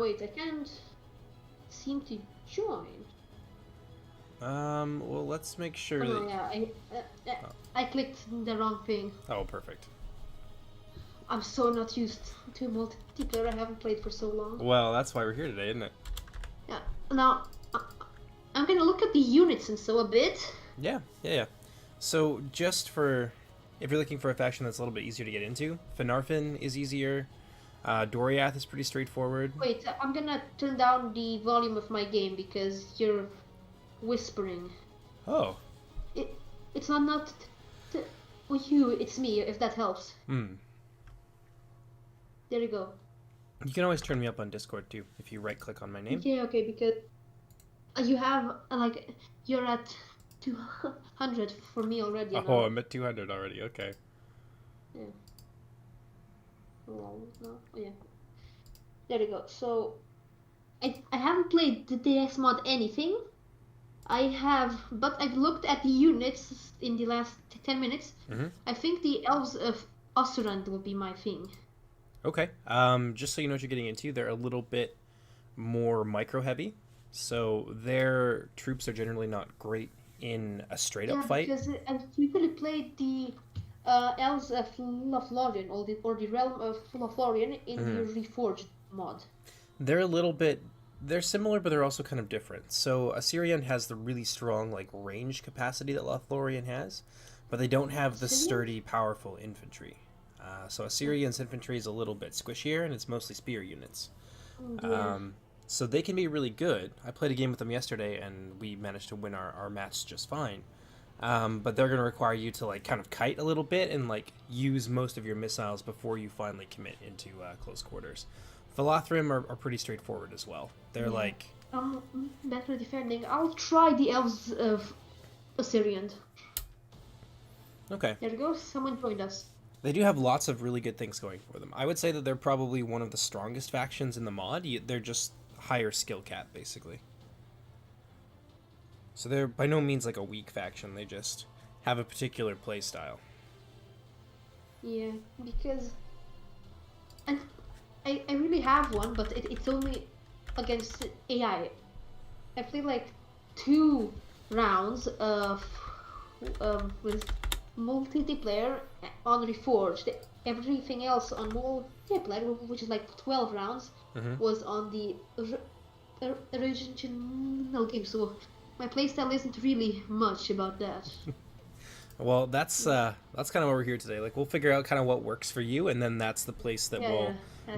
wait, I can't seem to join. Well, let's make sure Oh that... no, yeah, I clicked the wrong thing. Oh, perfect. I'm so not used to multiplayer. I haven't played for so long. Well, that's why we're here today, isn't it? Yeah. Now, I'm gonna look at the units and so a bit. Yeah. So, just for... If you're looking for a faction that's a little bit easier to get into, Finarfin is easier. Doriath is pretty straightforward. Wait, I'm gonna turn down the volume of my game because you're whispering. Oh. It's not you, it's me, if that helps. Hmm. There you go. You can always turn me up on Discord, too, if you right-click on my name. Yeah, okay, because you have, you're at 200 for me already. Oh, I'm at 200 already, okay. Yeah. Well, no, oh, yeah. There you go. So, I haven't played the DS mod anything. But I've looked at the units in the last 10 minutes. Mm-hmm. I think the Elves of Ossurand will be my thing. Okay. Just so you know what you're getting into, they're a little bit more micro-heavy. So their troops are generally not great in a straight-up fight. Yeah, because I've usually played the Elves of Lothlorien, or the Realm of Lothlorien in the Reforged mod. They're a little bit... They're similar, but they're also kind of different. So Assyrian has the really strong range capacity that Lothlorien has, but they don't have the sturdy, powerful infantry. So Assyrian's infantry is a little bit squishier, and it's mostly spear units. Yeah. So they can be really good. I played a game with them yesterday, and we managed to win our match just fine. But they're going to require you to kind of kite a little bit and use most of your missiles before you finally commit into close quarters. Thalathrim are pretty straightforward as well. They're better defending. I'll try the Elves of Assyrian. Okay. There we go. Someone joined us. They do have lots of really good things going for them. I would say that they're probably one of the strongest factions in the mod. They're just higher skill cap, basically. So they're by no means a weak faction. They just have a particular play style. Yeah, because I really have one, but it's only against AI. I played 2 rounds of with multiplayer on Reforged. Everything else on multiplayer, which is 12 rounds, was on the original game. So my playstyle isn't really much about that. Well, that's kind of what we're here today. We'll figure out kind of what works for you, and then that's the place that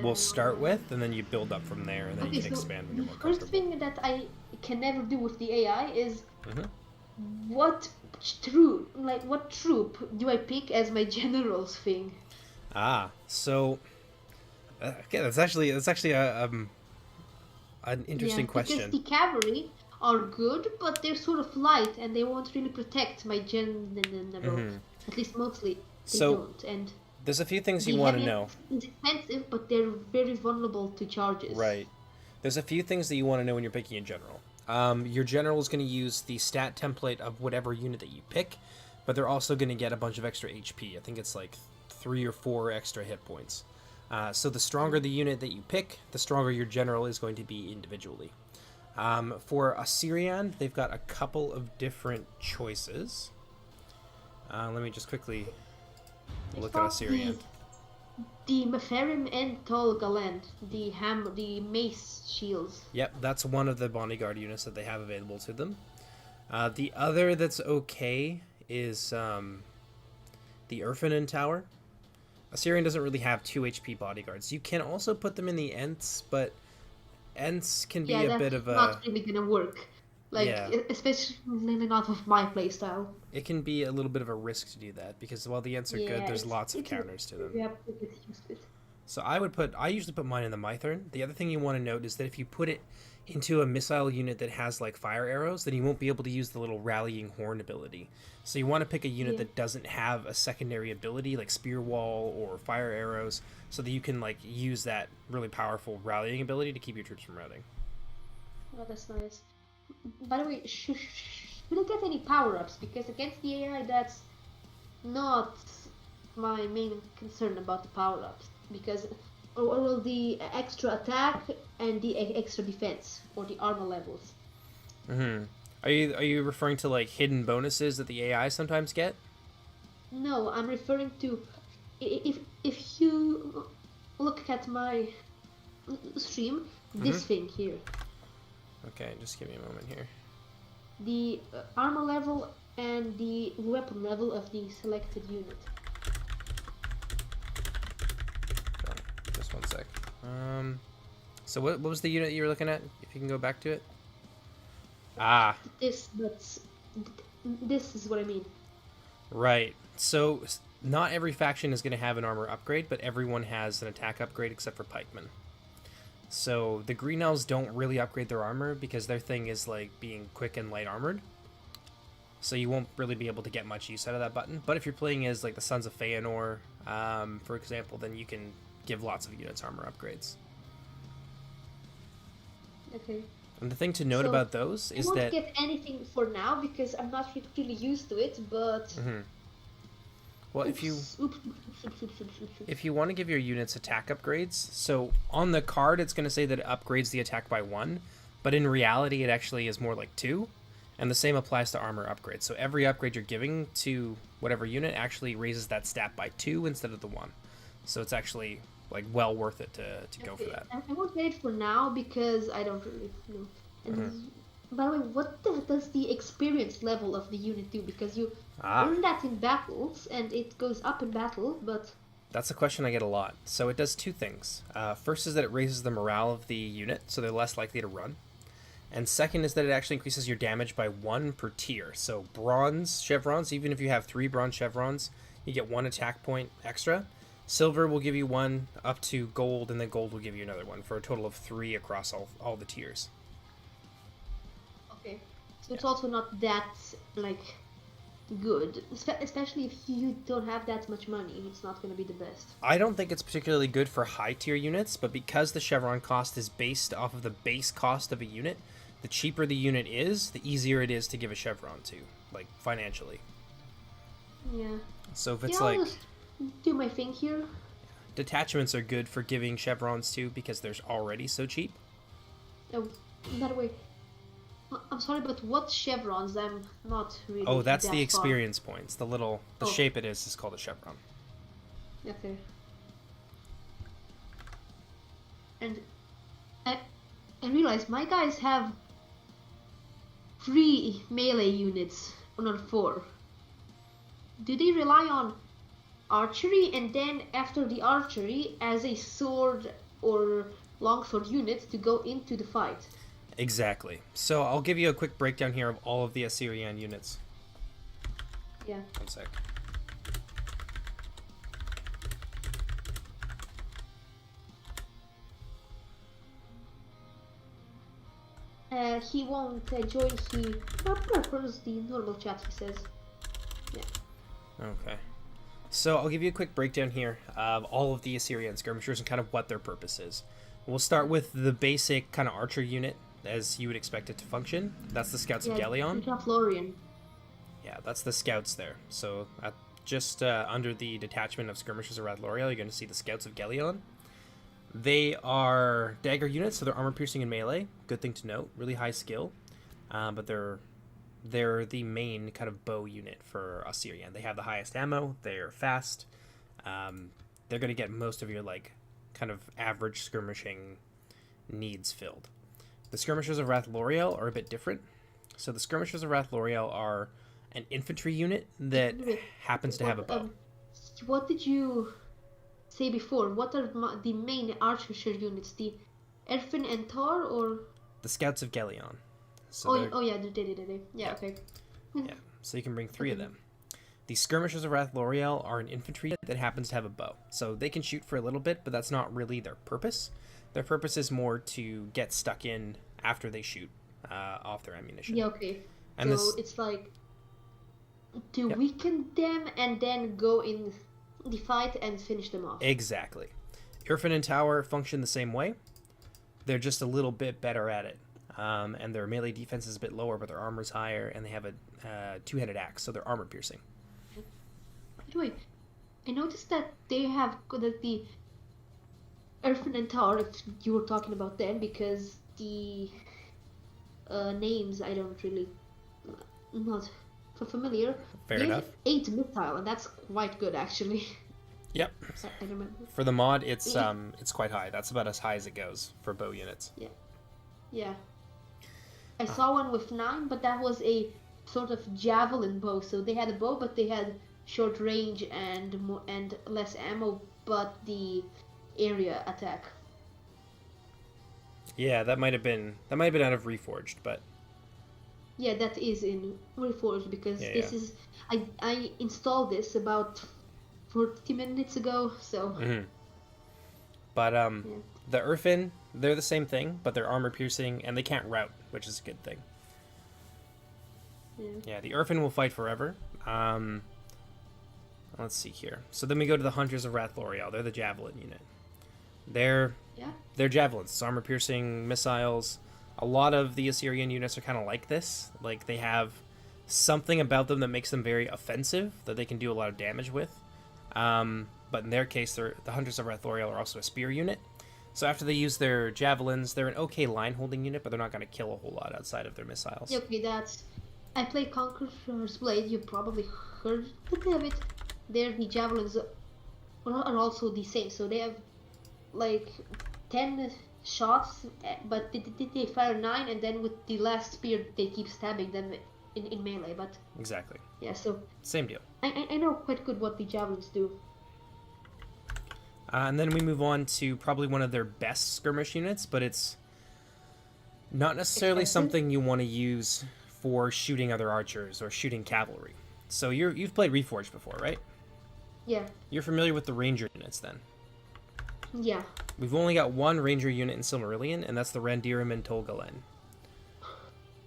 we'll start with, and then you build up from there, and then you can expand when you're more comfortable. First thing that I can never do with the AI is what troop do I pick as my general's thing? So okay, that's actually an interesting question. Because the cavalry are good, but they're sort of light, and they won't really protect my general. At least mostly they don't. And there's a few things you want to know. It's expensive, but they're very vulnerable to charges. Right. There's a few things that you want to know when you're picking a general. Your general is going to use the stat template of whatever unit that you pick, but they're also going to get a bunch of extra HP. I think it's 3 or 4 extra hit points. So the stronger the unit that you pick, the stronger your general is going to be individually. For Assyrian, they've got a couple of different choices. Let me just quickly look at Assyrian. The Meferim and Tol Galand, the mace shields. Yep, that's one of the bodyguard units that they have available to them. The other that's okay is the Urfanen Tower. Assyrian doesn't really have 2 HP bodyguards. You can also put them in the Ents, but Ents can be a bit of a... not really gonna work. Especially not with my playstyle. It can be a little bit of a risk to do that, because while the Ents are good, there's lots of counters to them. You have to get used to it. So I usually put mine in the Mythern. The other thing you want to note is that if you put it into a missile unit that has fire arrows, then you won't be able to use the little rallying horn ability. So you want to pick a unit that doesn't have a secondary ability like spear wall or fire arrows, so that you can use that really powerful rallying ability to keep your troops from routing. Oh, that's nice. By the way, should I get any power-ups? Because against the AI, that's not my main concern about the power-ups. Because or the extra attack and the extra defense or the armor levels. Mm-hmm. Are you referring to like hidden bonuses that the AI sometimes get? No, I'm referring to if you look at my stream, Mm-hmm. this thing here, Okay, just give me a moment here. the armor level and the weapon level of the selected unit. Sorry, just one sec. So what was the unit you were looking at? If you can go back to it. Ah, This is what I mean. right. So not every faction is going to have an armor upgrade, but everyone has an attack upgrade except for pikemen. So the Green Elves don't really upgrade their armor because their thing is like being quick and light armored. So you won't really be able to get much use out of that button. But if you're playing as like the Sons of Feanor, for example, then you can give lots of units armor upgrades. Okay. And the thing to note So, about those I is won't that get anything for now because I'm not really used to it, but well, oops, oops, oops, oops, oops, oops, oops. if you want to give your units attack upgrades, so on the card it's going to say that it upgrades the attack by 1, but in reality it actually is more like 2, and the same applies to armor upgrades. So every upgrade you're giving to whatever unit actually raises that stat by 2 instead of the 1. So it's actually like well worth it to go for that. I won't get it for now because I don't really know. And by the way, does the experience level of the unit do? Because you Ah, earn that in battles and it goes up in battle, but that's a question I get a lot. So it does 2 things. First is that it raises the morale of the unit, so they're less likely to run. And second is that it actually increases your damage by 1 per tier. So bronze chevrons, even if you have 3 bronze chevrons, you get 1 attack point extra. Silver will give you 1 up to gold, and then gold will give you another 1 for a total of 3 across all the tiers. okay. So it's also not that like good, especially if you don't have that much money. It's not gonna be the best. I don't think it's particularly good for high tier units, but because the chevron cost is based off of the base cost of a unit, the cheaper the unit is, the easier it is to give a chevron to, like financially. Yeah. So if Yeah, it's I'll like just do my thing here. detachments are good for giving chevrons to because they're already so cheap. Oh, by the way, I'm sorry, but what chevrons? I'm not really Oh, that's that the far. experience points. The Oh. shape it is called a chevron. Okay. And I, I realize my guys have 3 melee units, or not 4. Do they rely on archery and then after the archery as a sword or longsword unit to go into the fight? Exactly. So I'll give you a quick breakdown here of all of the Assyrian units. Yeah. One sec. He won't join. He prefers the normal chat. He says. Yeah. Okay. So I'll give you a quick breakdown here of all of the Assyrian skirmishers and kind of what their purpose is. We'll start with the basic kind of archer unit as you would expect it to function. That's the Scouts of Gelion. Florian. Yeah, that's the Scouts there. So just under the detachment of skirmishers of Radloriel, you're going to see the Scouts of Gelion. They are dagger units, so they're armor piercing and melee. Good thing to note. Really high skill, but they're the main kind of bow unit for Assyrian. They have the highest ammo. They're fast. They're going to get most of your like kind of average skirmishing needs filled. The skirmishers of Rathloriel are a bit different. So the skirmishers of Rathloriel are an infantry unit that happens to have a bow. What did you say before? What are the main archer units? The Erfin and Tar, or The Scouts of Gelion. So yeah, they. Yeah, okay. Yeah, so you can bring 3 of them. The Skirmishers of Rathloriel are an infantry unit that happens to have a bow. So they can shoot for a little bit, but that's not really their purpose. Their purpose is more to get stuck in after they shoot off their ammunition. Yeah, okay. And so it's like to weaken them and then go in the fight and finish them off. Exactly. Irfan and Tower function the same way. They're just a little bit better at it. And their melee defense is a bit lower, but their armor's higher, and they have a 2-headed axe, so they're armor piercing. By the way, I noticed that they have that Earthen and Tar, if you were talking about them, because the names I don't really not familiar. Fair They have enough. 8 missile, and that's quite good actually. Yep. I remember. For the mod, Yeah, it's quite high. That's about as high as it goes for bow units. yeah, yeah. I Uh, saw one with 9, but that was a sort of javelin bow. So they had a bow, but they had short range and and less ammo, but the area attack. yeah, that might have been out of Reforged, but Yeah, that is in Reforged because yeah, yeah. this is I installed this about 40 minutes ago. So Hmm. But yeah, the Urfin, they're the same thing, but they're armor piercing and they can't rout, which is a good thing. yeah, Yeah, the Urfin will fight forever. Let's see here. So then we go to the Hunters of Rathloriel. They're the Javelin unit. They're yeah. they're javelins, it's armor piercing missiles. A lot of the Assyrian units are kind of like this. Like they have something about them that makes them very offensive that they can do a lot of damage with. But in their case, the Hunters of Rathloriel are also a spear unit. So after they use their javelins, they're an okay line holding unit, but they're not going to kill a whole lot outside of their missiles. Yeah, okay, that's. I play Conqueror's Blade. You probably heard of it. The javelins are also the same. So they have like 10 shots, but they fire 9, and then with the last spear they keep stabbing them in melee. But Exactly. yeah, so Same deal. I know quite good what the javelins do. And then we move on to probably one of their best skirmish units, but it's not necessarily Expensive? something you want to use for shooting other archers or shooting cavalry. So you've played Reforged before, right? Yeah, You're familiar with the ranger units then. yeah. We've only got one ranger unit in Silmarillion, and that's the Randirim and Tolgalen.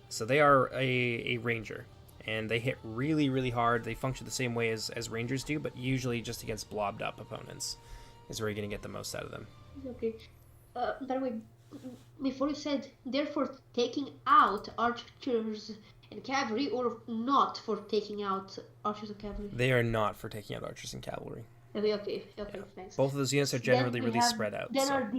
So they are a ranger, and they hit really, really hard. They function the same way as rangers do, but usually just against blobbed up opponents is where you're going to get the most out of them. Okay. By the way, before you said they're for taking out archers and cavalry, or not for taking out archers and cavalry. They are not for taking out archers and cavalry. Okay, Yeah. thanks. Both of those units are Then generally we really have spread out. then So are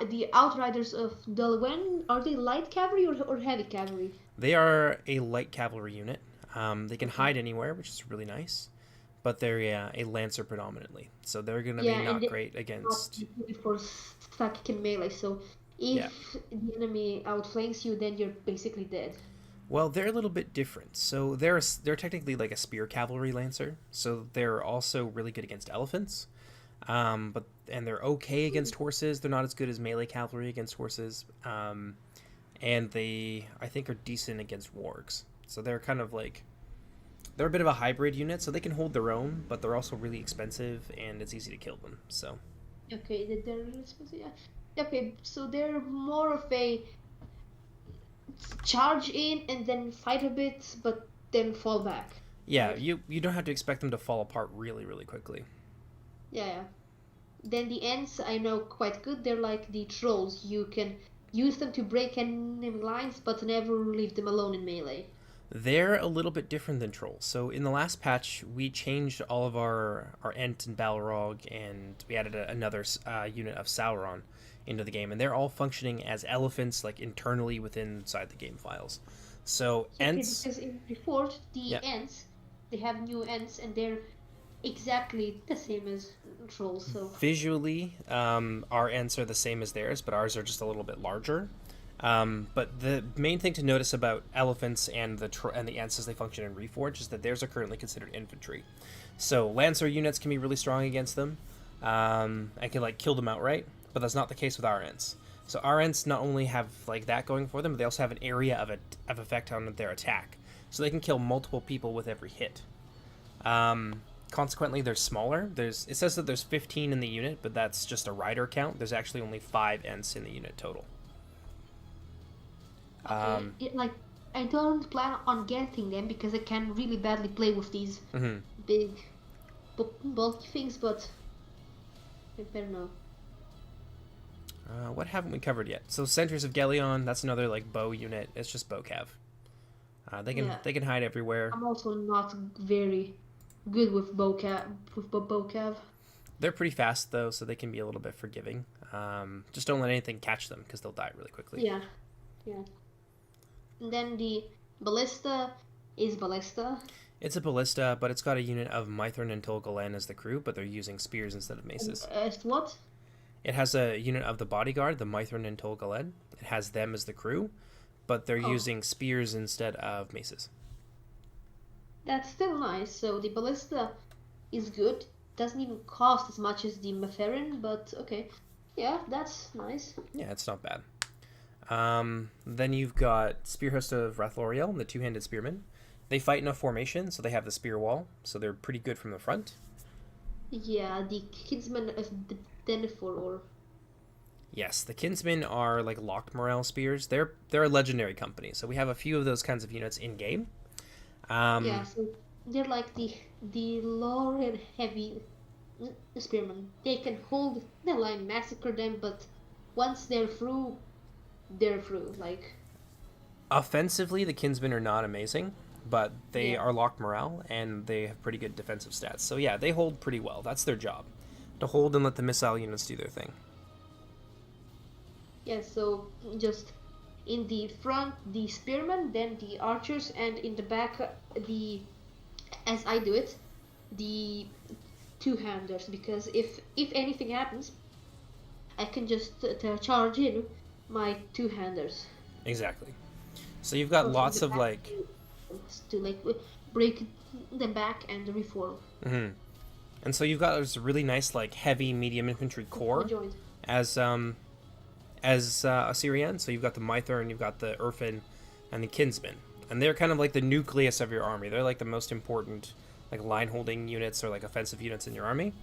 the outriders of Dulwen. Are they light cavalry or heavy cavalry? they are a light cavalry unit. They can Okay. hide anywhere, which is really nice. But they're a lancer predominantly, so they're going to be Yeah, and not they're great not against. good for stacking melee. So if Yeah. the enemy outflanks you, then you're basically dead. Well, they're a little bit different. So they're technically like a spear cavalry lancer. So they're also really good against elephants. And they're okay against horses. They're not as good as melee cavalry against horses. And they I think are decent against wargs. So they're kind of like they're a bit of a hybrid unit. So they can hold their own, but they're also really expensive and it's easy to kill them. So Okay, they're really expensive. Yeah. Okay, so they're more of a charge in and then fight a bit, but then fall back. yeah, Right? you don't have to expect them to fall apart really really quickly. Yeah, yeah. Then the ants I know quite good. They're like the trolls. You can use them to break enemy lines, but never leave them alone in melee. They're a little bit different than trolls. So in the last patch, we changed all of our Ent and Balrog, and we added another unit of Sauron into the game, and they're all functioning as elephants, like internally within inside the game files. So Okay, Ents, because in Reforged, the yeah, ants, they have new ants, and they're exactly the same as trolls. So visually, our Ents are the same as theirs, but ours are just a little bit larger. But the main thing to notice about elephants and the Ents as they function in Reforged is that theirs are currently considered infantry. So Lancer units can be really strong against them, and can like kill them outright. But that's not the case with our Ents. So our Ents not only have like that going for them, but they also have an area of effect on their attack. So they can kill multiple people with every hit. Consequently, they're smaller. It says that there's 15 in the unit, but that's just a rider count. There's actually only 5 Ents in the unit total. like I don't plan on getting them because I can really badly play with these Mhm. big, bulky things. But I better know. What haven't we covered yet? So Centers of Gelion, that's another like bow unit. It's just bow cav. Yeah, They can hide everywhere. I'm also not very good with bow cav. They're pretty fast though, so they can be a little bit forgiving. Just don't let anything catch them because they'll die really quickly. Yeah, yeah. And then the ballista is ballista. It's a ballista, but it's got a unit of Mythrin and Tolgalen as the crew, but they're using spears instead of maces. As what? It has a unit of the bodyguard, the Mythrin and Tolgalen. It has them as the crew, but they're using spears instead of maces. That's still nice. So the ballista is good. Doesn't even cost as much as the Mythrin, but okay. Yeah, that's nice. Yeah, it's not bad. Then you've got Spearhost of Rathloriel, the two-handed spearmen. They fight in a formation, so they have the spear wall, so they're pretty good from the front. Yeah, the kinsmen of the Denethor, or... Yes, the Kinsmen are like locked morale spears. They're a legendary company, so we have a few of those kinds of units in game. Yeah, so they're like the lower and heavy spearmen. They can hold the line, massacre them, but once they're through, like... Offensively, the Kinsmen are not amazing, but they are locked morale, and they have pretty good defensive stats. So yeah, they hold pretty well. That's their job, to hold and let the missile units do their thing. Yeah, so just in the front, the spearmen, then the archers, and in the back, as I do it, the two-handers, because if anything happens, I can just charge in my two-handers. Exactly. So you've got lots of like... To like break them back and reform. Mm-hmm. And so you've got this really nice like heavy medium infantry core as Assyrian. So you've got the Mythrin, you've got the Urfin, and the Kinsmen, and they're kind of like the nucleus of your army. They're like the most important like line holding units or like offensive units in your army.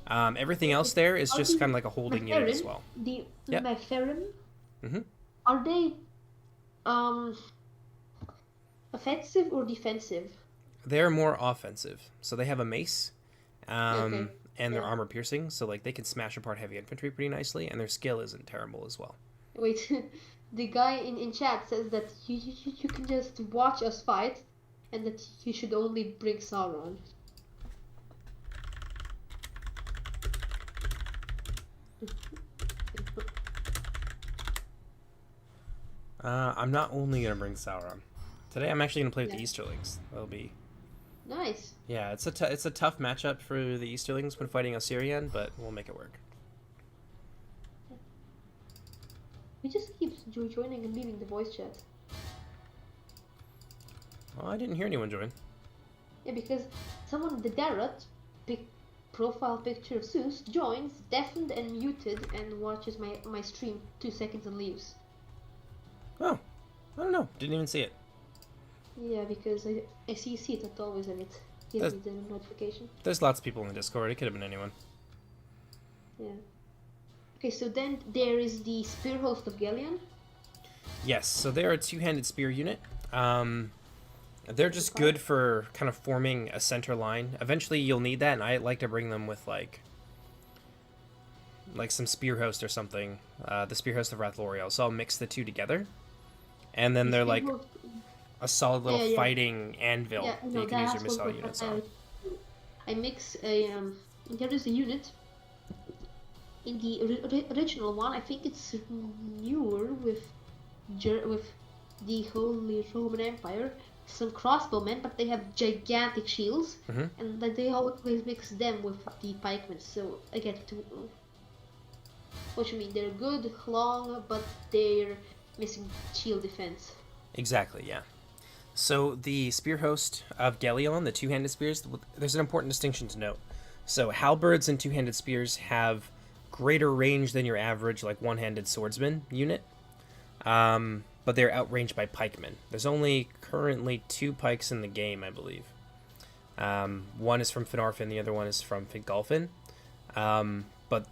Everything else there is just kind of like a holding unit as well. The Mythrin, mm-hmm. Are they offensive or defensive? They're more offensive. So they have a mace, and they're armor piercing, so like they can smash apart heavy infantry pretty nicely, and their skill isn't terrible as well. Wait, the guy in chat says that you can just watch us fight, and that you should only bring Sauron. I'm not only gonna bring Sauron. Today I'm actually going to play with the Easterlings. That'll be... Nice. Yeah, it's a tough matchup for the Easterlings when fighting Assyrian, but we'll make it work. We just keep joining and leaving the voice chat. Well, I didn't hear anyone join. Yeah, because someone, the Darrot, profile picture of Zeus, joins, deafened and muted, and watches my stream 2 seconds and leaves. Oh, I don't know. Didn't even see it. Yeah, because I see it at always, and it gives me the notification. There's lots of people in the Discord. It could have been anyone. Yeah. Okay, so then there is the Spear Host of Gelion. Yes, so they're a two-handed spear unit. They're just good for kind of forming a center line. Eventually you'll need that, and I like to bring them with like some Spear Host or something. The Spear Host of Rathloriel. So I'll mix the two together. And then they're like a solid little fighting anvil that you can use your missile units on. I mix a there is a unit in the original one. I think it's newer with the Holy Roman Empire. Some crossbowmen, but they have gigantic shields, and they always mix them with the pikemen. So I get to what you mean. They're good, long, but they're missing shield defense. Exactly, yeah. So the Spear Host of Gelion, the two-handed spears, there's an important distinction to note. So halberds and two-handed spears have greater range than your average like one-handed swordsman unit, but they're outranged by pikemen. There's only currently 2 pikes in the game, I believe. One is from Feanor, the other one is from Fingolfin. But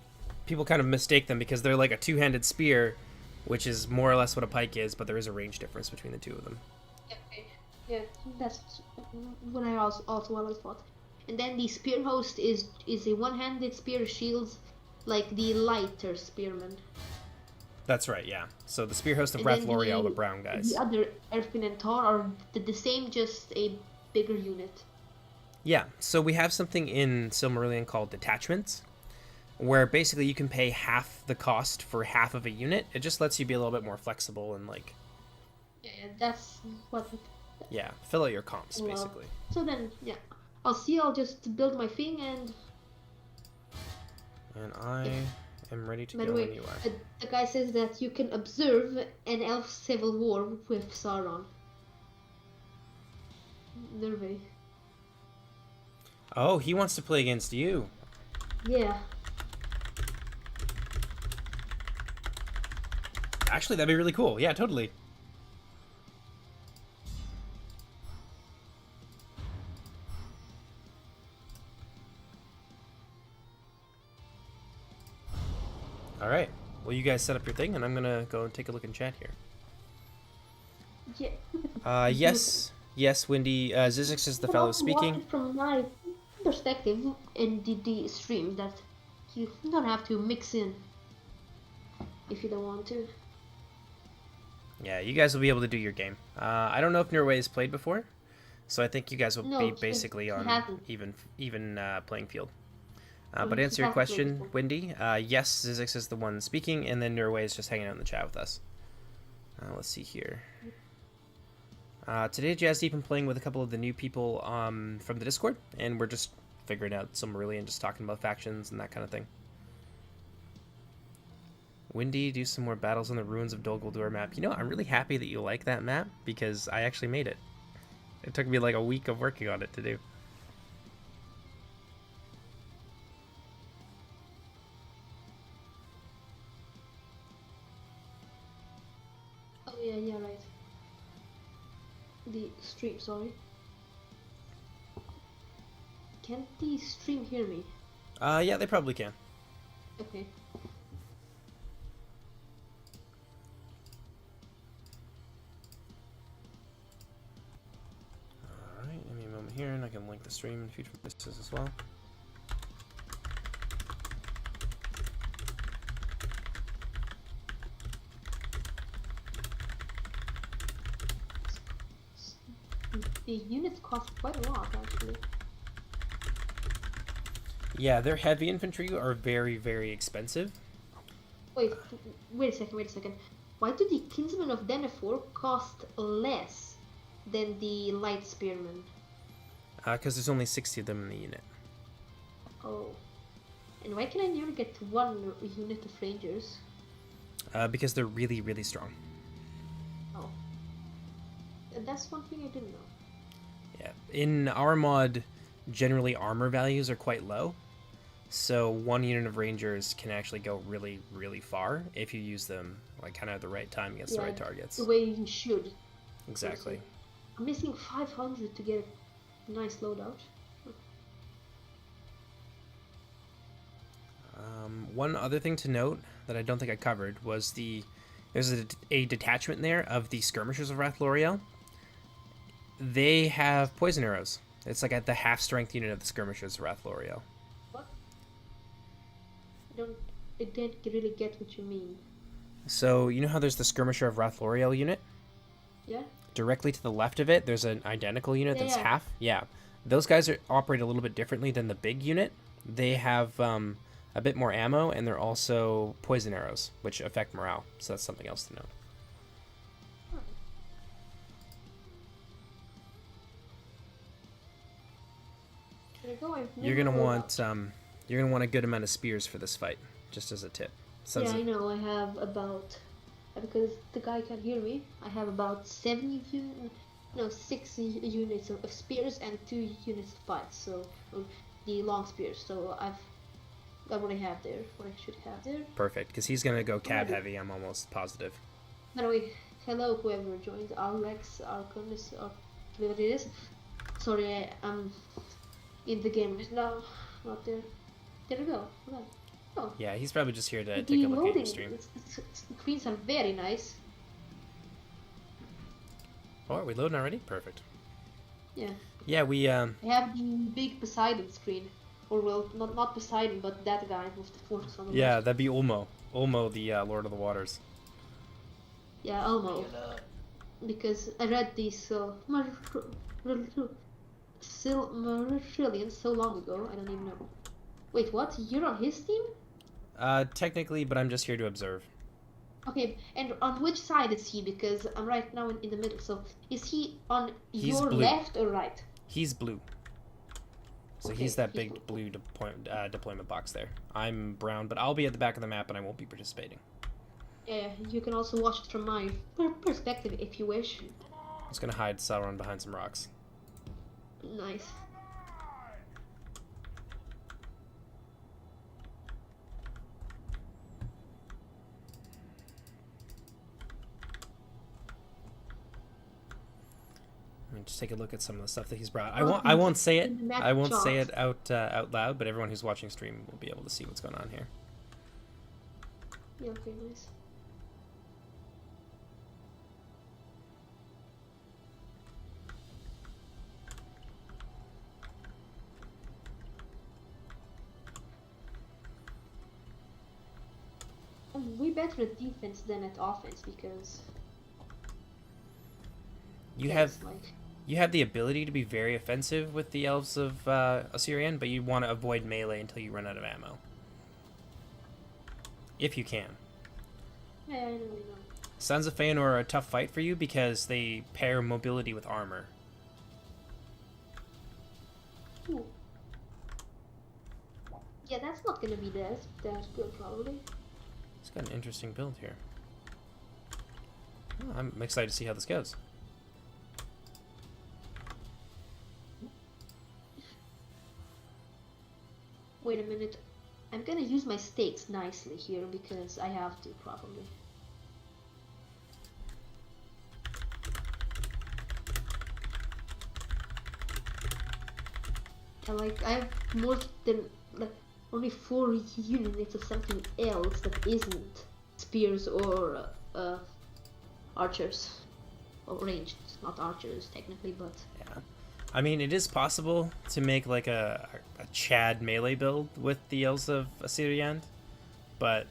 people kind of mistake them because they're like a two-handed spear, which is more or less what a pike is, but there is a range difference between the two of them. Okay. Yeah, that's what I also always thought. And then the Spear Host is a one-handed spear, shields like the lighter spearmen. That's right, yeah. So the Spear Host of Rathloriel, the brown guys. The other Erfin and Tor are the same, just a bigger unit. Yeah, so we have something in Silmarillion called detachments. where basically you can pay half the cost for half of a unit. It just lets you be a little bit more flexible and like, Yeah, that's what. yeah, fill out your comps Well, basically. so then, yeah, I'll just build my thing and. And I am ready to By go the way, when you are. the guy says that you can observe an elf civil war with Sauron. Newbie. Oh, he wants to play against you. Yeah. Actually, that'd be really cool. Yeah, totally. All right. Well, you guys set up your thing, and I'm gonna go and take a look in chat here. Yeah. Yes, Wendy. Zizix is the fellow speaking. From my perspective in the stream, that you don't have to mix in if you don't want to. Yeah, you guys will be able to do your game. I don't know if Norway has played before, so I think you guys will be basically on even playing field. But answer your question, Wendy. Yes, Zizix is the one speaking, and then Norway is just hanging out in the chat with us. Let's see here. Today, Jazzy been playing with a couple of the new people from the Discord, and we're just figuring out Silmarillion, just talking about factions and that kind of thing. Wendy, do some more battles on the Ruins of Dol Guldur map. You know, I'm really happy that you like that map, because I actually made it. It took me like a week of working on it to do. Oh yeah, right. The stream, sorry. Can't the stream hear me? Yeah, they probably can. Okay. Alright, give me a moment here, and I can link the stream in future places as well. The units cost quite a lot, actually. Yeah, their heavy infantry are very, very expensive. Wait a second. Why do the Kinsmen of Denethor cost less than the Light Spearmen? Because there's only 60 of them in the unit. Oh. And why can I never get one unit of Rangers? Because they're really, really strong. Oh. That's one thing I didn't know. Yeah. In our mod, generally armor values are quite low. So one unit of Rangers can actually go really, really far if you use them like kind of at the right time against the right targets. The way you should. Exactly. I'm missing 500 to get a nice loadout. One other thing to note that I don't think I covered was there's a detachment there of the Skirmishers of Rathloriel. They have poison arrows. It's like at the half strength unit of the Skirmishers of Rathloriel. What? I didn't really get what you mean. So you know how there's the Skirmisher of Rathloriel unit? Yeah. Directly to the left of it, there's an identical unit that's half. Yeah, those guys operate a little bit differently than the big unit. They have a bit more ammo, and they're also poison arrows, which affect morale. So that's something else to note. You're gonna want a good amount of spears for this fight, just as a tip. Yeah, I know. I have about, because the guy can't hear me. I have about 6 units of spears and 2 units of pikes. So the long spears. So I've got what I have there. What I should have there. Perfect, because he's gonna go cab heavy. I'm almost positive. By the way, hello whoever joined. Alex, Arconis, or whatever it is. Sorry, I'm in the game now. Not there. There we go. Oh. Yeah, he's probably just here to take a look at your stream. Screens are very nice. Oh, are we loading already? Perfect. Yeah. Yeah, we I have the big Poseidon screen. Or well, not Poseidon, but that guy with the fortress on the left. that'd be Ulmo. Ulmo, the Lord of the Waters. Yeah, Ulmo. Because I read these Silmarillion so long ago, I don't even know. Wait, what? You're on his team? Technically, but I'm just here to observe. Okay, and on which side is he? Because I'm right now in the middle. So is he on He's your blue. left or right? He's blue. So Okay, he's that he's big blue deployment box there. I'm brown, but I'll be at the back of the map and I won't be participating. Yeah, you can also watch it from my perspective if you wish. I'm just gonna hide Sauron behind some rocks. Nice. I mean, just take a look at some of the stuff that he's brought. I won't say it. I won't say it out loud, but everyone who's watching stream will be able to see what's going on here. Yeah, okay, nice. I'm way better at defense than at offense because You yeah, have it's like you have the ability to be very offensive with the elves of Assyrian, but you want to avoid melee until you run out of ammo. If you can. yeah, I don't really know. Sons of Feanor are a tough fight for you because they pair mobility with armor. Ooh. Yeah, that's not gonna be that good probably. It's got an interesting build here. Oh, I'm excited to see how this goes. Wait a minute. I'm gonna use my stakes nicely here because I have to probably. And like I have more than like only 4 units of something else that isn't spears or archers. Or ranged, not archers technically, but Yeah. I mean, it is possible to make like a Chad melee build with the elves of Assyrian, but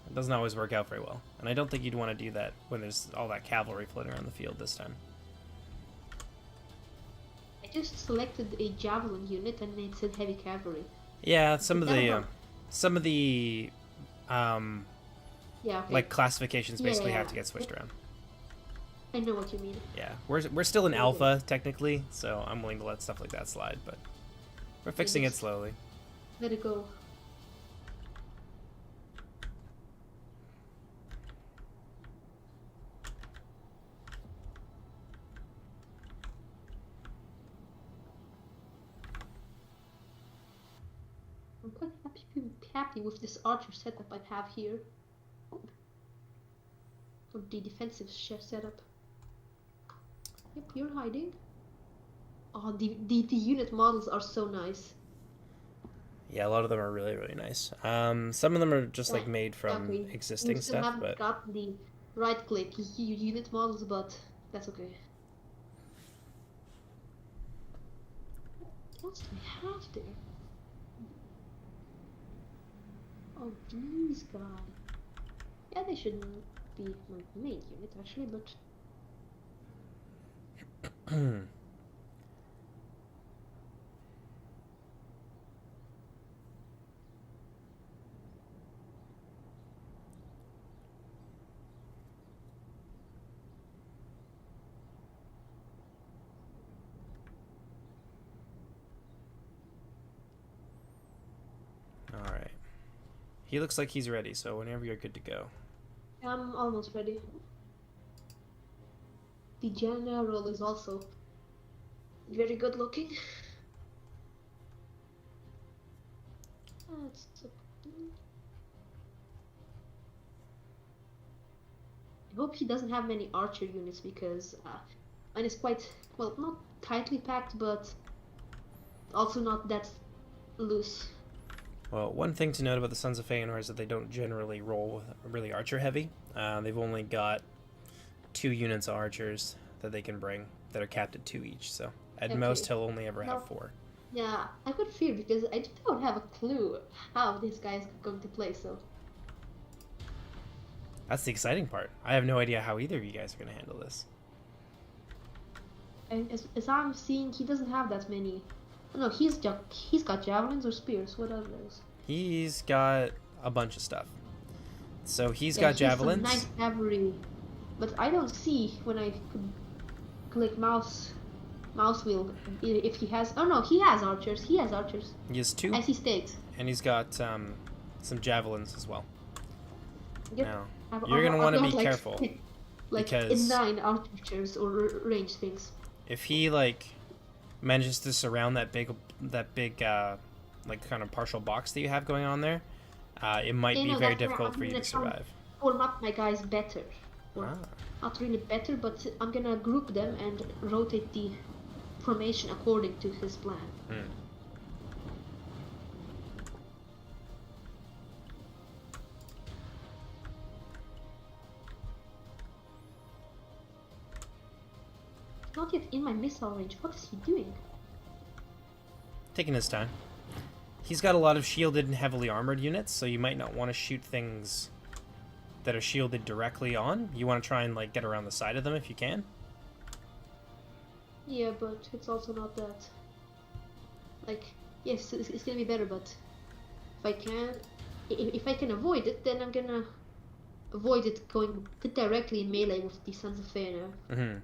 it doesn't always work out very well. And I don't think you'd want to do that when there's all that cavalry floating around the field this time. I just selected a javelin unit and it said heavy cavalry. Yeah, some of the Yeah, okay. like classifications basically Yeah. have to get switched around. I know what you mean. Yeah, we're still in alpha technically, so I'm willing to let stuff like that slide, but we're fixing it slowly. Let it go. I'm quite happy with this archer setup I have here. Or the defensive setup. Yep, you're hiding. Oh, the unit models are so nice. Yeah, a lot of them are really, really nice. Some of them are just like made from Okay. existing You still stuff, haven't but got the right click unit models, but that's okay. What else do we have there? Oh, these guys. Yeah, they shouldn't be my main unit actually, but all right. He looks like he's ready, so whenever you're good to go. I'm almost ready. The general is also very good looking. I hope he doesn't have many archer units because mine is quite, well, not tightly packed, but also not that loose. Well, one thing to note about the Sons of Feanor is that they don't generally roll really archer heavy. They've only got 2 units of archers that they can bring that are capped at 2 each, so at most he'll only ever have 4. Yeah, I could fear because I don't have a clue how this guy is going to play, so. That's the exciting part. I have no idea how either of you guys are going to handle this. And as I'm seeing, he doesn't have that many. No, he's got javelins or spears. What are those? He's got a bunch of stuff. So he's Yeah, got he has some javelins. nice cavalry, but I don't see when I click mouse wheel if he has. Oh no, he has archers. He has archers. He has 2. I see stakes. And he's got some javelins as well. Yep. Now, you're going to want to be like, careful. Like because 9 archers or range things. if he, like, manages to surround that big like, kind of partial box that you have going on there, it might be very difficult for you to survive. Form up my guys better. Or not really better, but I'm gonna group them and rotate the formation according to his plan. Not yet in my missile range. What is he doing? Taking his time. He's got a lot of shielded and heavily armored units, so you might not want to shoot things that are shielded directly on. You want to try and like get around the side of them if you can. Yeah, but it's also not that. Like, yes, it's gonna be better, but if I can avoid it, then I'm gonna avoid it going directly in melee with the Sons of Feanor.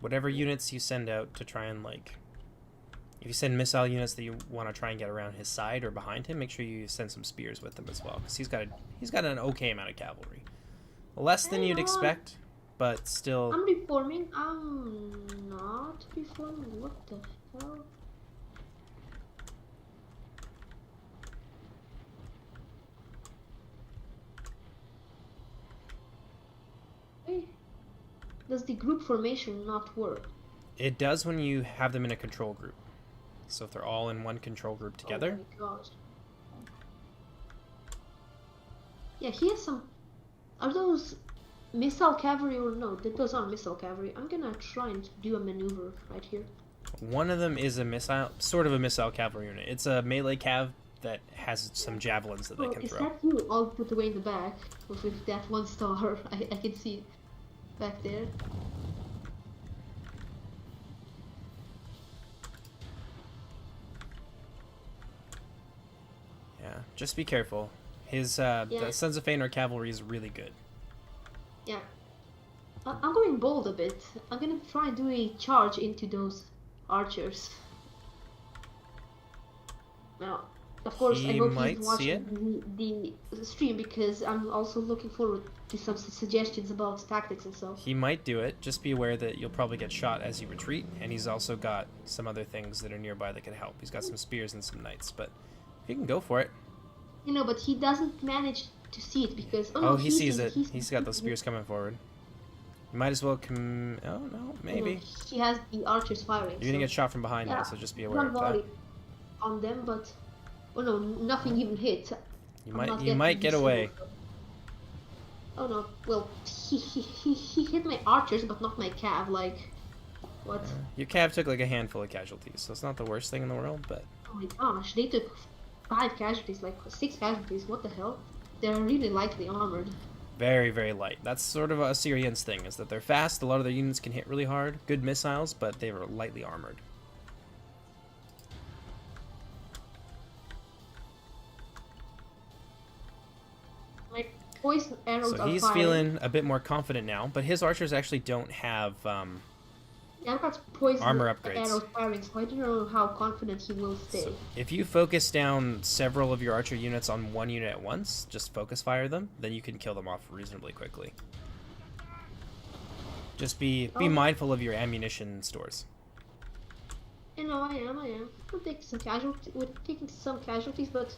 Whatever units you send out to try and, like, if you send missile units that you want to try and get around his side or behind him, make sure you send some spears with them as well, because he's got an okay amount of cavalry, less than you'd expect, but still. I'm reforming. I'm not reforming. What the hell? Does the group formation not work? It does when you have them in a control group. So if they're all in one control group together. Oh my gosh. Yeah, he has some. Are those missile cavalry or no? Those aren't missile cavalry. I'm gonna try and do a maneuver right here. One of them is a missile, sort of a missile cavalry unit. It's a melee cav that has some javelins that they can throw. Is that you all put away in the back with that 1 star? I can see back there. Yeah, just be careful. His the Sons of Feanor cavalry is really good. Yeah. I'm going bold a bit. I'm gonna try and do a charge into those archers. Now, of course, I hope he's watching the stream, because I'm also looking forward to some suggestions about tactics and stuff. He might do it. Just be aware that you'll probably get shot as you retreat, and he's also got some other things that are nearby that can help. He's got some spears and some knights, but he can go for it. You know, but he doesn't manage to see it because... Oh, he sees it. He's got those spears coming forward. You might as well come... Oh, no, maybe. You know, he has the archers firing. You're gonna get shot from behind now, so just be aware of that. On them, but... Oh no, nothing even hit. You might get away. Oh no, well, he hit my archers, but not my cav, like... What? Your cav took like a handful of casualties, so it's not the worst thing in the world, but... Oh my gosh, they took 5 casualties, like 6 casualties, what the hell? They're really lightly armored. Very, very light. That's sort of a Assyrian's thing, is that they're fast, a lot of their units can hit really hard, good missiles, but they were lightly armored. My poison arrows so are he's firing. feeling a bit more confident now, but his archers actually don't have Yeah, I've got poison armor upgrades. arrows firing, so I don't know how confident he will stay. So if you focus down several of your archer units on one unit at once, just focus fire them, then you can kill them off reasonably quickly. Just be mindful of your ammunition stores. You know, I am. I'm taking some casualties. We're taking some casualties, but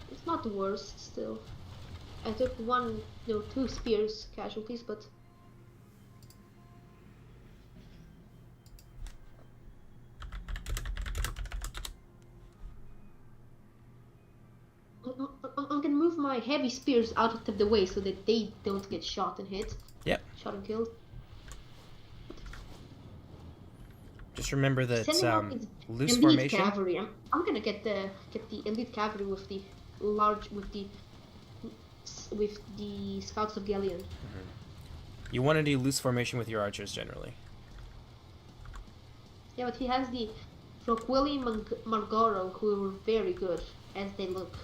it's not the worst still. I took 2 spears casualties, but I'm gonna move my heavy spears out of the way so that they don't get shot and hit. Yep. Shot and killed. Just remember that loose elite formation. Cavalry. I'm gonna get the elite cavalry with the scouts of Galleon. You want to do loose formation with your archers generally. Yeah, but he has the Rockwilly and Margoro, who are very good as they look.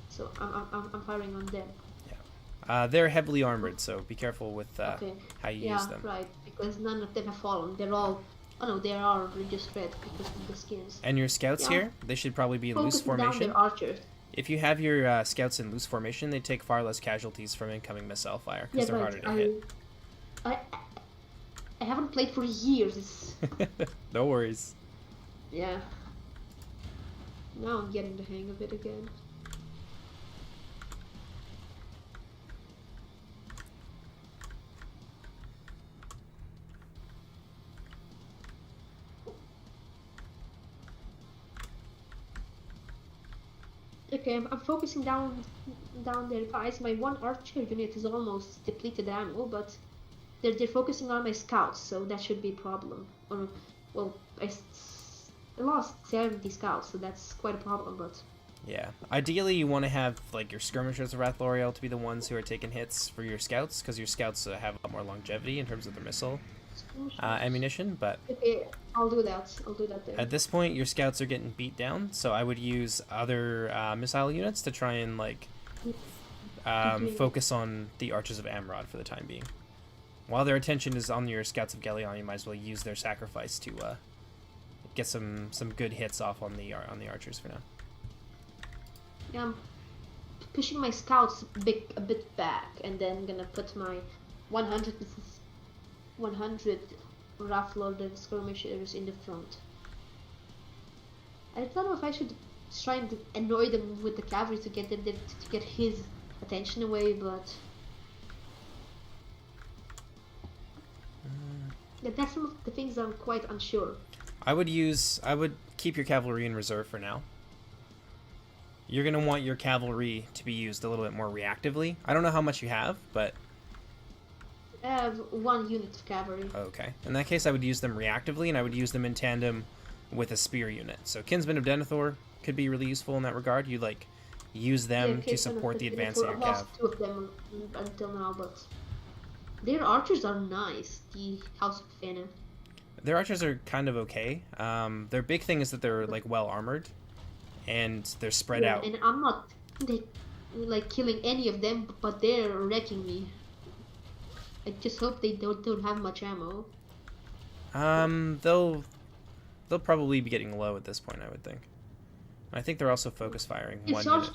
So I'm firing on them. They're heavily armored, so be careful with Okay. how you use them. Yeah, right. Because none of them have fallen. They're all. Oh no, they are just red because of the skins. And your scouts here, they should probably be in loose Focusing down formation. their archers. If you have your scouts in loose formation, they take far less casualties from incoming missile fire because they're harder to hit. I haven't played for years. No worries. Yeah. Now I'm getting the hang of it again. Okay, I'm focusing down their guys. My one archer unit is almost depleted ammo, but they're focusing on my scouts, so that should be a problem. Or, well, I lost 70 scouts, so that's quite a problem, but... Yeah. Ideally, you want to have like your skirmishers of Wrath L'Oreal to be the ones who are taking hits for your scouts, because your scouts have a lot more longevity in terms of their missile ammunition, but... Okay, I'll do that then. At this point, your scouts are getting beat down, so I would use other missile units to try and like focus on the Archers of Amrod for the time being. While their attention is on your Scouts of Galleon, you might as well use their sacrifice to get some good hits off on the archers for now. Yeah, I'm pushing my scouts a bit back, and then gonna put my 100 Wrath Lord and skirmishers in the front. I don't know if I should try and annoy them with the cavalry to get them to get his attention away, but that's some of the things I'm quite unsure. I would keep your cavalry in reserve for now. You're going to want your cavalry to be used a little bit more reactively. I don't know how much you have, but... I have 1 unit of cavalry. Okay. In that case, I would use them reactively, and I would use them in tandem with a spear unit. So Kinsmen of Denethor could be really useful in that regard. You, like, use them to support the advance of your cav. I've lost 2 of them until now, but... Their archers are nice, the House of Feanor. Their archers are kind of okay. Their big thing is that they're, like, well-armored. And they're spread out. And I'm not like killing any of them, but they're wrecking me. I just hope they don't have much ammo. They'll probably be getting low at this point, I would think. I think they're also focus firing one unit.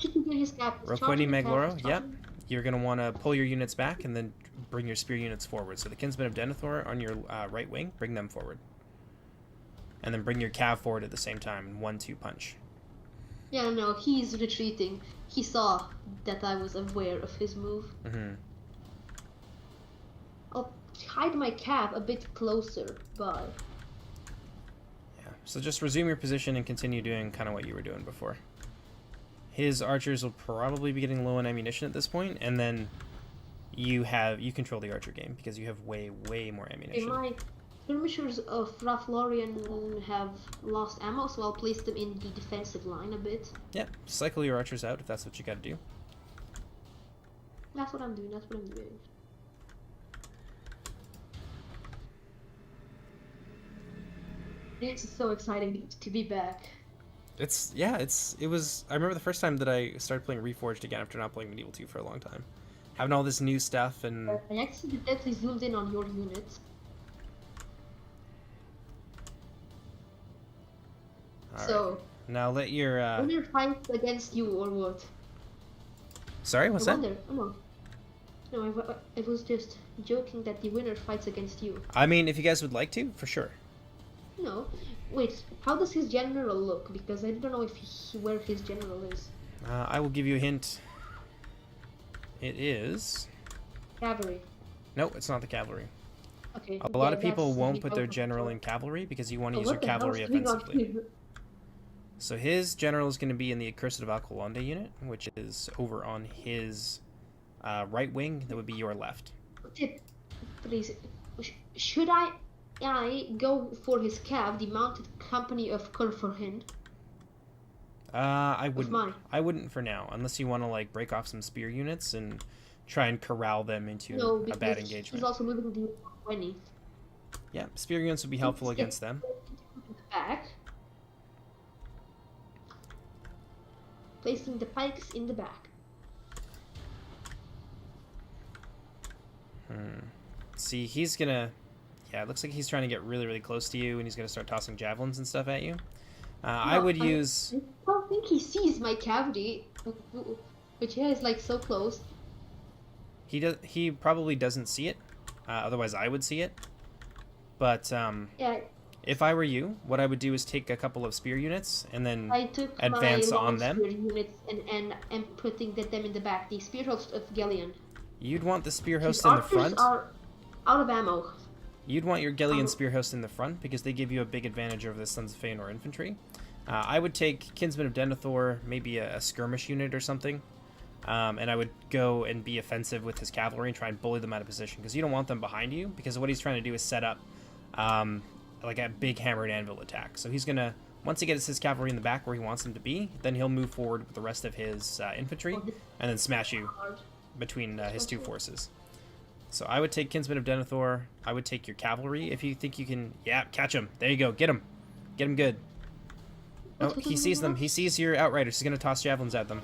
Roqueni Magloro, yep. You're gonna want to pull your units back and then bring your spear units forward. So the Kinsmen of Denethor on your right wing, bring them forward. And then bring your cav forward at the same time, 1-2 punch. Yeah, no, he's retreating. He saw that I was aware of his move. Mm-hmm. I'll hide my cav a bit closer by. Yeah, so just resume your position and continue doing kind of what you were doing before. His archers will probably be getting low on ammunition at this point, and then you control the archer game because you have way more ammunition. My skirmishers of Wrath L'Oreal have lost ammo, so I'll place them in the defensive line a bit. Yeah, cycle your archers out if that's what you gotta do. That's what I'm doing. It's so exciting to be back. It was. I remember the first time that I started playing Reforged again after not playing Medieval 2 for a long time, having all this new stuff and. I accidentally zoomed in on your unit. All so. Right. Now let your. Winner fights against you or what? Sorry, what's that? Oh, no, I was just joking that the winner fights against you. I mean, if you guys would like to, for sure. No, wait. How does his general look? Because I don't know where his general is. I will give you a hint. It is. Cavalry. No, it's not the cavalry. Okay. A lot of people won't put their general in cavalry because you want to use your cavalry offensively. So his general is going to be in the Accursed of Alcolonde unit, which is over on his right wing. That would be your left. Please, should I go for his cav, the mounted company of Kurforhind? I wouldn't for now, unless you want to like break off some spear units and try and corral them into a bad engagement. He's also moving the 20. Yeah, spear units would be helpful against them. Back. placing the pikes in the back. See, he's gonna... Yeah, it looks like he's trying to get really, really close to you, and he's gonna start tossing javelins and stuff at you. I would use... I don't think he sees my cavalry, which is like so close. He probably doesn't see it. Otherwise, I would see it. But Yeah, if I were you, what I would do is take a couple of spear units and then I took advance my on long them. spear units and putting them in the back. The spear host of Galleon. You'd want the spear His host in the archers front. are out of ammo. You'd want your Galleon spear host in the front because they give you a big advantage over the Sons of Feanor infantry. I would take Kinsmen of Denethor, maybe a skirmish unit or something. And I would go and be offensive with his cavalry and try and bully them out of position because you don't want them behind you, because what he's trying to do is set up like a big hammer and anvil attack. So he's gonna, once he gets his cavalry in the back where he wants them to be, then he'll move forward with the rest of his infantry and then smash you between his two forces. So I would take Kinsmen of Denethor. I would take your cavalry if you think you can. Yeah, catch him. There you go. Get him. Get him good. Oh, he sees them. He sees your outriders. He's gonna toss javelins at them.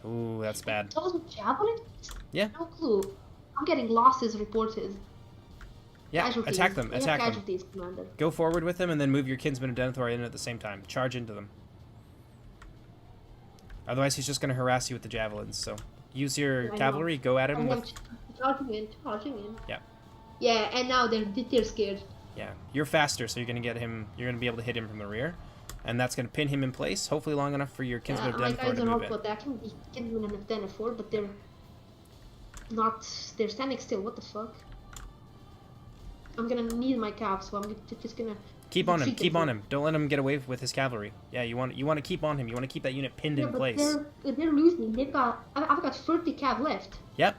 Ooh, that's bad. Those javelins? Yeah. No clue. I'm getting losses reported. Yeah, Casualties. attack them. We have Attack them. casualties, Commander. Go forward with them and then move your Kinsmen of Denethor in at the same time. Charge into them. Otherwise, he's just gonna harass you with the javelins. So use your cavalry. Go at him with. Charging in. Yeah. Yeah, and now they're scared. Yeah, you're faster, so you're gonna get him. You're gonna be able to hit him from the rear, and that's gonna pin him in place. Hopefully, long enough for your Kinsmen of My Denethor guys to are move not in. attacking the Kinsmen of Denethor, but they're not. They're standing still. What the fuck? I'm gonna need my cav, so I'm just gonna Keep on him. retreat Keep them. on him. Don't let him get away with his cavalry. Yeah, you want to keep on him. You want to keep that unit pinned Yeah, in but place. they're losing. I've got 30 cav left. Yep.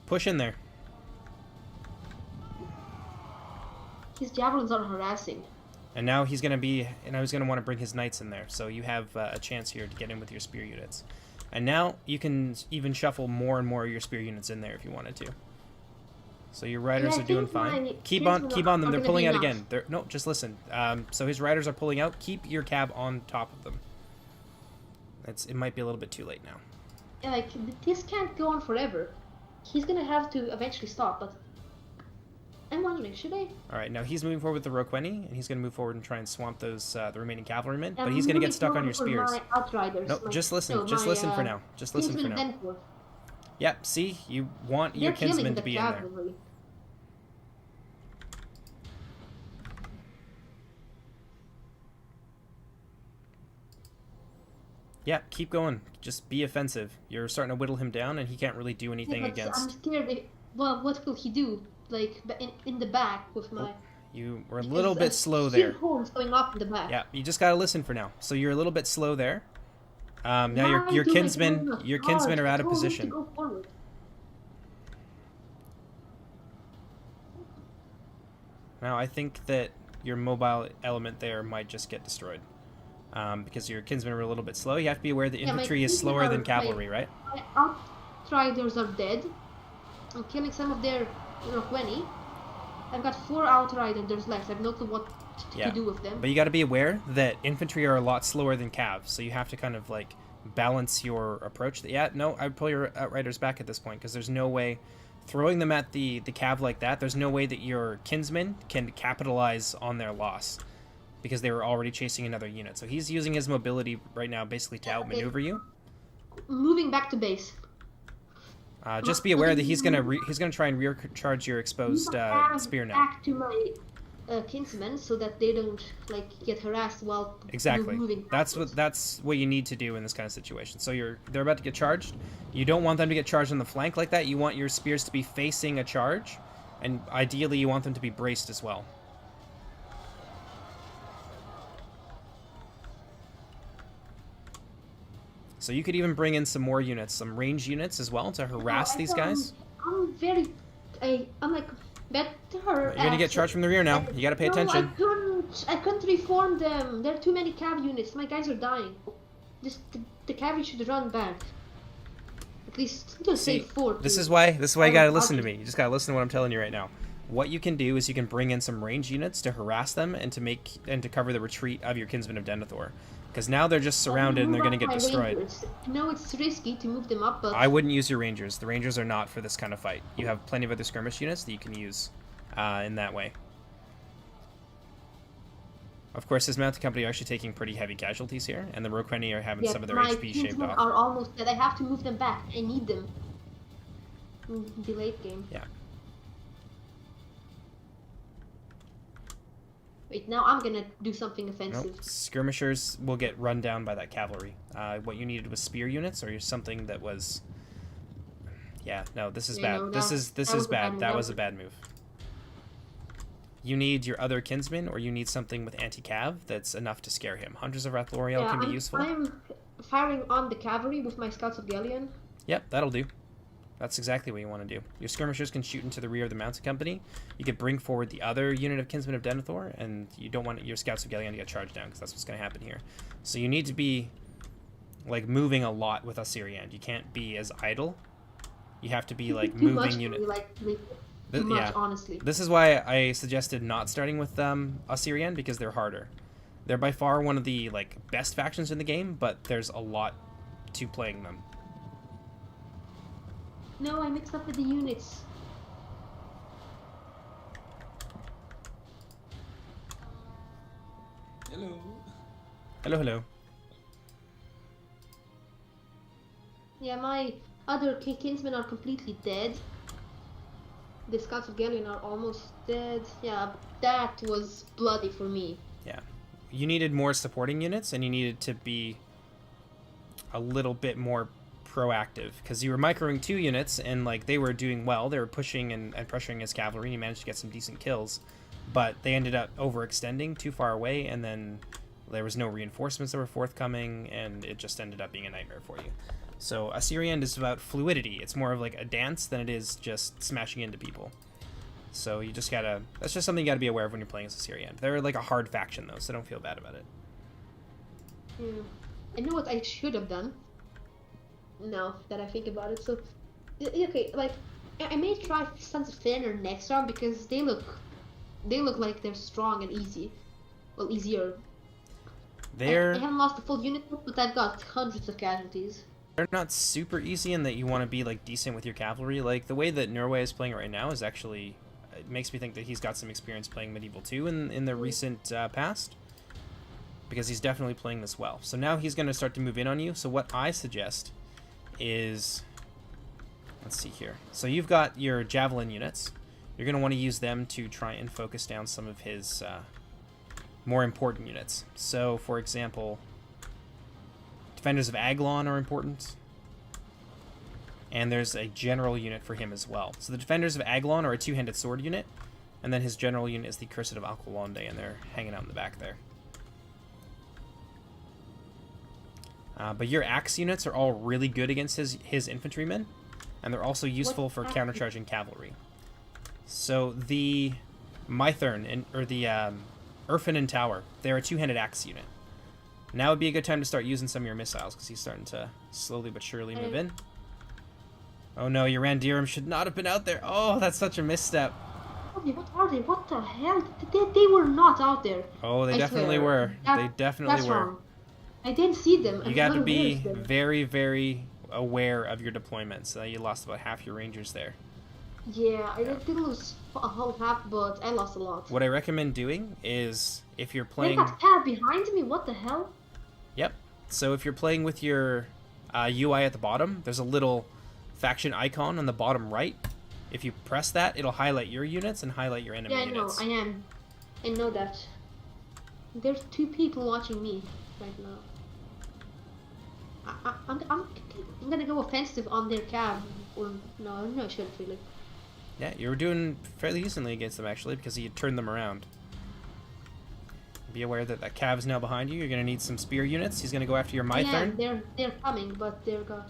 Push in there. His javelins are harassing. And now he's gonna want to bring his knights in there. So you have a chance here to get in with your spear units. And now you can even shuffle more and more of your spear units in there if you wanted to. So your riders Yeah, I are doing think my fine. Keep Kinsmen on them. are They're gonna pulling be out enough. again. No, just listen. So his riders are pulling out. Keep your cav on top of them. It might be a little bit too late now. Yeah, like this can't go on forever. He's gonna have to eventually stop, but I'm wondering, should I? All right, now he's moving forward with the Roqueni, and he's going to move forward and try and swamp those the remaining cavalrymen. But he's going to get stuck on your spears. My outriders, No, just listen. Just listen for now. Just listen for now. Yep. See, you want your kinsmen to be in there. Yeah, keep going. Just be offensive. You're starting to whittle him down, and he can't really do anything against. I'm scared. Well, what will he do? Like in the back with my. You were a little bit slow there. Horns going off in the back. Yeah, you just gotta listen for now. So you're a little bit slow there. Now your kinsmen are out of position. Go forward. Now I think that your mobile element there might just get destroyed. Because your kinsmen are a little bit slow. You have to be aware that infantry is slower than cavalry, right? My outriders are dead. I'm killing some of their Roqueni. I've got 4 outriders left. I have no clue what to do with them. But you got to be aware that infantry are a lot slower than cav, so you have to kind of like balance your approach. No, I would pull your outriders back at this point because there's no way throwing them at the cav like that. There's no way that your kinsmen can capitalize on their loss because they were already chasing another unit. So he's using his mobility right now basically to outmaneuver you. Moving back to base. Just be aware that he's gonna try and recharge your exposed spear now. Back to my kinsmen so that they don't like get harassed while moving. That's what you need to do in this kind of situation. So they're about to get charged. You don't want them to get charged on the flank like that. You want your spears to be facing a charge, and ideally you want them to be braced as well. So you could even bring in some more units, some range units as well to harass these guys. I'm like better. You're gonna get charged from the rear now. You gotta pay attention. I couldn't reform them. There are too many cav units. My guys are dying. Just the cavalry should run back. At least until say 4. This is why you gotta listen to me. You just gotta listen to what I'm telling you right now. What you can do is you can bring in some range units to harass them and to cover the retreat of your Kinsmen of Denethor. Because now they're just surrounded and they're going to get destroyed. Rangers. No, it's risky to move them up, but... I wouldn't use your Rangers. The Rangers are not for this kind of fight. You have plenty of other skirmish units that you can use in that way. Of course, this mounted company are actually taking pretty heavy casualties here, and the Roqueni are having some of their HP shaved off. Are almost dead. I have to move them back. I need them. The late game. Yeah. Wait, now I'm gonna do something offensive. Nope. Skirmishers will get run down by that cavalry. What you needed was spear units, or something that was... Yeah, no, this is bad. No, this is bad. That was a bad move. You need your other kinsman, or you need something with anti-cav that's enough to scare him. Hunters of Rathloriel can be useful. I'm firing on the cavalry with my Scouts of Galleon. Yep, that'll do. That's exactly what you want to do. Your skirmishers can shoot into the rear of the mounted company. You could bring forward the other unit of Kinsmen of Denethor, and you don't want your Scouts of Galleon to get charged down, because that's what's going to happen here. So you need to be, like, moving a lot with Assyrian. You can't be as idle. You have to be, like, moving units. Too much, honestly. This is why I suggested not starting with Assyrian, because they're harder. They're by far one of the, like, best factions in the game, but there's a lot to playing them. No, I mixed up with the units. Hello. Hello, hello. Yeah, my other kinsmen are completely dead. The Scouts of Galleon are almost dead. Yeah, that was bloody for me. Yeah. You needed more supporting units, and you needed to be a little bit more proactive, because you were microing 2 units, and, like, they were doing well. They were pushing and pressuring his cavalry, and you managed to get some decent kills. But they ended up overextending too far away, and then there was no reinforcements that were forthcoming, and it just ended up being a nightmare for you. So Assyrian is about fluidity. It's more of like a dance than it is just smashing into people. So you just gotta... That's just something you gotta be aware of when you're playing as Assyrian. They're like a hard faction, though, so don't feel bad about it. I know what I should have done. Now that I think about it, so... Okay, like, I may try Sons of Feanor next round, because they look like they're strong and easy. Well, easier. I haven't lost a full unit, but I've got hundreds of casualties. They're not super easy in that you want to be, like, decent with your cavalry. Like, the way that Norway is playing right now is actually... It makes me think that he's got some experience playing Medieval 2 in the recent past. Because he's definitely playing this well. So now he's going to start to move in on you. So what I suggest is... Let's see here. So you've got your Javelin units. You're going to want to use them to try and focus down some of his more important units. So, for example... Defenders of Aglon are important. And there's a general unit for him as well. So the Defenders of Aglon are a 2-handed sword unit. And then his general unit is the Cursed of Alqualonde, and they're hanging out in the back there. But your axe units are all really good against his infantrymen. And they're also useful for countercharging cavalry. So the Mythern, or the Urfinen Tower, they're a 2-handed axe unit. Now would be a good time to start using some of your missiles, because he's starting to slowly but surely move in. Oh no, your Randirum should not have been out there. Oh, that's such a misstep. What are they? What the hell? They were not out there. Oh, they definitely were. They definitely were. Wrong. I didn't see them. You got to be very, very aware of your deployments. So you lost about half your Rangers there. Yeah, I didn't lose a whole half, but I lost a lot. What I recommend doing is, if you're playing... They got tab behind me? What the hell? Yep. So if you're playing with your UI at the bottom, there's a little faction icon on the bottom right. If you press that, it'll highlight your units and highlight your enemy units. Yeah, I know. I know that. There's 2 people watching me right now. I'm gonna go offensive on their cab. Or no, I shouldn't really. Yeah, you were doing fairly decently against them, actually, because you turned them around. Be aware that that cav is now behind you. You're going to need some spear units. He's going to go after your Mythern. Yeah, they're coming, but they're gone.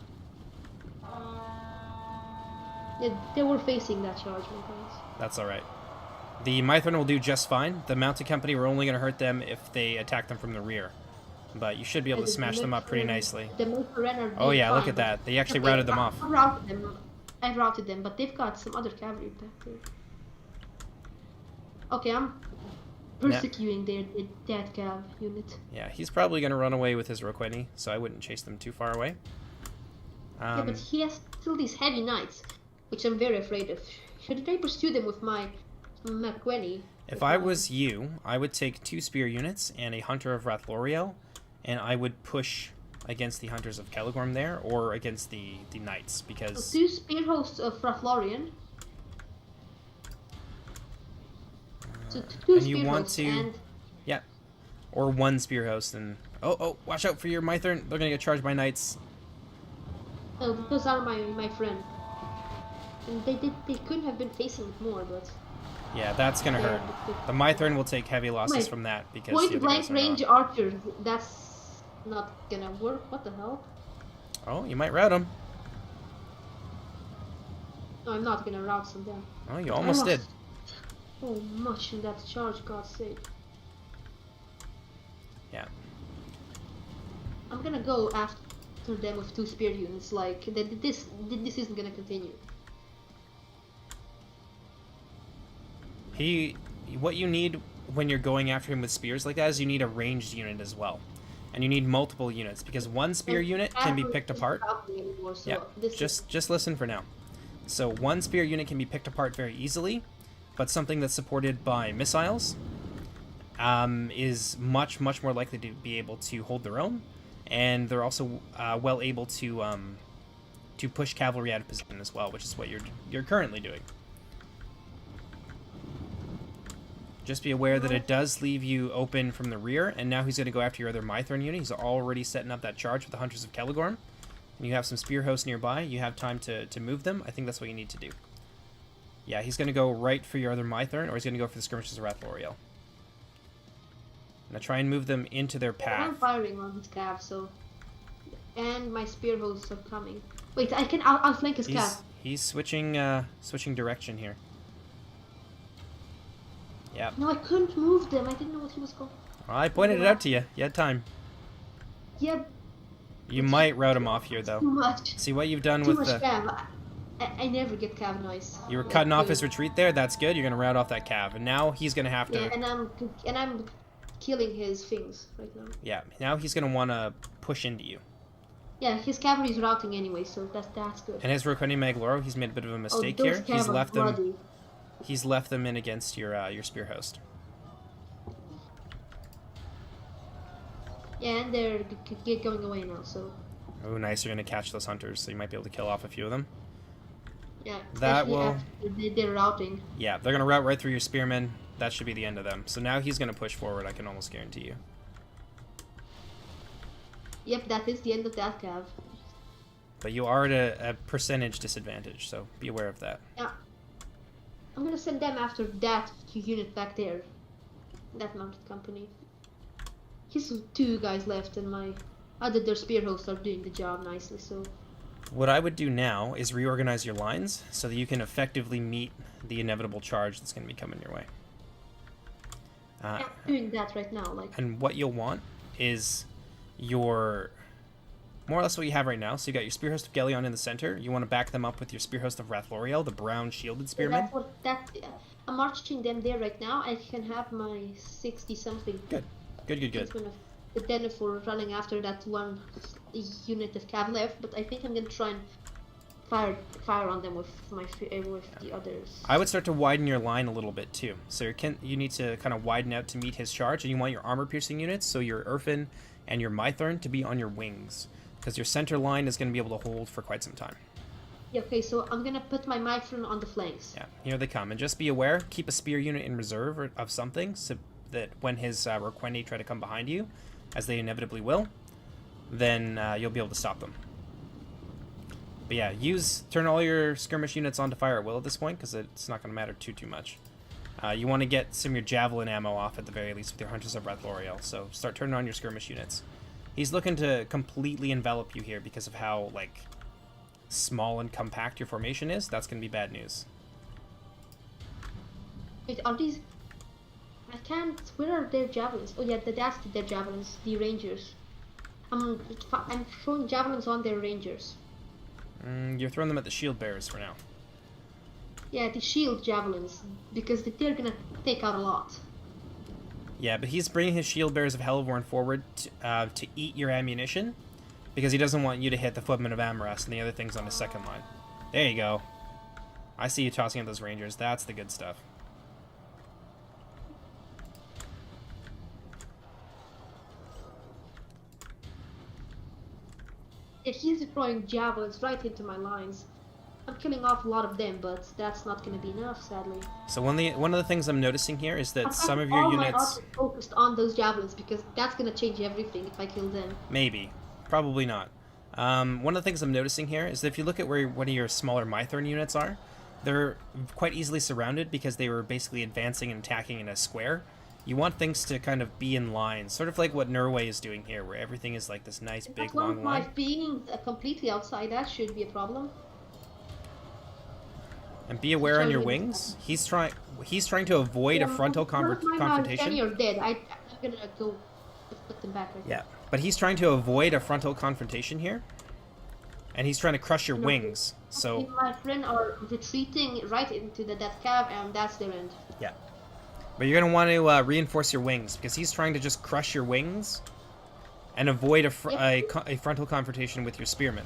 They were facing that charge, my friends. That's alright. The Mythern will do just fine. The mounted company, we're only going to hurt them if they attack them from the rear. But you should be able to smash them up pretty nicely. Oh yeah, look at that. They actually routed them off. I routed them, but they've got some other cavalry back there. Okay, persecuting that cav unit. Yeah, he's probably going to run away with his Roqueni, so I wouldn't chase them too far away. Yeah, but he has still these heavy knights, which I'm very afraid of. Should I pursue them with my Roqueni? If I was you, I would take 2 spear units and a Hunter of Rathloriel, and I would push against the Hunters of Caligorm there, or against the Knights, because... So 2 spear hosts of Rathlorian. So 2 and spear you want hosts to... and... Yeah. Or 1 spear host, and... Oh, watch out for your Mythern. They're gonna get charged by Knights. Oh, those are my friend. And they couldn't have been facing it more, but... Yeah, that's gonna hurt. The Mythern will take heavy losses from that, because the other point-blank guys are range not. archers, that's not gonna work. What the hell? Oh, you might rout them. No, I'm not gonna route some down. Oh, you almost did. So much in that charge, God's sake. Yeah. I'm gonna go after them with 2 spear units. Like this isn't gonna continue. What you need when you're going after him with spears like that is you need a ranged unit as well, and you need multiple units, because 1 spear unit can be picked apart. Anymore, so Yeah. Just listen for now. So 1 spear unit can be picked apart very easily, but something that's supported by missiles is much more likely to be able to hold their own, and they're also well able to push cavalry out of position as well, which is what you're currently doing. Just be aware that it does leave you open from the rear, and now he's going to go after your other Mythern unit. He's already setting up that charge with the Hunters of Caligorm. And you have some spear hosts nearby. You have time to move them. I think that's what you need to do. Yeah, he's going to go right for your other Mythern, or he's going to go for the skirmishes of Rathloriel. Now try and move them into their path. I'm firing on his cav, so... And my spear hosts are coming. Wait, I'll flank his cav. He's switching direction here. Yep. No, I couldn't move them. I didn't know what he was going. Well, I pointed it out to you. You had time. Yeah. You might route him off here, though. Too much. See what you've done Too with much the... cav. I never get cav noise. You were cutting off his retreat there. That's good. You're gonna route off that cav, and now he's gonna have to. Yeah, and I'm killing his things right now. Yeah. Now he's gonna want to push into you. Yeah, his cavalry is routing anyway, so that's good. And his Roqueni Magloro, he's made a bit of a mistake those here. cav are bloody. He's left them in against your spear host. Yeah, and they're going away now, so... Oh, nice. You're going to catch those hunters, so you might be able to kill off a few of them. Yeah, that will... They're routing. Yeah, they're going to route right through your spearmen. That should be the end of them. So now he's going to push forward, I can almost guarantee you. Yep, that is the end of that cav. But you are at a percentage disadvantage, so be aware of that. Yeah. I'm going to send them after that unit back there. That mounted company. He's 2 guys left, and their spear hosts are doing the job nicely, so... What I would do now is reorganize your lines so that you can effectively meet the inevitable charge that's going to be coming your way. I'm doing that right now, like... And what you'll want is your... More or less what you have right now. So you got your Spear Host of Gelion in the center. You want to back them up with your Spear Host of Rathloriel, the brown shielded spearmen. I'm marching them there right now. I can have my 60-something. Good. But then for running after that 1 unit of cav left, but I think I'm gonna try and fire on them with the others. I would start to widen your line a little bit too. So you need to kind of widen out to meet his charge, and you want your armor-piercing units, so your Urfin and your Mythern, to be on your wings, because your center line is going to be able to hold for quite some time. Yeah, okay, so I'm gonna put my Mythern on the flanks. Yeah, here they come, and just be aware, keep a spear unit in reserve of something, so that when his Roqueni try to come behind you, as they inevitably will, then you'll be able to stop them. But yeah, turn all your skirmish units onto fire at will at this point, because it's not going to matter too much. You want to get some of your javelin ammo off at the very least with your Hunters of Rathloriel, so start turning on your skirmish units. He's looking to completely envelop you here because of how, like, small and compact your formation is. That's going to be bad news. Wait, are these... I can't... Where are their javelins? Oh yeah, that's their javelins, the rangers. I'm throwing javelins on their rangers. You're throwing them at the shield bearers for now. Yeah, the shield javelins, because they're gonna take out a lot. Yeah, but he's bringing his shield bearers of Hellborn forward to eat your ammunition, because he doesn't want you to hit the footmen of Amaras and the other things on his second line. There you go. I see you tossing at those rangers. That's the good stuff. Yeah, he's deploying javelins right into my lines. I'm killing off a lot of them, but that's not going to be enough, sadly. So one of the things I'm noticing here is that some of your all units... my archers focused on those javelins, because that's going to change everything if I kill them. Maybe. Probably not. One of the things I'm noticing here is that if you look at where one of your smaller Mythorn units are, they're quite easily surrounded because they were basically advancing and attacking in a square. You want things to kind of be in line, sort of like what Norway is doing here, where everything is like this nice, big, long line. Being completely outside, that should be a problem. And be aware on your wings. He's trying to avoid a frontal confrontation. Feanor dead. I'm gonna go put them back right Yeah, but he's trying to avoid a frontal confrontation here, and he's trying to crush your wings. So my friend are retreating right into the death cave, and that's their end. Yeah, but you're gonna want to reinforce your wings because he's trying to just crush your wings and avoid a frontal confrontation with your spearmen.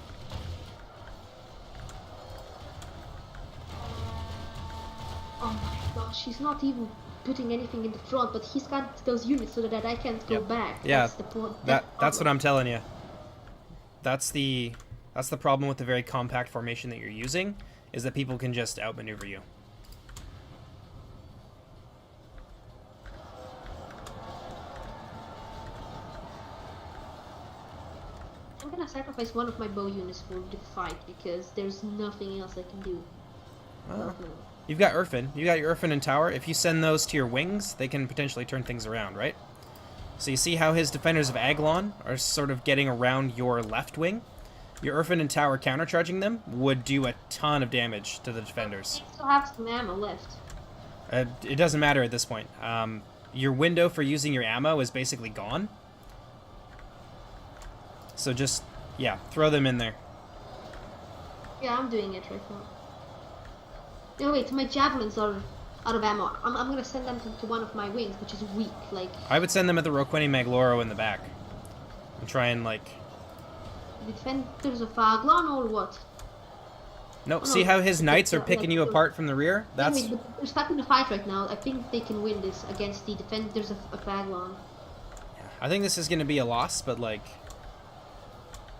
Oh my gosh, he's not even putting anything in the front, but he's got those units so that I can't go back. Yeah, that's the point. That's what I'm telling you. That's the problem with the very compact formation that you're using, is that people can just outmaneuver you. I'm gonna sacrifice one of my bow units for the fight because there's nothing else I can do. You've got Urfin. You got your Urfin and Tower. If you send those to your wings, they can potentially turn things around, right? So you see how his defenders of Aglon are sort of getting around your left wing? Your Urfin and Tower countercharging them would do a ton of damage to the defenders. I still have some ammo left. It doesn't matter at this point. Your window for using your ammo is basically gone. So just, yeah, throw them in there. Yeah, I'm doing it right now. No, wait, my javelins are out of ammo. I'm gonna send them to one of my wings, which is weak, like... I would send them at the Roquini Magloro in the back. And try and, like... The defenders of Aglon or what? Nope, oh, see how his knights are picking you apart from the rear? That's... Anyway, they're stuck in the fight right now. I think they can win this against the defenders of Aglon. Yeah, I think this is gonna be a loss, but, like...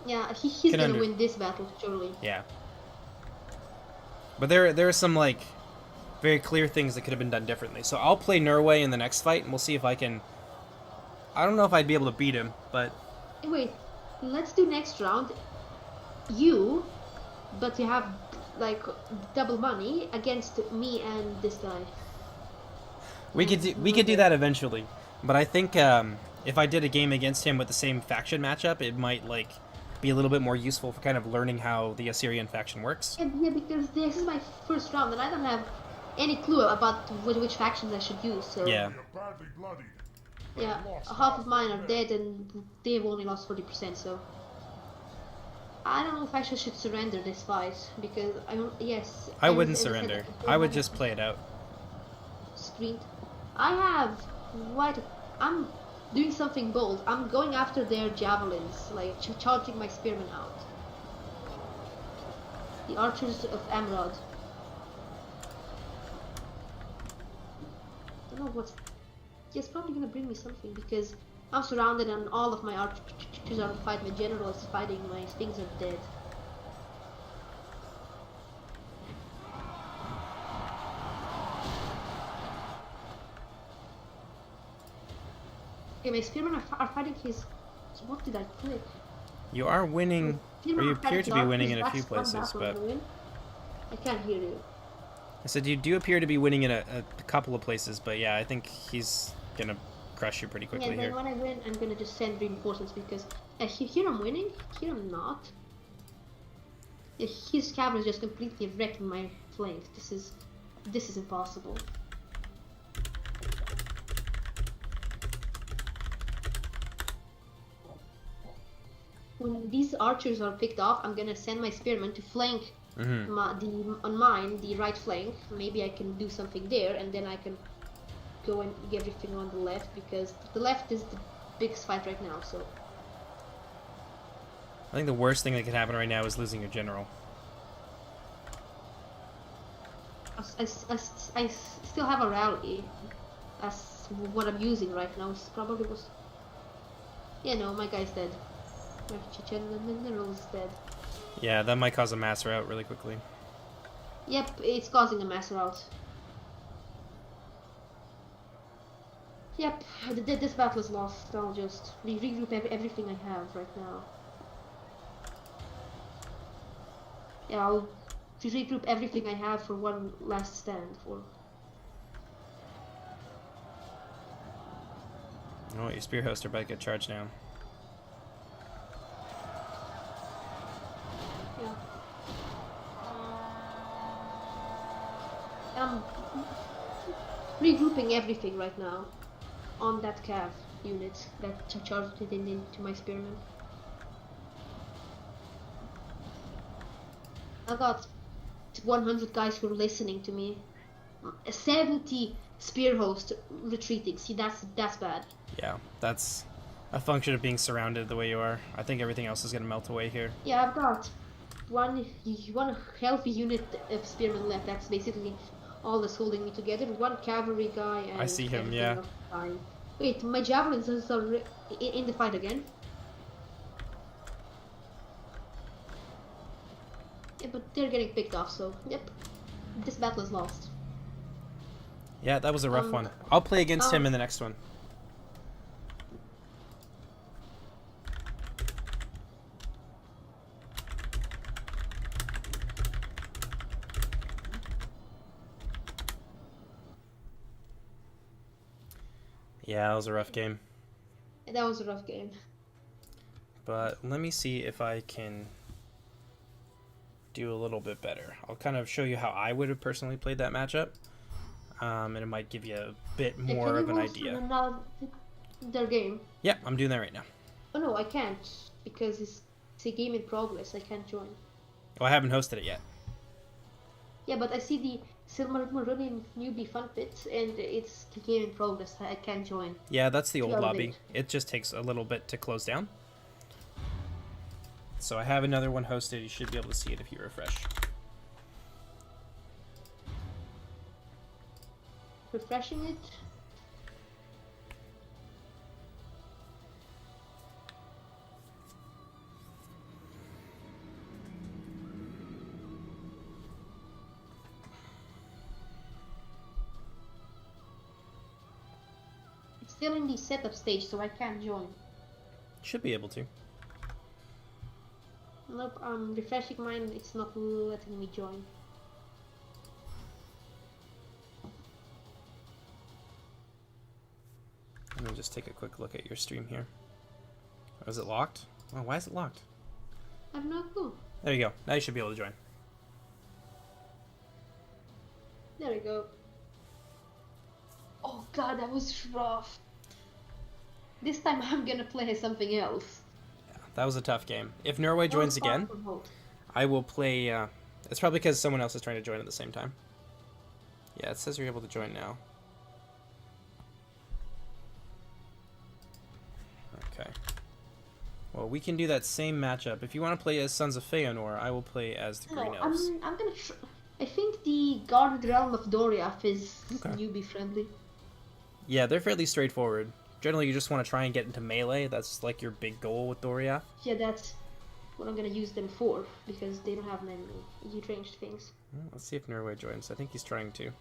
Yeah, he's gonna win this battle, surely. Yeah. But there are some, like, very clear things that could have been done differently. So I'll play Norway in the next fight, and we'll see if I can... I don't know if I'd be able to beat him, but... Wait, let's do next round. But you have, like, double money against me and this guy. We could do that eventually. But I think if I did a game against him with the same faction matchup, it might, like... be a little bit more useful for kind of learning how the Assyrian faction works. Yeah, because this is my first round and I don't have any clue about which factions I should use, so... Yeah. Yeah, half of mine are dead and they've only lost 40%, so... I don't know if I should surrender this fight, because I wouldn't surrender. I would just play it out. Screen. I have... I'm doing something bold. I'm going after their javelins, like charging my spearmen out. The archers of Amrod. I don't know what's... It's probably gonna bring me something because I'm surrounded and all of my archers are fighting. My general is fighting. My things are dead. Okay, my spearmen are fighting his... What did I click? You are winning, or you appear to be winning in a few places, but... I can't hear you. I said you do appear to be winning in a couple of places, but yeah, I think he's gonna crush you pretty quickly here. And then when I win, I'm gonna just send reinforcements because here I'm winning, here I'm not. Yeah, his cavalry is just completely wrecking my flank. This is impossible. When these archers are picked off, I'm gonna send my spearmen to flank the right flank. Maybe I can do something there, and then I can go and get everything on the left, because the left is the biggest fight right now. So I think the worst thing that could happen right now is losing your general. I still have a rally. That's what I'm using right now. It's probably was. Yeah, no, my guy's dead. My general is dead. Yeah, that might cause a mass rout really quickly. Yep, it's causing a mass rout. Yep, this battle is lost. I'll just regroup everything I have right now. Yeah, I'll regroup everything I have for one last stand. Oh, your spear hosts are about to get charged now. Yeah. I'm regrouping everything right now on that cav unit that charged it into my spearman. I got 100 guys who are listening to me. 70 spear host retreating. See, that's bad. Yeah, that's a function of being surrounded the way you are. I think everything else is going to melt away here. Yeah, I've got one healthy unit of spearmen left. That's basically all that's holding me together. One cavalry guy and I see him, yeah. Wait, my javelins are in the fight again. Yeah, but they're getting picked off, so yep. This battle is lost. Yeah, that was a rough one. I'll play against him in the next one. Yeah, that was a rough game. That was a rough game. But let me see if I can do a little bit better. I'll kind of show you how I would have personally played that matchup. And it might give you a bit more of an idea. Their game. Yeah, I'm doing that right now. Oh no, I can't, because it's a game in progress. I can't join. Oh, I haven't hosted it yet. Yeah, but I see the Silmarillion Newbie fun pit, and it's the game in progress. I can't join. Yeah, that's the old lobby. It just takes a little bit to close down. So I have another one hosted. You should be able to see it if you refresh. Refreshing it. It's still in the setup stage, so I can't join. Should be able to. Nope, I'm refreshing mine. It's not letting me join. Let me just take a quick look at your stream here. Oh, is it locked? Oh, why is it locked? I have no clue. There you go. Now you should be able to join. There we go. Oh god, that was rough. This time I'm gonna play something else. Yeah, that was a tough game. If Norway joins again, I will play... it's probably because someone else is trying to join at the same time. Yeah, it says you're able to join now. Okay. Well, we can do that same matchup. If you want to play as Sons of Feanor, I will play as the Green Elves. I'm gonna I think the Guarded Realm of Doriath is newbie friendly. Yeah, they're fairly straightforward. Generally, you just want to try and get into melee. That's like your big goal with Doriath. Yeah, that's what I'm gonna use them for, because they don't have many ranged things. Well, let's see if Norway joins. I think he's trying to.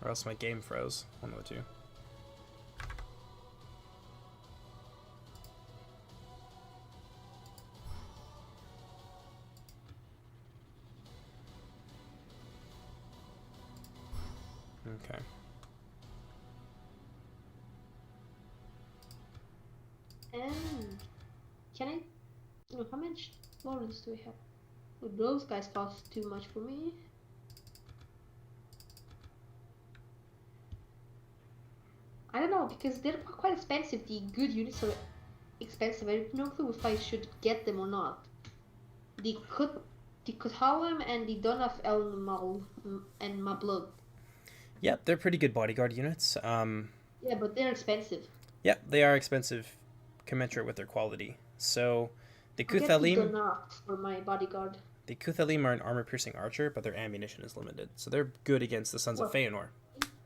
Or else my game froze. One of the two. Okay. Can I? No, how much Lawrence do we have? Would those guys cost too much for me? I don't know, because they're quite expensive. The good units are expensive. I have no clue if I should get them or not. The Kuthalem and the Don of Elmal and Mablug. Yeah, they're pretty good bodyguard units. Yeah, but they're expensive. Yeah, they are expensive, commensurate with their quality. So, the I'll get the Kuthalim, Donat for my bodyguard. the Kuthalim are an armor-piercing archer, but their ammunition is limited, so they're good against the Sons of What? Feanor.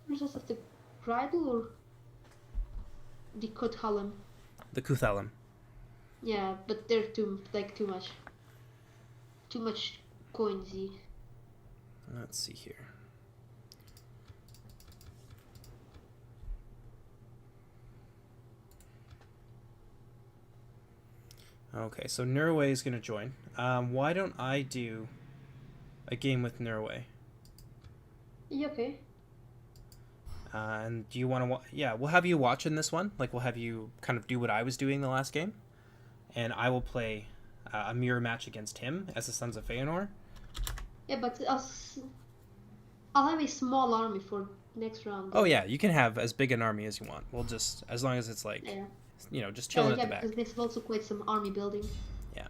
Versus of the Bridal or the Kuthalim? The Kuthalim. Yeah, but they're too much. Too much coinsy. Let's see here. Okay, so Norway is going to join. Why don't I do a game with Norway? Yeah, okay. And do you want to? Yeah, we'll have you watch in this one. Like we'll have you kind of do what I was doing the last game, and I will play a mirror match against him as the Sons of Feanor. Yeah, but I'll have a small army for next round. Oh yeah, you can have as big an army as you want. We'll just as long as it's like, just chilling at the back. Yeah, because this is also quite some army building. Yeah.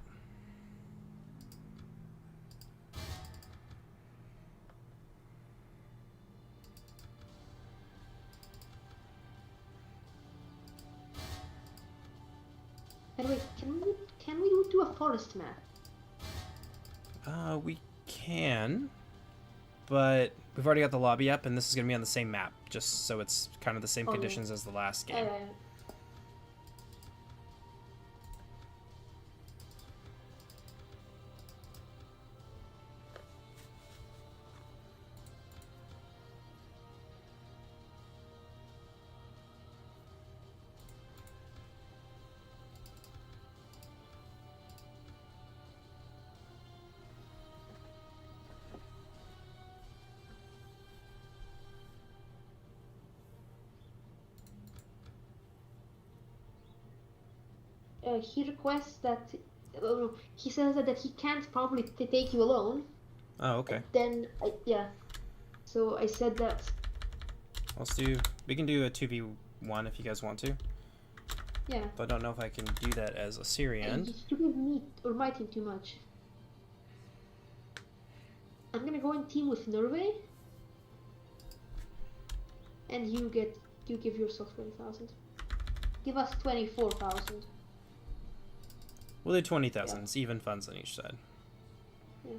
By the way, can we do a forest map? We can, but we've already got the lobby up, and this is gonna be on the same map, just so it's kind of the same conditions as the last game. He requests that he says that he can't probably take you alone. Oh, okay. Then so I said that. We can do a 2v1 if you guys want to. Yeah. But I don't know if I can do that as a Syrian. You give me or my team too much. I'm gonna go in team with Norway. And you give yourself 20,000. Give us 24,000. We'll do 20,000. It's even funds on each side. Yeah.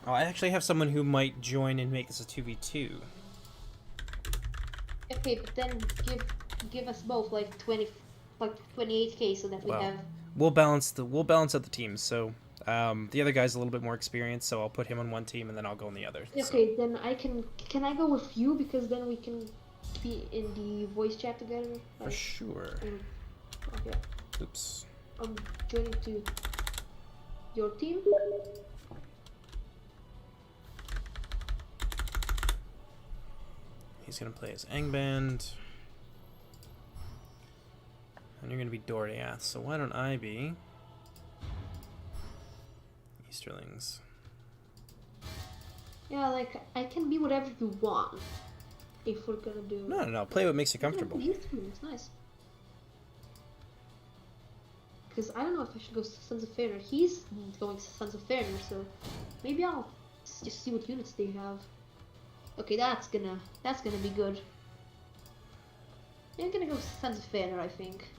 Oh, I actually have someone who might join and make this a 2v2. Okay, but then give us both like 28k so that we have. We'll balance out the teams. So the other guy's a little bit more experienced, so I'll put him on one team and then I'll go on the other. Okay, then I can I go with you because then we can be in the voice chat together. For sure. Okay. Oops. I'm joining to your team. He's gonna play as Angband. And you're gonna be Doriath, so why don't I be Easterlings? Yeah, like I can be whatever you want. if we're gonna do. No. Play what makes you comfortable. It's nice. Because I don't know if I should go Sons of Feanor. He's going Sons of Feanor, so maybe I'll just see what units they have. Okay, that's gonna be good. I'm gonna go Sons of Feanor, I think.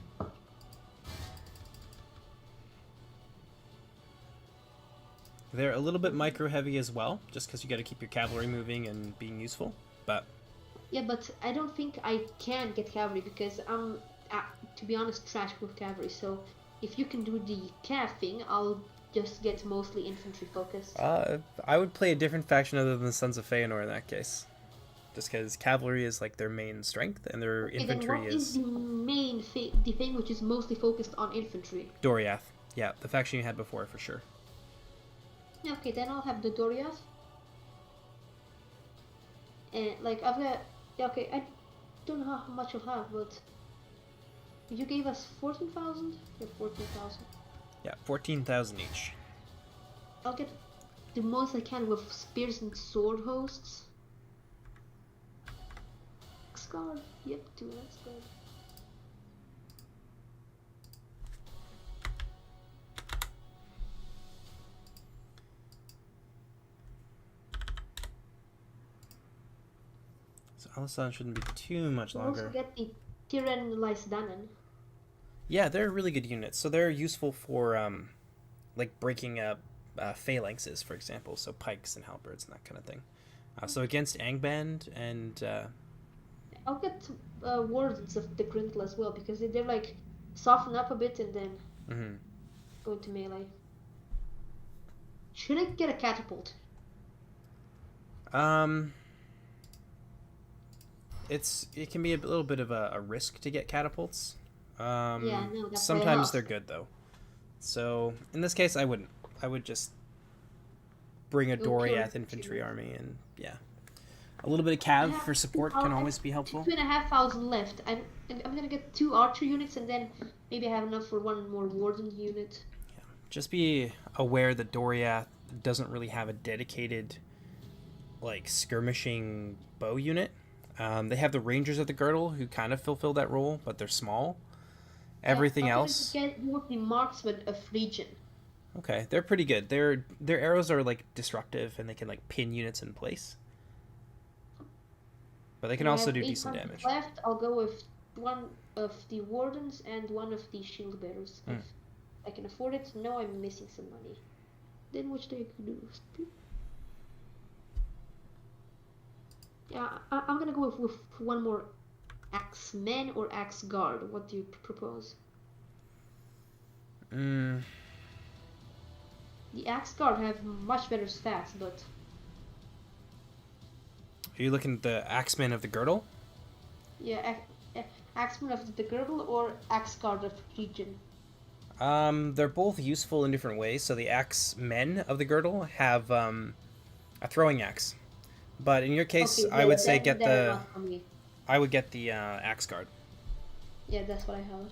They're a little bit micro heavy as well, just because you got to keep your cavalry moving and being useful. But yeah, but I don't think I can get cavalry because I'm, to be honest, trash with cavalry. So if you can do the cav thing, I'll just get mostly infantry focused. I would play a different faction other than the Sons of Feanor in that case, just because cavalry is like their main strength and their infantry then what is the main the thing which is mostly focused on infantry? Doriath. Yeah, the faction you had before for sure. Okay, then I'll have the Doriath. And like I've got, okay, I don't know how much I'll have, but you gave us 14,000. Yeah, 14,000. Yeah, 14,000 each. I'll get the most I can with spears and sword hosts. X-guard. Yep, 2 X-guard. Alistan shouldn't be too much longer. Also get the Tyrann Lysdanen. Yeah, they're really good units. So they're useful for like breaking up phalanxes, for example. So pikes and halberds and that kind of thing. So against Angband and I'll get Wardens of the Grindle as well because they're like soften up a bit and then go into melee. Should I get a catapult? It can be a little bit of a risk to get catapults. Yeah, no, that's sometimes they're good though. So in this case, I wouldn't. I would just bring a Doriath infantry army, and yeah, a little bit of cav for support can always be helpful. 2,500 left. I'm gonna get 2 archer units, and then maybe I have enough for 1 more warden unit. Yeah. Just be aware that Doriath doesn't really have a dedicated like skirmishing bow unit. They have the Rangers of the Girdle who kind of fulfill that role, but they're small. Everything else. Get the Marksmen of Legion. Okay, they're pretty good. Their arrows are like disruptive and they can like pin units in place. But they can also do decent damage. Left, I'll go with 1 of the Wardens and 1 of the Shield Bearers. If I can afford it. No, I'm missing some money. Then which they could do. Yeah, I'm gonna go with 1 more Axemen or Axe Guard. What do you propose? The Axe Guard have much better stats, but... Are you looking at the Axemen of the Girdle? Yeah, Axemen of the Girdle or Axe Guard of Legion. They're both useful in different ways. So the Axemen of the Girdle have a throwing axe. But in your case, okay, I would say I would get the Axe Guard. Yeah, that's what I have.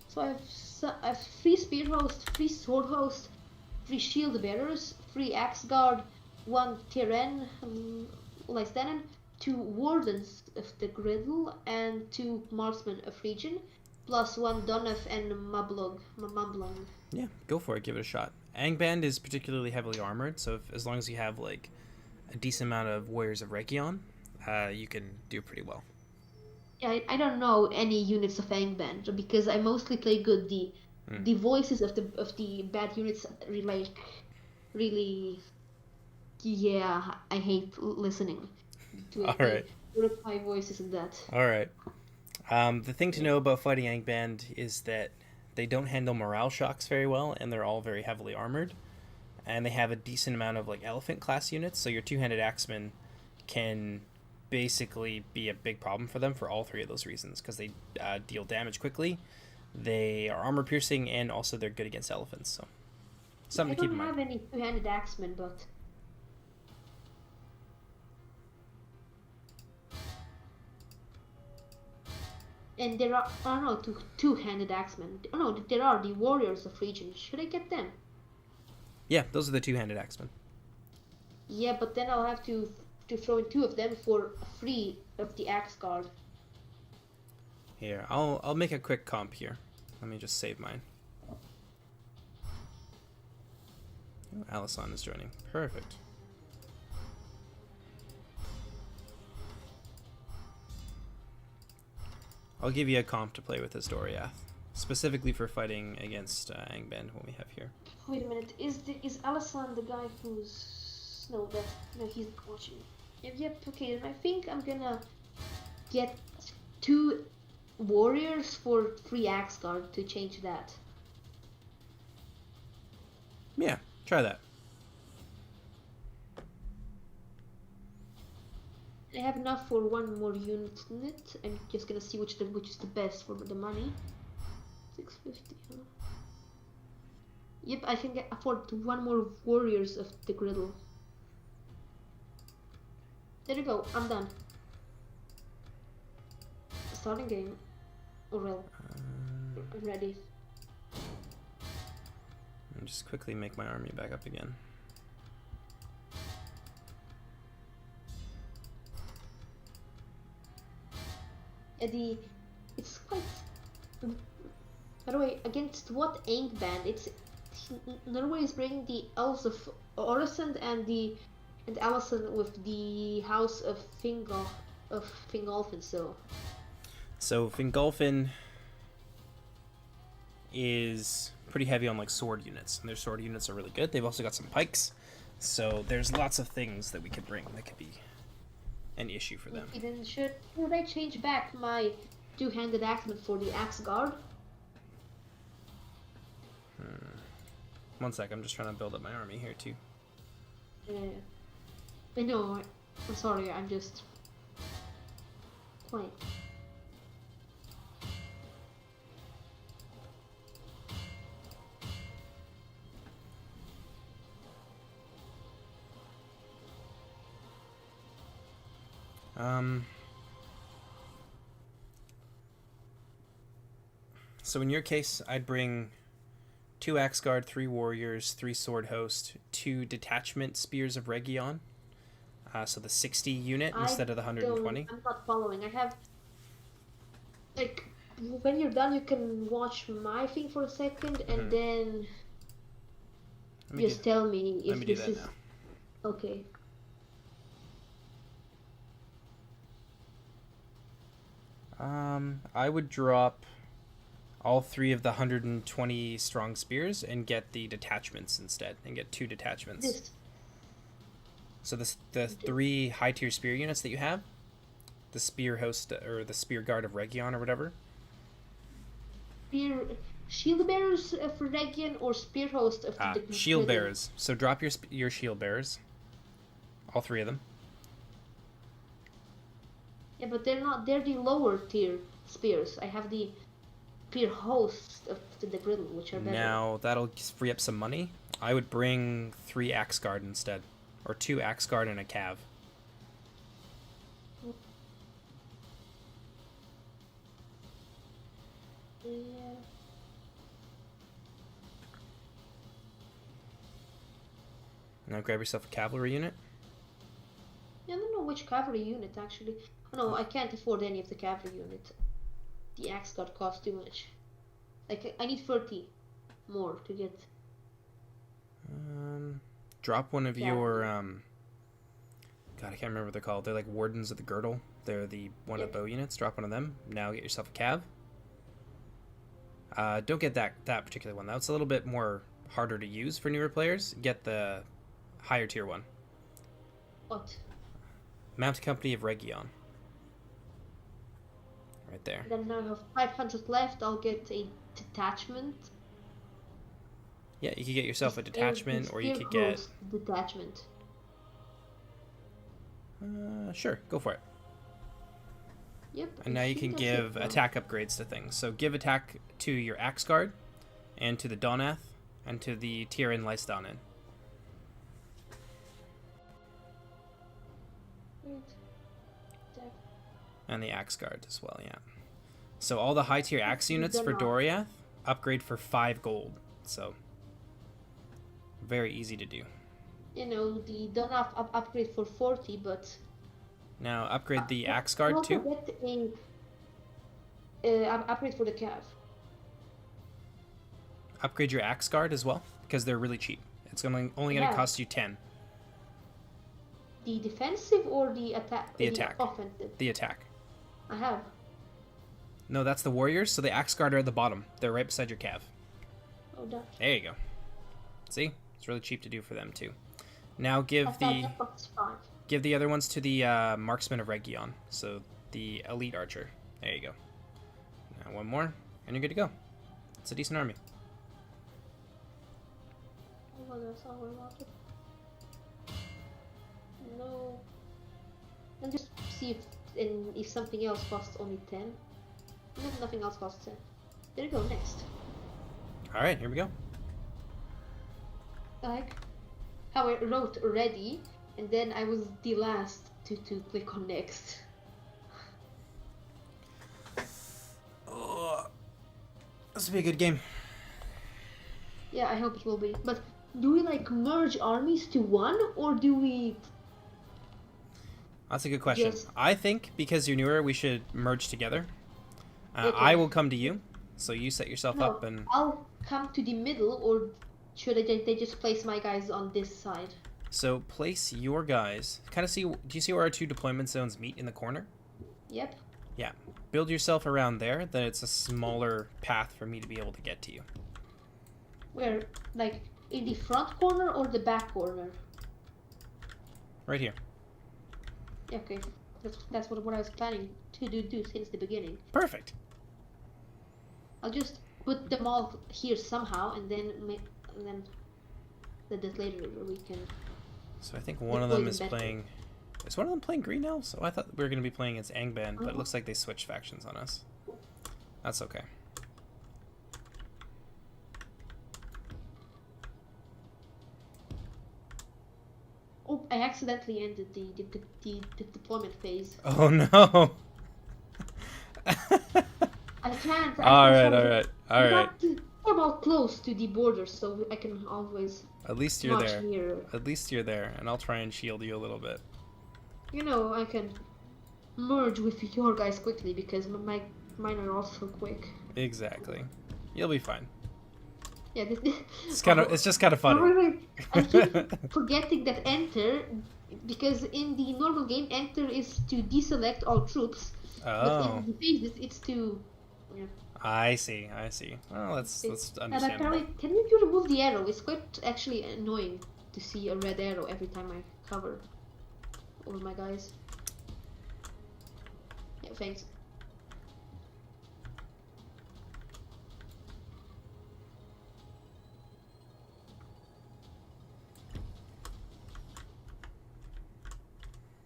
So I have 3 Spear Hosts, 3 Sword Hosts, 3 Shield Bearers, 3 Axe Guard, 1 Tyrann Lysdanen, 2 Wardens of the Griddle, and 2 Marksmen of Legion, plus 1 Donef and Mablung. Yeah, go for it. Give it a shot. Angband is particularly heavily armored, so as long as you have like a decent amount of Warriors of Region, you can do pretty well. Yeah, I don't know any units of Angband because I mostly play good. The voices of the bad units really, yeah, I hate listening to it. All right. High voices and that. All right. The thing to know about fighting Angband is that they don't handle morale shocks very well, and they're all very heavily armored. And they have a decent amount of like elephant class units, so your 2-handed axemen can basically be a big problem for them for all 3 of those reasons, because they deal damage quickly, they are armor piercing, and also they're good against elephants. So something to keep in mind. I don't have any 2-handed axemen, but and there are no 2-handed axemen. Oh no, there are the Warriors of Legion. Should I get them? Yeah, those are the 2-handed axemen. Yeah, but then I'll have to to throw in 2 of them for free of the axe guard. Here, I'll make a quick comp here. Let me just save mine. Oh, Alison is joining. Perfect. I'll give you a comp to play with as Doriath, specifically for fighting against Angband, what we have here. Wait a minute, is Alison the guy who's... No, he's not watching. Yep, okay, I think I'm gonna get 2 warriors for free axe guard to change that. Yeah, try that. I have enough for 1 more unit. I'm just gonna see which is the best for the money. 650. Huh? Yep, I can afford 1 more warriors of the griddle. There you go. I'm done. Starting game. Well, I'm ready. I'll just quickly make my army back up again. It's quite. By the way, against what Angband? It's Norway is bringing the elves of Oresund and Alison with the house of Fingolfin. So Fingolfin is pretty heavy on like sword units, and their sword units are really good. They've also got some pikes, so there's lots of things that we could bring that could be an issue for them. Then should I change back my 2-handed axeman for the axe guard? One sec, I'm just trying to build up my army here too. I know. I'm sorry. I'm just playing. So in your case, I'd bring 2 axe guard, 3 warriors, 3 sword host, 2 detachment spears of Region. So the 60 unit instead of the 120. I'm not following. I have like when you're done, you can watch my thing for a second and then just tell me if this is okay. I would drop all 3 of the 120 strong spears and get the detachments instead, and get 2 detachments. So the 3 high tier spear units that you have, the spear host or the spear guard of Region or whatever. Shield bearers of Region or spear host of the shield bearers. So drop your shield bearers, all 3 of them. Yeah, but they're not. They're the lower tier spears. I have the spear hosts of the griddle, which are better. Now that'll free up some money. I would bring 3 axe guard instead, or 2 axe guard and a cav. Yeah. Now grab yourself a cavalry unit. I don't know which cavalry unit actually. Oh, no, I can't afford any of the cavalry unit. The axe guard costs too much. Like I need 30 more to get. Drop one of your God, I can't remember what they're called. They're like wardens of the girdle. They're the one of the bow units. Drop one of them. Now get yourself a cav. Don't get that particular one. That's a little bit more harder to use for newer players. Get the higher tier one. What? Mounted Company of Region. Right there. Then I have 500 left. I'll get a detachment. Yeah, you could get yourself a detachment, or you could get detachment. Sure, go for it. Yep. And now you can give attack upgrades to things. So give attack to your axe guard, and to the Donath, and to the Tyrion Lystanen. And the axe guard as well, yeah. So all the high tier axe units for Doriath upgrade for 5 gold. So very easy to do. You know, the don't upgrade for 40, but Now upgrade the I axe can guard also too. get upgrade for the calf. Upgrade your axe guard as well because they're really cheap. It's only I going to have cost you 10. the defensive or the attack, The the attack. offensive. The attack. I have. No, that's the warriors. So the axe guard are at the bottom. They're right beside your cav. Oh, that. There you go. See, it's really cheap to do for them too. Now give I thought the that was 5. give the other ones to the marksman of Region. So the elite archer. There you go. Now one more, and you're good to go. It's a decent army. Oh, well, that's not what I wanted. No. And just see if something else costs only 10. No, nothing else costs 10. There you go, next. All right, here we go. Like how I wrote ready, and then I was the last to click on next. Oh, this will be a good game. Yeah, I hope it will be. But do we like merge armies to one, or do we? That's a good question. Yes. I think because you're newer, we should merge together. Okay. I will come to you, so you set yourself No, up and. I'll come to the middle, or should they just place my guys on this side? So place your guys. Kind of see. Do you see where our two deployment zones meet in the corner? Yep. Yeah. Build yourself around there. Then it's a smaller path for me to be able to get to you. Where, like, in the front corner or the back corner? Right here. Yeah, okay, that's what I was planning to do since the beginning. Perfect. I'll just put them all here somehow, and then that later we can. So I think one of Deploy them them is better. playing. Is one of them playing Green Elves? So I thought we were going to be playing against Angband, but it looks like they switched factions on us. That's okay. Oh, I accidentally ended the deployment phase. Oh no. I can't. All right, sorry. all right, all right. I'm all close to the border, so I can always At least you're march there. nearer. At least you're there, and I'll try and shield you a little bit. You know, I can merge with your guys quickly because mine are also quick. Exactly. You'll be fine. Yeah, It's just kind of funny. Wait. I keep forgetting that enter, because in the normal game, enter is to deselect all troops, but Oh, in the phases, it's to. Yeah. I see. Well, that's And understandable. apparently, can you remove the arrow? It's quite actually annoying to see a red arrow every time I cover over my guys. Yeah, thanks.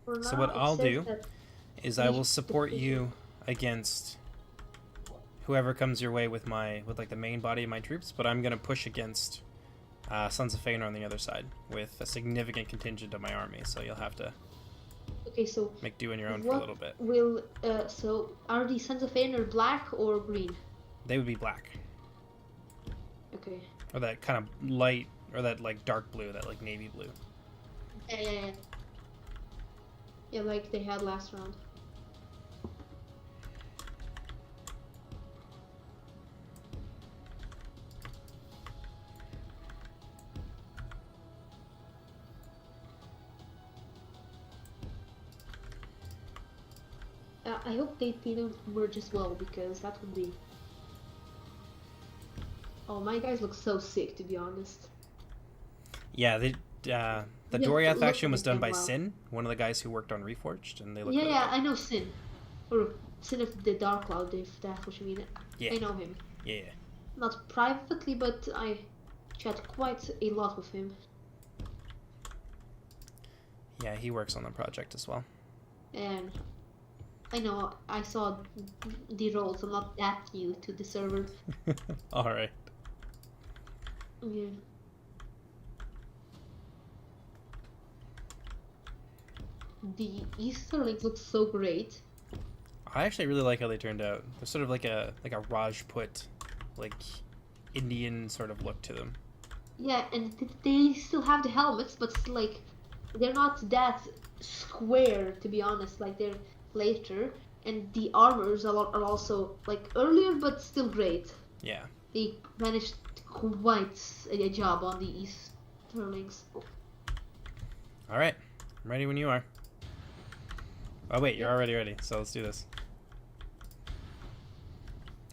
For So now, what it I'll says do that is I will support you against whoever comes your way with like the main body of my troops, but I'm gonna push against Sons of Feanor on the other side with a significant contingent of my army. So you'll have to Okay, so make do on your own for a little bit. will so are the Sons of Feanor black or green? They would be black, Okay. or that kind of light, or that like dark blue, that like navy blue. Yeah. Yeah, like they had last round. I hope they don't merge as well, because that would be. Oh, my guys look so sick, to be honest. Yeah, the Yeah, Doriath look faction at was done them by well. Sin, one of the guys who worked on Reforged, and they look Yeah, really yeah, good. I know Sin. Or Sin of the Dark Cloud, if that's what you mean. Yeah. I know him. Yeah. Not privately, but I chat quite a lot with him. Yeah, he works on the project as well. And I know, I saw the roles. I'm not that new to the server. All right. Yeah. The Easterlings look so great. I actually really like how they turned out. They're sort of like a Rajput, like Indian sort of look to them. Yeah, and they still have the helmets, but it's like they're not that square, to be honest. Like they're later, and the armors are also like earlier, but still great. Yeah. They managed quite a job on the Easterlings. All right. I'm ready when you are. Oh wait, you're Yep. already ready. So let's do this.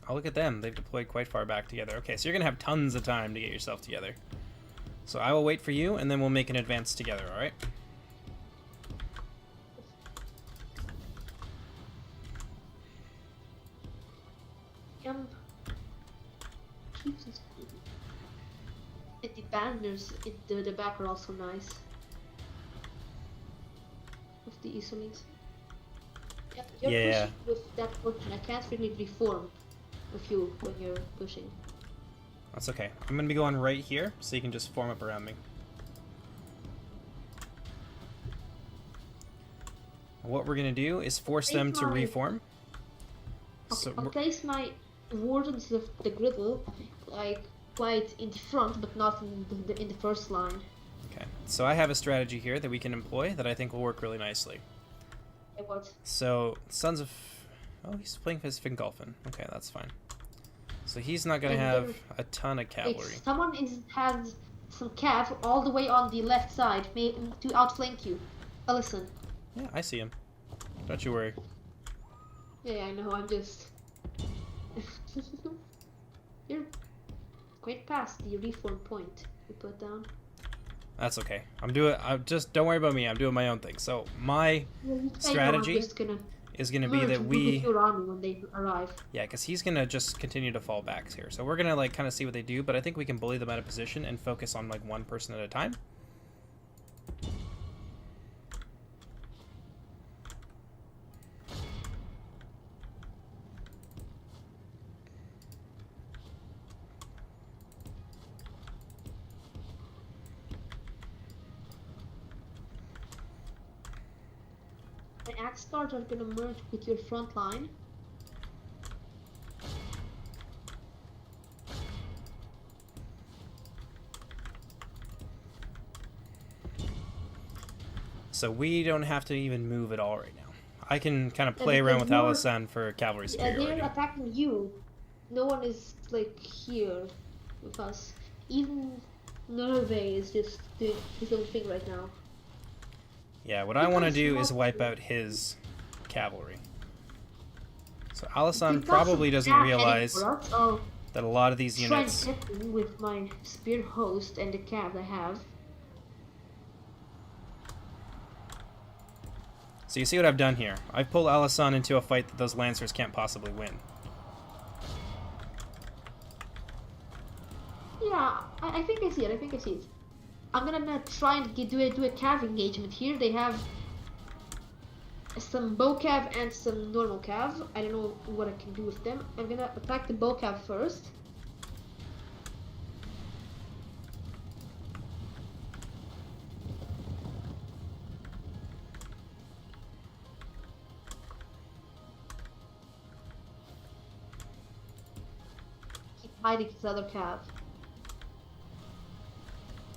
Oh, look at them. They've deployed quite far back together. Okay, so you're gonna have tons of time to get yourself together. So I will wait for you, and then we'll make an advance together. All right? Um, keeps us. And the banners in the back are also nice. Of the Easterlings. Yep, you're Yeah. pushing with that fortune. I can't really reform with you when you're pushing. That's okay. I'm gonna be going right here, so you can just form up around me. What we're gonna do is force them to reform. Okay, So I'll place my wardens of the griddle like quite in the front, but not in the first line. okay. So I have a strategy here that we can employ that I think will work really nicely. Okay, what? So Sons of, oh, he's playing his Fingolfin. Okay, that's fine. So he's not gonna And have a ton of like cavalry. someone has some cav all the way on the left side, to outflank you. Oh, listen. Yeah, I see him. Don't you worry. Yeah, I know. I'm just. You're quite past the reform point you put down. That's okay. I'm just don't worry about me. I'm doing my own thing. So my strategy is gonna be that we. Your army when they arrive. Yeah, because he's gonna just continue to fall back here. So we're gonna like kind of see what they do, but I think we can bully them out of position and focus on like one person at a time. My axe guards are gonna merge with your front line. So we don't have to even move at all right now. I can kind of Yeah, play around because with you're Alisan for cavalry superiority. they're attacking you. No one is like here with us. Even Newbie is just doing his own thing right now. Yeah, what I want to do is wipe out his cavalry. So Alisan probably doesn't realize that a lot of these units. With my spear host and the cav I have. So you see what I've done here? I've pulled Alisan into a fight that those lancers can't possibly win. Yeah, I think I see it. I think I see it. I'm gonna try and do a cav engagement here. They have some bow cav and some normal cav. I don't know what I can do with them. I'm gonna attack the bow cav first. Keep hiding his other cav.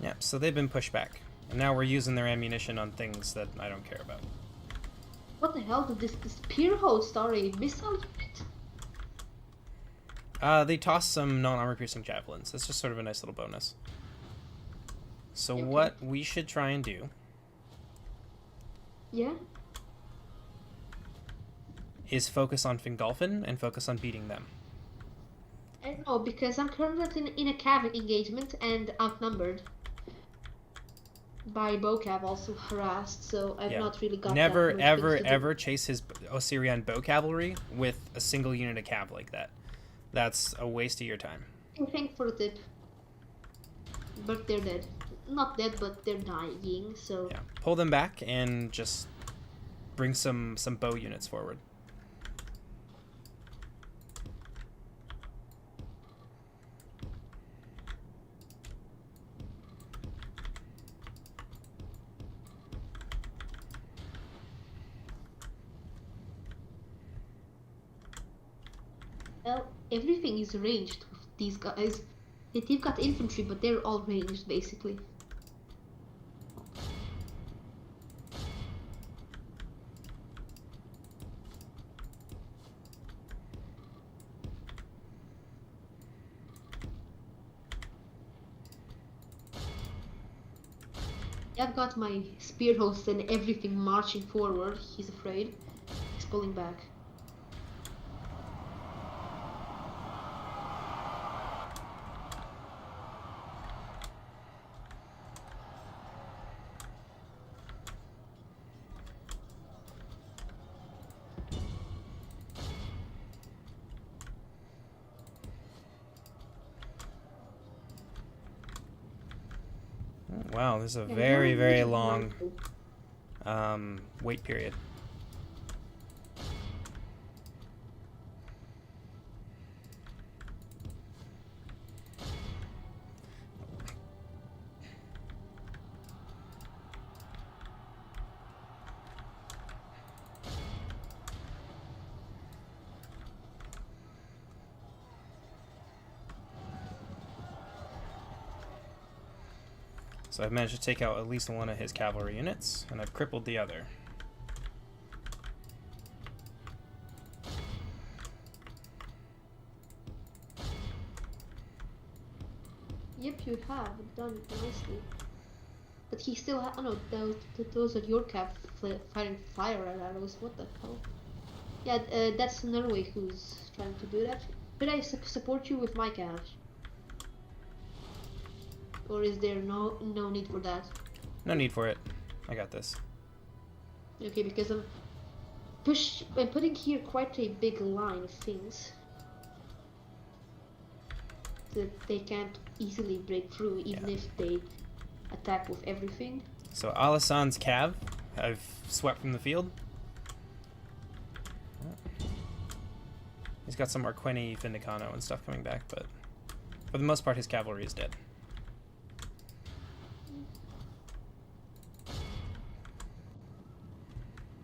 Yep, so they've been pushed back. And now we're using their ammunition on things that I don't care about. What the hell did this spear host are a missile unit? They toss some non-armor piercing javelins. That's just sort of a nice little bonus. So Okay. what we should try and do Yeah? is focus on Fingolfin and focus on beating them. I don't know, because I'm currently in a cav engagement and outnumbered. By bow cav, also harassed, so I've not really got Never, that much ever, things to do. ever chase his Osirian bow cavalry with a single unit of cav like that. That's a waste of your time. Thanks for the tip. But they're dead. Not dead, but they're dying, so... Yeah, pull them back and just bring some bow units forward. Well, everything is ranged with these guys. They've got infantry, but they're all ranged, basically. I've got my spear host and everything marching forward. He's afraid. He's pulling back. Wow, this is a Yeah, very, you're very really long mindful. wait period. So I've managed to take out at least one of his cavalry units, and I've crippled the other. Yep, you have done it nicely. But he still oh no, those are your cav firing fire arrows. What the hell? Yeah, that's Norway who's trying to do that. Should I support you with my cav? Or is there no need for that? No need for it. I got this. Okay, because I'm putting here quite a big line of things that they can't easily break through, even if they attack with everything. So Alison's cav, I've swept from the field. He's got some Arqueni, Vindicano, and stuff coming back, but for the most part, his cavalry is dead.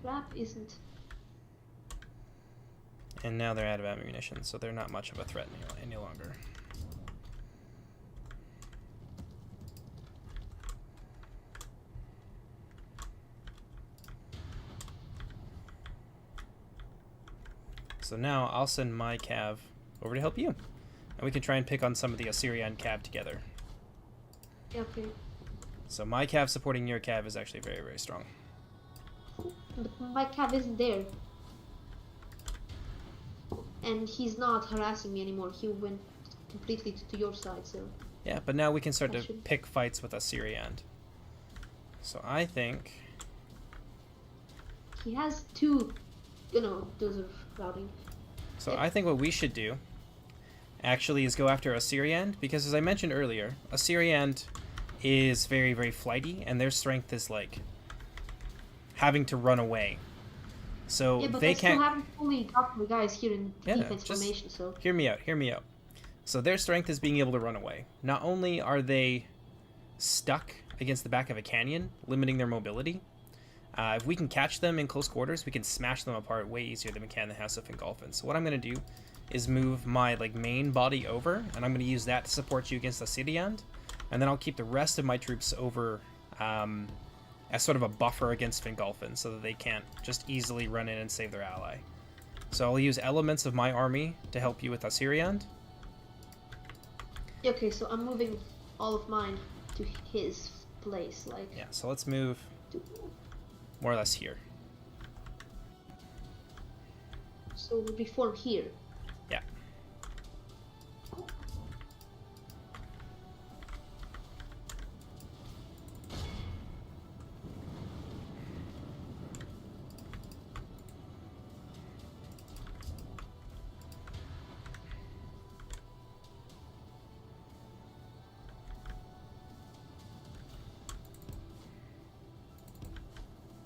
Rap isn't. And now they're out of ammunition, so they're not much of a threat any longer. So now I'll send my cav over to help you. And we can try and pick on some of the Assyrian cav together. Okay. So my cav supporting your cav is actually very, very strong. But my cav isn't there. And he's not harassing me anymore. He went completely to your side, so... Yeah, but now we can start to pick fights with Assyrian. So I think... He has two, those are routing. So I think what we should do, actually, is go after Assyrian, because as I mentioned earlier, Assyrian is very, very flighty, and their strength is, like, having to run away. So yeah, but they I can't... still haven't fully got the guys here in defense just formation, so... Hear me out. So their strength is being able to run away. Not only are they stuck against the back of a canyon, limiting their mobility, if we can catch them in close quarters, we can smash them apart way easier than we can in the House of Fingolfin. So what I'm going to do is move my main body over, and I'm going to use that to support you against Assyrian, and then I'll keep the rest of my troops over as sort of a buffer against Fingolfin, so that they can't just easily run in and save their ally. So I'll use elements of my army to help you with Assyrian. Okay, so I'm moving all of mine to his place, like... Yeah, so let's move more or less here. So we form here. Yeah.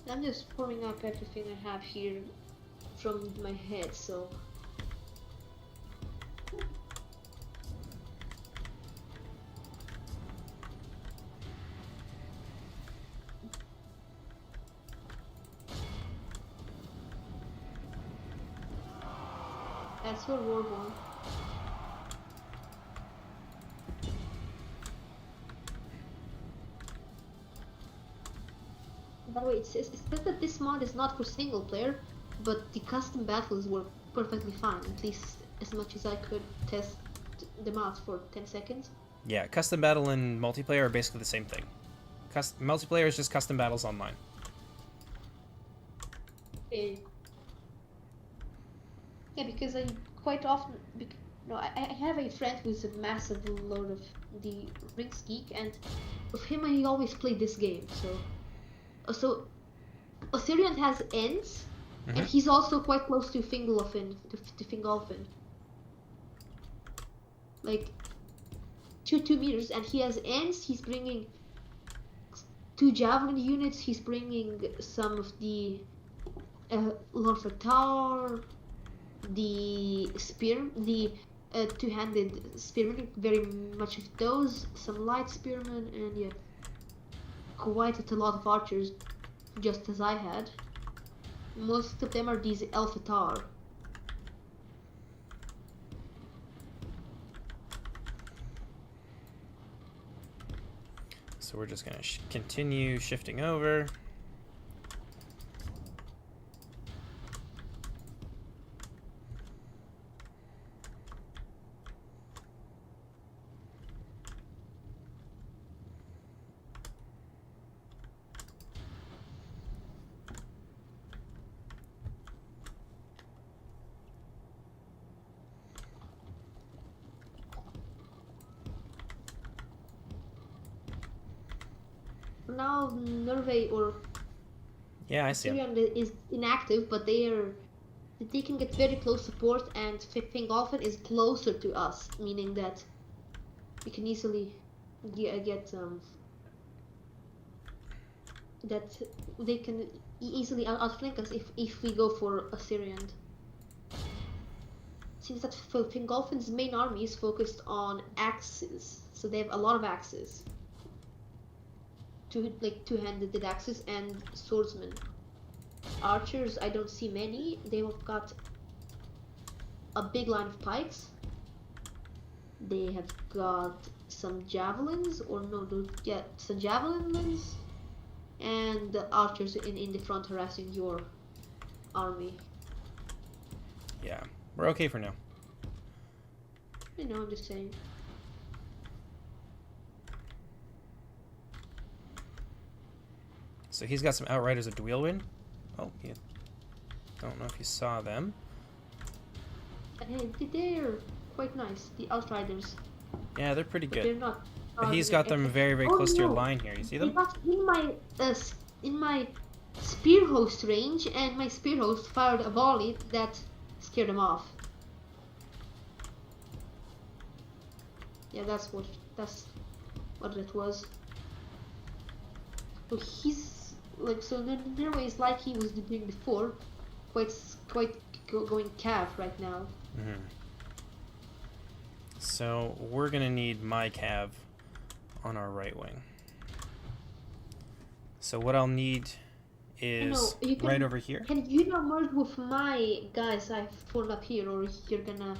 I'm just forming up everything I have here from my head, so... That's your war one. the way, it says that this mod is not for single player, but the custom battles were perfectly fine, at least as much as I could test them out for 10 seconds. Yeah, custom battle and multiplayer are basically the same thing. Multiplayer is just custom battles online. Yeah, because I quite often, I have a friend who's a massive Lord of the Rings geek, and with him I always play this game. So Osirian has ends, and he's also quite close to Fingolfin, to Fingolfin. Like 2 meters, and he has ends. He's bringing 2 javelin units. He's bringing some of the Lorfatar, the spear, the 2-handed spearmen, very much of those, some light spearmen, and yeah, quite a lot of archers, just as I had. Most of them are these Elfatar. So we're just going to continue shifting over. Now Nerve or Yeah, I see him. Syrian is inactive, but they can get very close support, and Fingolfin is closer to us, meaning that we can easily get that they can easily outflank us if we go for Assyrian. Seems that Fingolfin's main army is focused on axes, so they have a lot of axes. Two-handed axes and swordsmen. Archers, I don't see many. They've got a big line of pikes. They have got some javelins, or no, yeah, some javelins, and the archers in the front harassing your army. Yeah, we're okay for now. You know, I'm just saying. So he's got some Outriders of Dweilwyn. Oh, yeah. Don't know if you saw them. And they're quite nice, the Outriders. Yeah, they're pretty But good. they're not. But he's got them very, very close to your line here. You see them? They got in my spear host range, and my spear host fired a volley that scared him off. Yeah, that's what it was. So he's like, so their way is like he was doing before, quite going cav right now. Mm-hmm. So we're gonna need my cav on our right wing. So what I'll need is right over here. Can you now merge with my guys I've formed up here, or you're gonna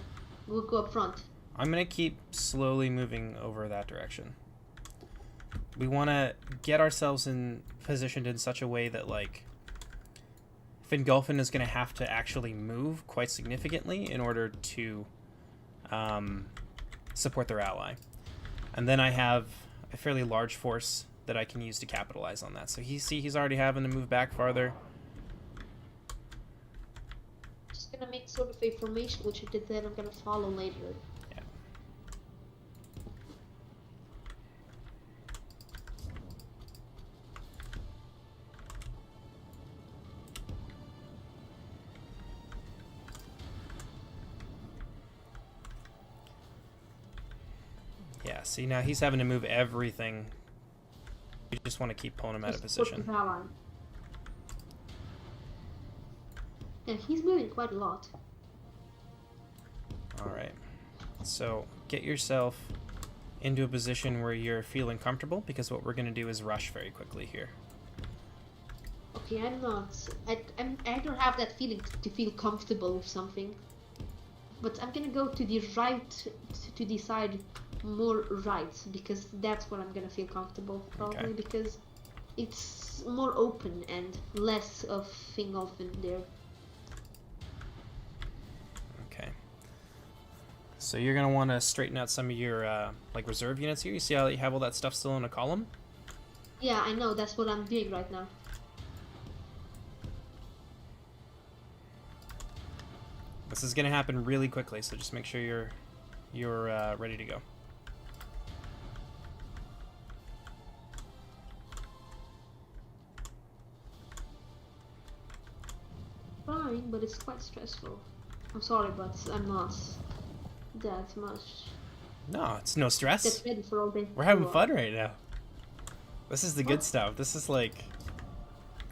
go up front? I'm gonna keep slowly moving over that direction. We want to get ourselves positioned in such a way that, like, Fingolfin is going to have to actually move quite significantly in order to support their ally. And then I have a fairly large force that I can use to capitalize on that. So he's already having to move back farther. Just gonna make sort of a formation, which I did then I'm gonna follow later. Yeah, see, now he's having to move everything. We just want to keep pulling him out of position. Yeah, he's moving quite a lot. Alright. So, get yourself into a position where you're feeling comfortable, because what we're going to do is rush very quickly here. Okay, I'm not. I don't have that feeling to feel comfortable with something. But I'm gonna go to the right, to the side more right, because that's where I'm gonna feel comfortable, probably. Okay. Because it's more open and less of Fingolfin there. Okay. So you're gonna want to straighten out some of your like reserve units here. You see how you have all that stuff still in a column? Yeah, I know. That's what I'm doing right now. This is gonna happen really quickly, so just make sure you're ready to go. Trying, but it's quite stressful. I'm sorry, but I'm not that much. No, it's no stress. Get ready for all day. We're having fun right now. This is the good stuff. This is like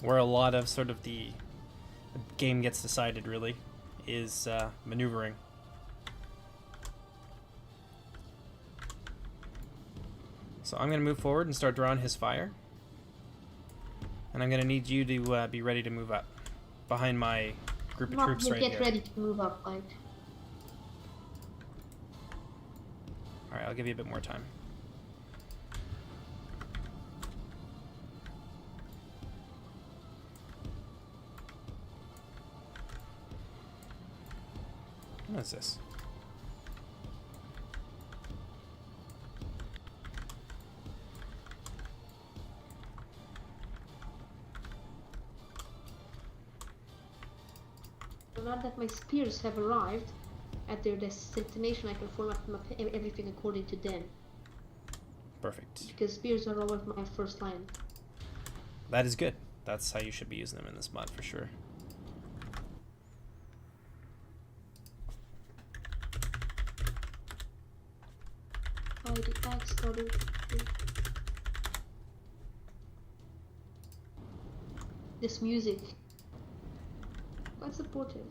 where a lot of sort of the game gets decided, really, is maneuvering. So I'm going to move forward and start drawing his fire. And I'm going to need you to be ready to move up behind my group of troops right here. Get ready to move up, like. Alright, I'll give you a bit more time. What is this? Now that my spears have arrived at their destination, I can format everything according to them. Perfect. Because spears are always my first line. That is good. That's how you should be using them in this mod for sure. Oh, the axe started. This music. Quite supportive.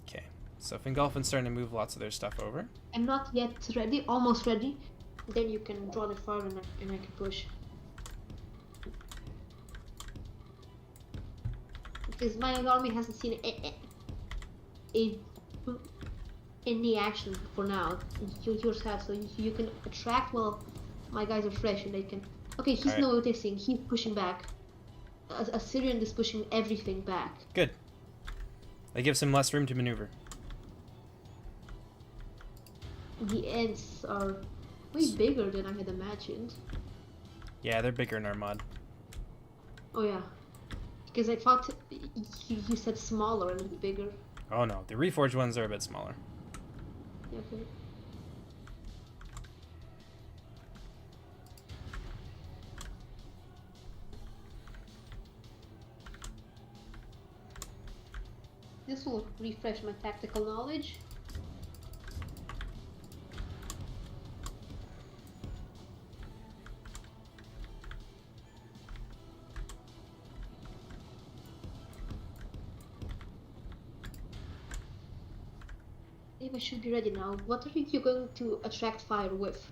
Okay, so Fingolfin's starting to move lots of their stuff over. I'm not yet ready, almost ready. Then you can draw the fire and I can push. Because my army hasn't seen any action for now. Yours have, so you can attract while my guys are fresh and they can. Okay, he's noticing. He's pushing back. Assyrian is pushing everything back. Good. That gives him less room to maneuver. The ends are way bigger than I had imagined. Yeah, they're bigger in our mod. Oh yeah. Because I thought you said smaller and bigger. Oh no, the reforged ones are a bit smaller. Okay. This will refresh my tactical knowledge. Maybe I should be ready now. What are you going to attract fire with?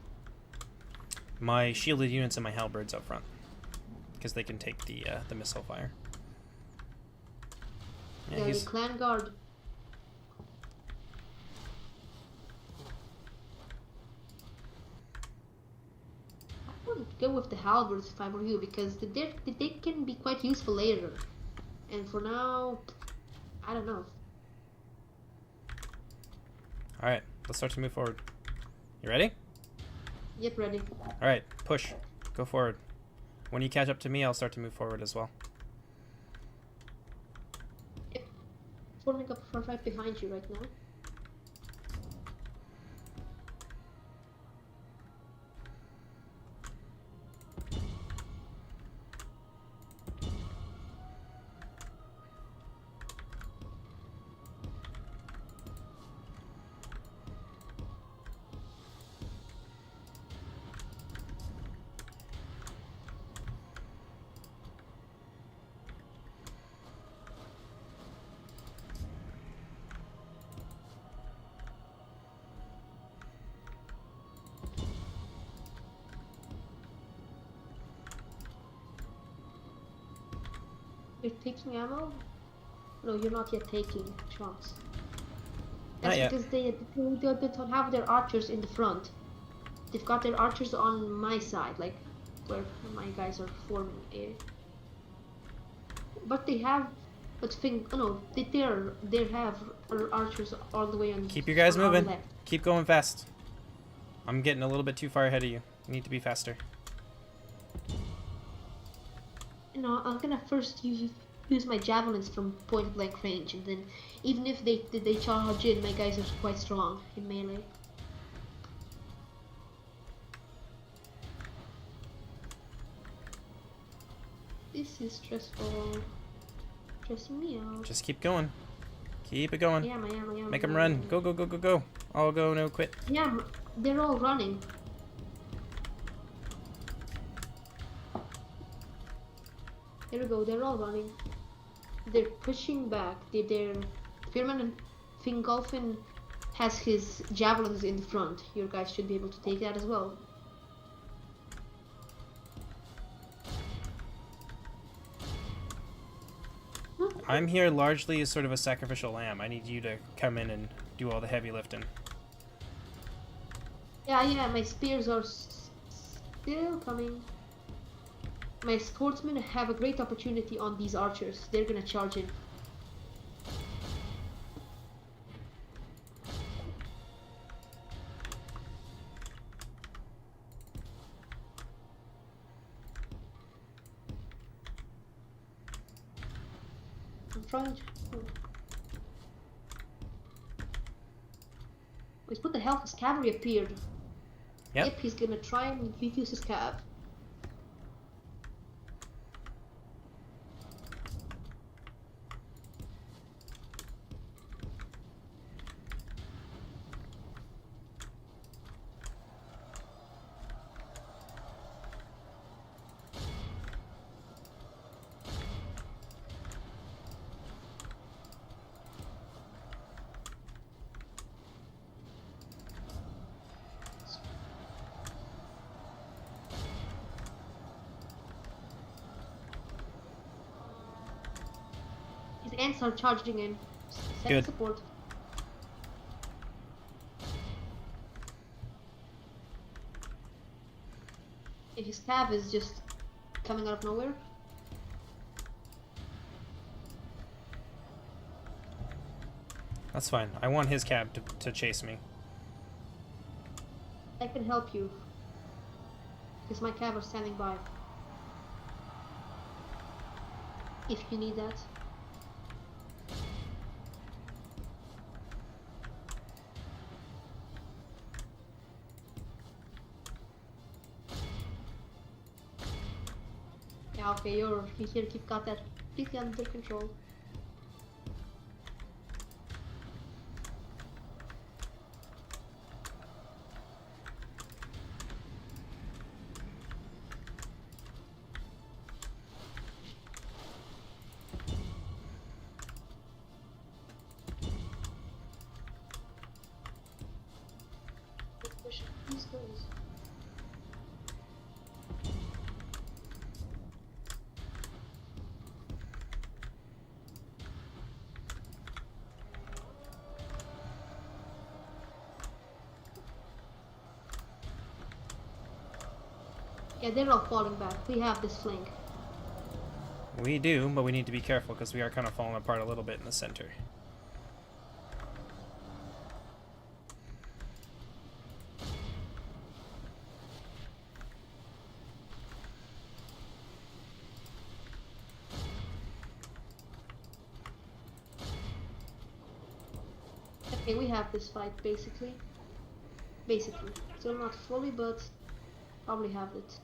My shielded units and my halberds up front, because they can take the missile fire. Yeah, The clan guard. I would go with the halberds if I were you, because they can be quite useful later. And for now, I don't know. Alright, let's start to move forward. You ready? Yep, ready. Alright, push. Go forward. When you catch up to me, I'll start to move forward as well. Yep. Forming up right behind you right now. You're taking ammo? No, you're not yet taking shots. That's Not yet. because they don't have their archers in the front. they've got their archers on my side, like where my guys are forming a. But they have, but think, oh no, they have archers all the way on. Keep your guys on our moving. left. Keep going fast. I'm getting a little bit too far ahead of you. You need to be faster. You know, I'm gonna first use my javelins from point blank range, and then even if they charge in, my guys are quite strong in melee. This is stressful. Stressing me out. Just keep going. Keep it going. Yeah, I am. Make them run. Go, go, go, go, go. All go, no quit. Yeah, they're all running. There we go, they're all running. They're pushing back. They're Fearman and Fingolfin has his javelins in the front. Your guys should be able to take that as well. I'm here largely as sort of a sacrificial lamb. I need you to come in and do all the heavy lifting. Yeah, my spears are still coming. My sportsmen have a great opportunity on these archers. They're gonna charge in. I'm trying to... Wait, what the hell? His cavalry appeared. Yep. He's gonna try and use his cav. His ants are charging in. Send Good. support. And his cav is just coming out of nowhere. That's fine. I want his cab to chase me. I can help you. Because my cav are standing by. If you need that. Yeah, okay, you here, you've got that completely under control. Let's push these guys. Yeah, they're all falling back. We have this flank. We do, but we need to be careful because we are kind of falling apart a little bit in the center. Okay, we have this fight basically. Basically. Still not fully, but probably have it.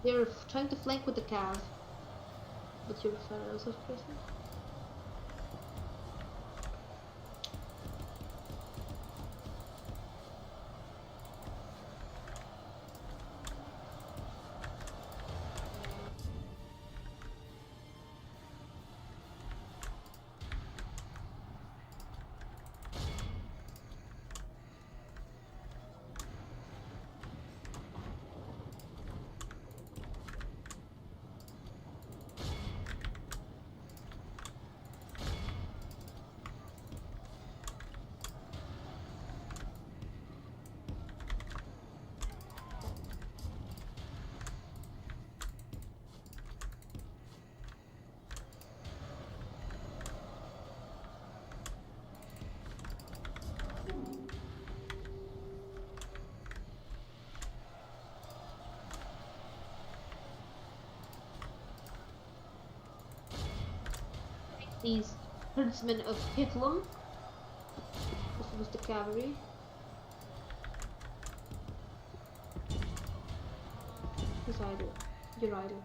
They're trying to flank with the cav. But you're also person. these herdsmen of Hitler. This was the cavalry. He's idle. You're idle.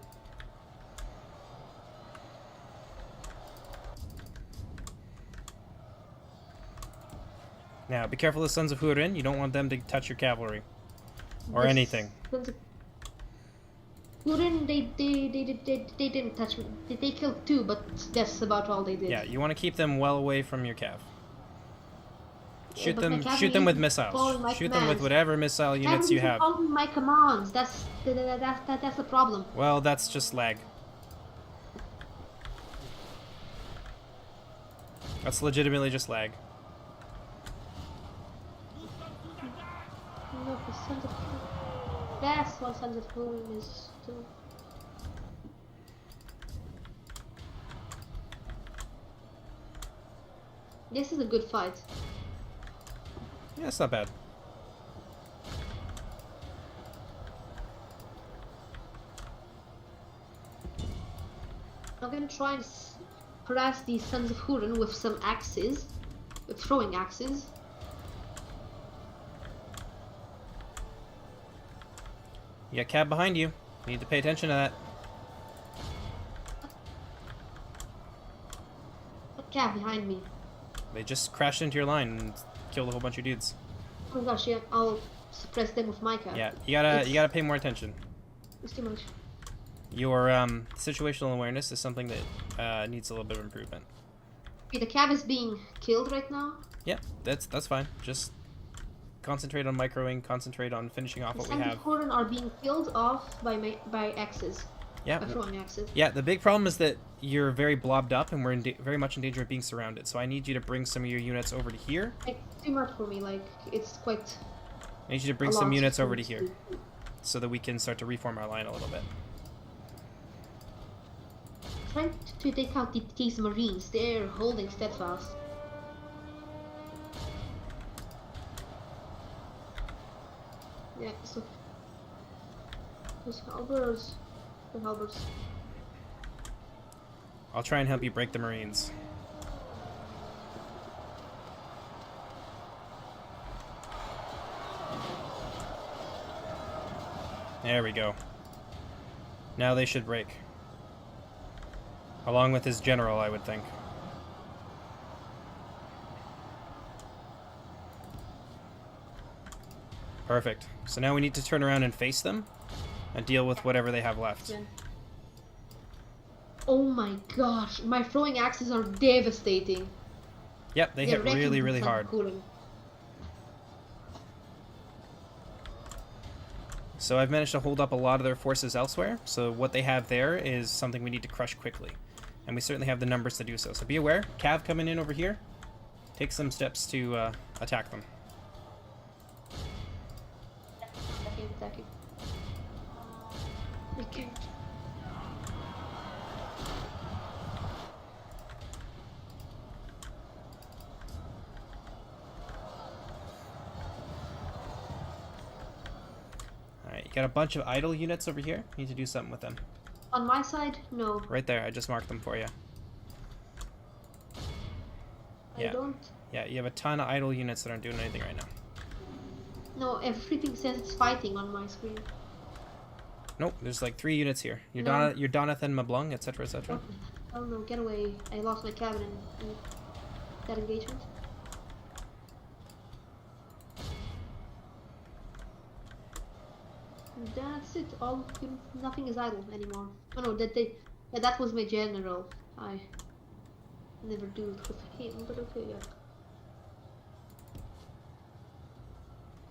Now, be careful of the Sons of Hurin. You don't want them to touch your cavalry. Or This anything. Sons of Hurin, they didn't touch me. They killed 2, but that's about all they did. Yeah, you want to keep them well away from your cav. Yeah, but my cavalry Shoot them with isn't missiles. following my Shoot them with commands. whatever missile units you have. Following my commands. That's the problem. Well, that's just lag. That's legitimately just lag. No, the Sons of that's what Sons of Hurin is too. This is a good fight. Yeah, it's not bad. I'm gonna try and harass these Sons of Hurin with some axes, with throwing axes. You got cab behind you. You need to pay attention to that. What cab behind me? They just crashed into your line and killed a whole bunch of dudes. Oh my gosh, yeah, I'll suppress them with my cab. Yeah, you gotta pay more attention. It's too much. Your situational awareness is something that needs a little bit of improvement. Okay, the cab is being killed right now. Yeah, that's fine. Just concentrate on microing, concentrate on finishing off The what we Sons have. of Hurin are being killed off by axes. Yeah. By throwing axes. Yeah, the big problem is that you're very blobbed up and we're very much in danger of being surrounded. So I need you to bring some of your units over to here. It's too much for me, like, it's quite... I need you to bring some units over to here so that we can start to reform our line a little bit. Trying to take out these Marines, they're holding steadfast. Yeah, so... Those halberds... The halberds... I'll try and help you break the Marines. There we go. Now they should break. Along with his general, I would think. Perfect. So now we need to turn around and face them and deal with whatever they have left. Yeah. Oh my gosh, my throwing axes are devastating. Yep, they They're hit wrecking really, the really Sons of hard. Hurin. So I've managed to hold up a lot of their forces elsewhere, so what they have there is something we need to crush quickly. And we certainly have the numbers to do so. So be aware, Cav coming in over here, take some steps to attack them. Attacking. We can't. Alright, you got a bunch of idle units over here. Need to do something with them. On my side, no. Right there, I just marked them for you. I don't. Yeah, you have a ton of idle units that aren't doing anything right now. No, everything says it's fighting on my screen. Nope, there's like 3 units here. Your, No. your Donathan Mablung, etc., etc. Oh no, get away. I lost my cabin in that engagement. That's it. Nothing is idle anymore. Oh no, that was my general. I never do it with him, but okay, yeah.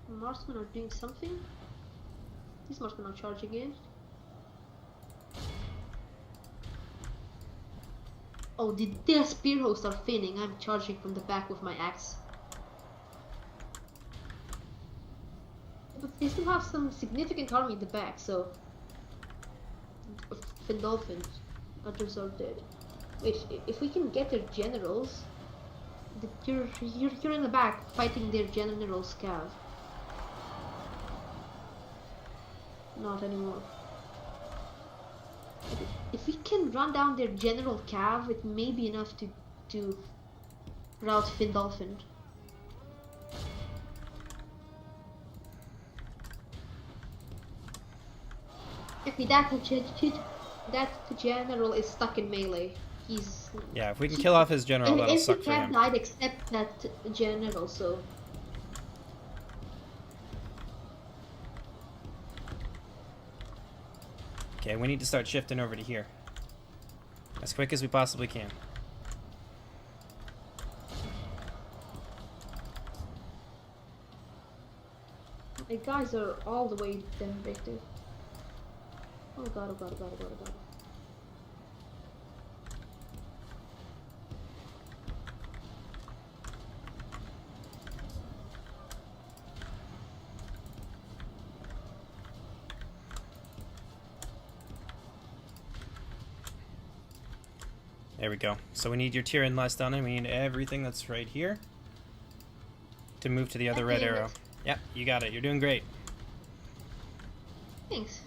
Marksmen are doing something. These marksmen are charging in. Oh, the spear hosts are finning. I'm charging from the back with my axe. But they still have some significant army in the back, so... Findolfins. Others are dead. Wait, if we can get their generals... You're in the back, fighting their generals' cav. Not anymore. if we can run down their general cav, it may be enough to rout Findolfin. Okay, that general is stuck in melee. Yeah, if we can kill off his general, that'll suck for him. Every cav died except that general, so. Okay, we need to start shifting over to here. As quick as we possibly can. My guys are all the way down Victor. Oh god, oh god, oh god, oh god, oh god. There we go. So we need your Tyrion last done, and we need everything that's right here to move to the other red arrow. Yep, you got it. You're doing great. Thanks.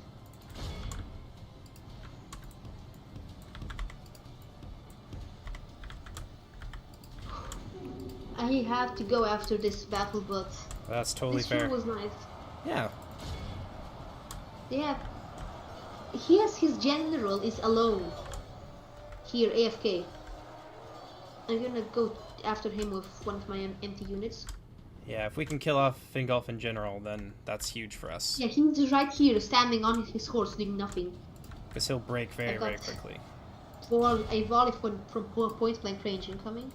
I have to go after this battle, but That's totally this fair. one was nice. Yeah. Yeah. His general is alone. Here, AFK. I'm gonna go after him with one of my empty units. Yeah, if we can kill off Fingolf in general, then that's huge for us. Yeah, he's right here, standing on his horse, doing nothing. Because he'll break very, very quickly. A volley from point blank range incoming.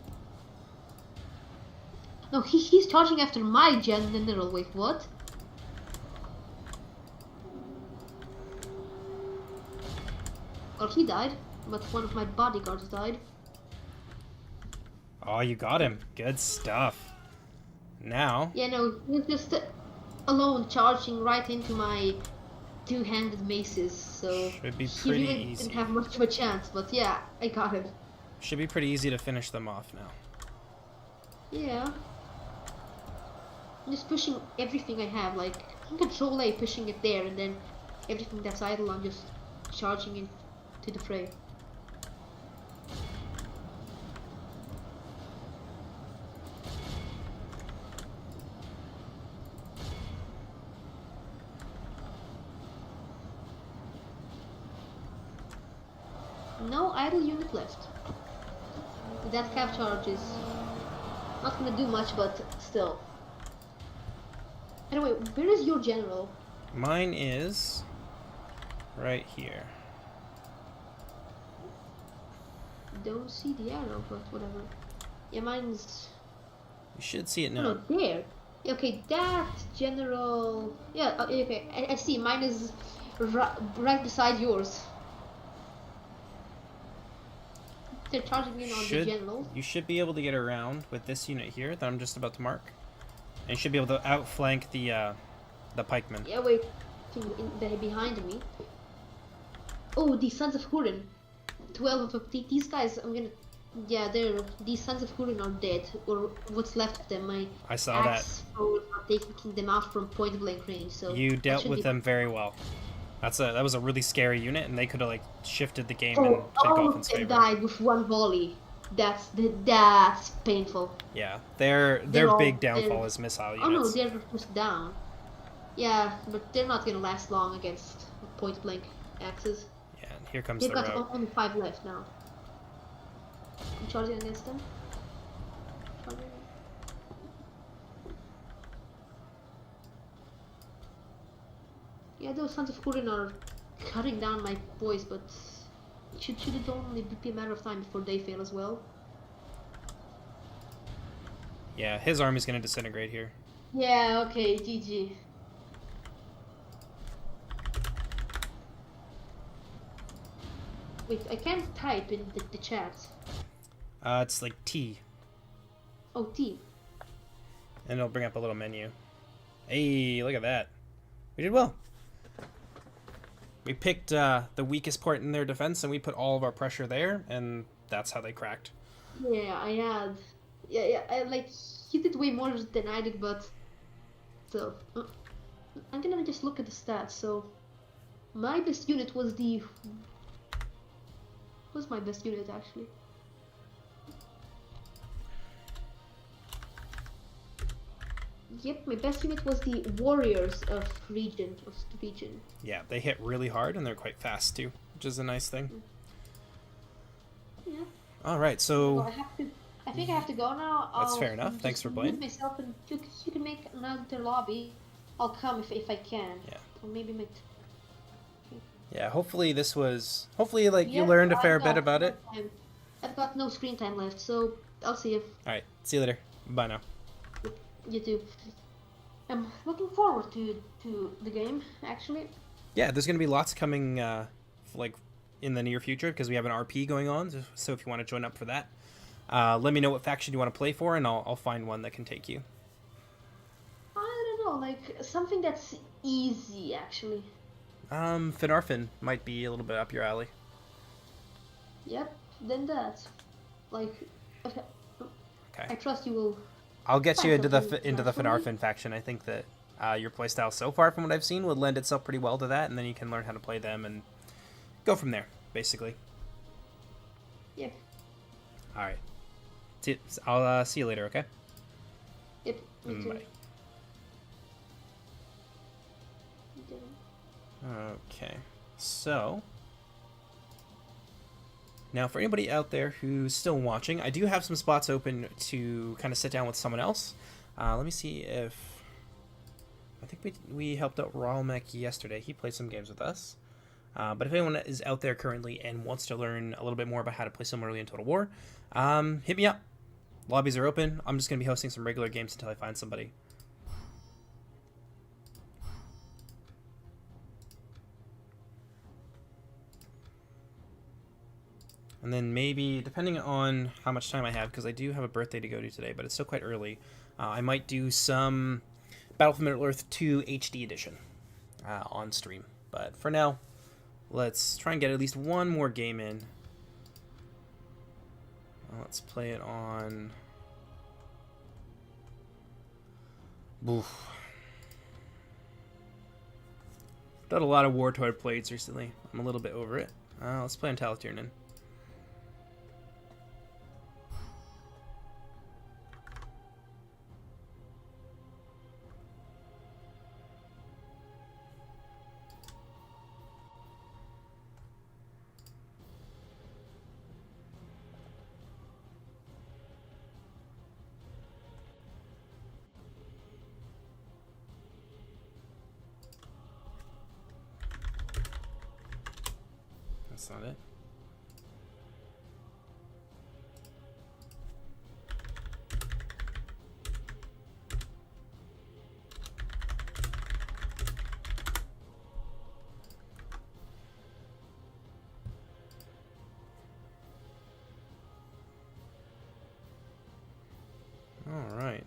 No, he's charging after my general. Wait, what? Or he died, but one of my bodyguards died. Oh, you got him. Good stuff. Now... Yeah, no, he's just alone charging right into my two-handed maces, so... Should be he pretty really easy. didn't have much of a chance, but yeah, I got him. Should be pretty easy to finish them off now. Yeah. I'm just pushing everything I have, like, Control A, pushing it there, and then everything that's idle, I'm just charging into the fray. No idle unit left. That cap charge is not gonna do much, but still. Anyway, where is your general? Mine is right here. Don't see the arrow, but whatever. Yeah, mine's... You should see it now. No, there. Okay, that general... Yeah, okay, I see. Mine is right beside yours. They're charging in on the general. You should be able to get around with this unit here that I'm just about to mark. And you should be able to outflank the pikemen. Yeah, wait. Behind me. Oh, these Sons of Hurin. 12 of these guys, I'm gonna... Yeah, these Sons of Hurin are dead. Or what's left of them. I saw that. Was not taking them out from point blank range, so... You dealt with them very well. That was a really scary unit, and they could have like shifted the game in Fingolfin's favor. Died with one volley. That's painful. Yeah, their big downfall is missile units. Oh no, they're just down. Yeah, but they're not gonna last long against point blank axes. Yeah, and here comes They've the got road. only 5 left now. I'm charging against them. Charging. Yeah, those Sons of Hurin are cutting down my boys, but should it only be a matter of time before they fail as well? Yeah, his army's gonna disintegrate here. Yeah, okay, GG. Wait, I can't type in the chat. It's like T, Oh, T. and it'll bring up a little menu. Hey, look at that. We did well. We picked the weakest part in their defense, and we put all of our pressure there, and that's how they cracked. Yeah, I had. Yeah, he did way more than I did, but still. I'm gonna just look at the stats. So, my best unit was the Was my best unit actually. Yep, my best unit was the Warriors of the region. Yeah, they hit really hard and they're quite fast too, which is a nice thing. Yeah. All right, Well, so I think I have to go now. that's I'll fair enough. just Thanks for mute playing. myself, and you can make another lobby. I'll come if I can. Yeah. Or maybe make. Yeah, hopefully like you Yeah, learned a I've fair got bit about no it. time. I've got no screen time left, so I'll see you. All right, see you later. Bye now. You too. I'm looking forward to the game actually. Yeah, there's gonna be lots coming like in the near future because we have an RP going on. So if you want to join up for that, let me know what faction you want to play for, and I'll find one that can take you. I don't know, like something that's easy actually. Feanor might be a little bit up your alley. Yep. Then that. Like. Okay. Okay. I trust you will. I'll get you Find into the something Feanor faction. I think that your playstyle so far, from what I've seen, would lend itself pretty well to that, and then you can learn how to play them and go from there, basically. Yep. All right. I'll see you later. Okay. Yep. Me too. Bye. Okay, so now for anybody out there who's still watching, I do have some spots open to kind of sit down with someone else. Let me see if I think we helped out Ralmec yesterday. He played some games with us. But if anyone is out there currently and wants to learn a little bit more about how to play Silmarillion Total War, hit me up. Lobbies are open. I'm just going to be hosting some regular games until I find somebody. And then maybe, depending on how much time I have, because I do have a birthday to go to today, but it's still quite early, I might do some Battlefield Middle-earth 2 HD edition on stream. But for now, let's try and get at least one more game in. Let's play it on... Oof. Done a lot of War Toy plays recently. I'm a little bit over it. Let's play on Talatirnan. That's not it. All right.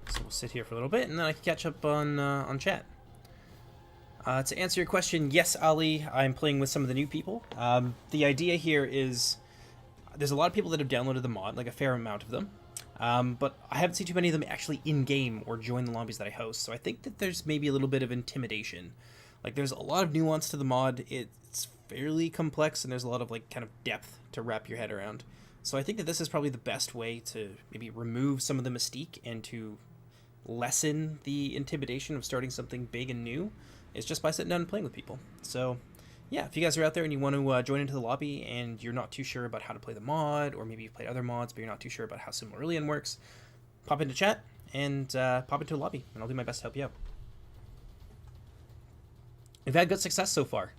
So we'll sit here for a little bit, and then I can catch up on chat. To answer your question, yes, Ali, I'm playing with some of the new people. The idea here is there's a lot of people that have downloaded the mod, like a fair amount of them, but I haven't seen too many of them actually in-game or join the lobbies that I host, so I think that there's maybe a little bit of intimidation. Like, there's a lot of nuance to the mod, it's fairly complex, and there's a lot of, like, kind of depth to wrap your head around. So I think that this is probably the best way to maybe remove some of the mystique and to lessen the intimidation of starting something big and new. It's just by sitting down and playing with people. So, yeah, if you guys are out there and you want to join into the lobby and you're not too sure about how to play the mod, or maybe you've played other mods but you're not too sure about how Silmarillion works, pop into chat and pop into a lobby, and I'll do my best to help you out. We've had good success so far.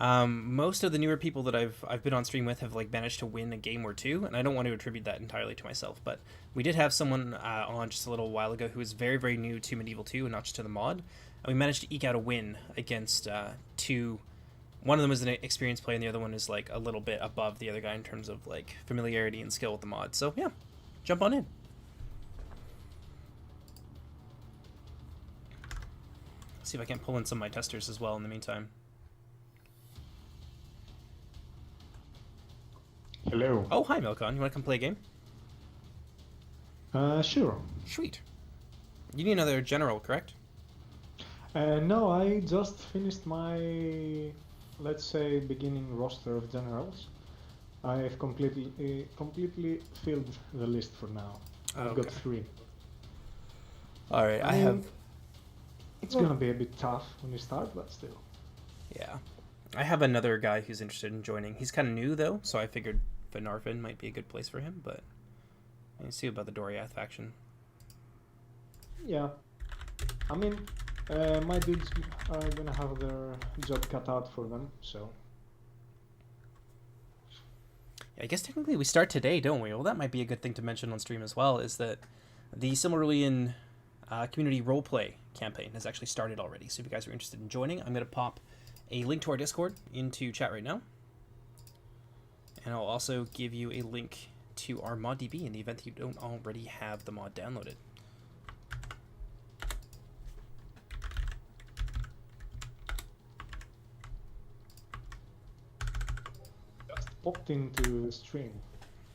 Most of the newer people that I've been on stream with have like managed to win a game or two, and I don't want to attribute that entirely to myself, but we did have someone on just a little while ago who was very, very new to Medieval 2 and not just to the mod, and we managed to eke out a win against two. One of them is an experienced player, and the other one is like a little bit above the other guy in terms of like familiarity and skill with the mod. So yeah, jump on in. See if I can pull in some of my testers as well in the meantime. Hello. Oh, hi, Milcon. You want to come play a game? Sure. Sweet. You need another general, correct? No, I just finished my let's say, beginning roster of generals, I've completely filled the list for now. I've got 3. All right, I mean, it's gonna be a bit tough when you start, but still. Yeah. I have another guy who's interested in joining. He's kind of new, though, so I figured Feanor might be a good place for him, but let's see about the Doriath faction. Yeah. I mean, my dudes are gonna have their job cut out for them, so... I guess technically we start today, don't we? Well, that might be a good thing to mention on stream as well, is that the Silmarillion community roleplay campaign has actually started already. So if you guys are interested in joining, I'm going to pop a link to our Discord into chat right now. And I'll also give you a link to our ModDB in the event that you don't already have the mod downloaded. Just popped into the stream,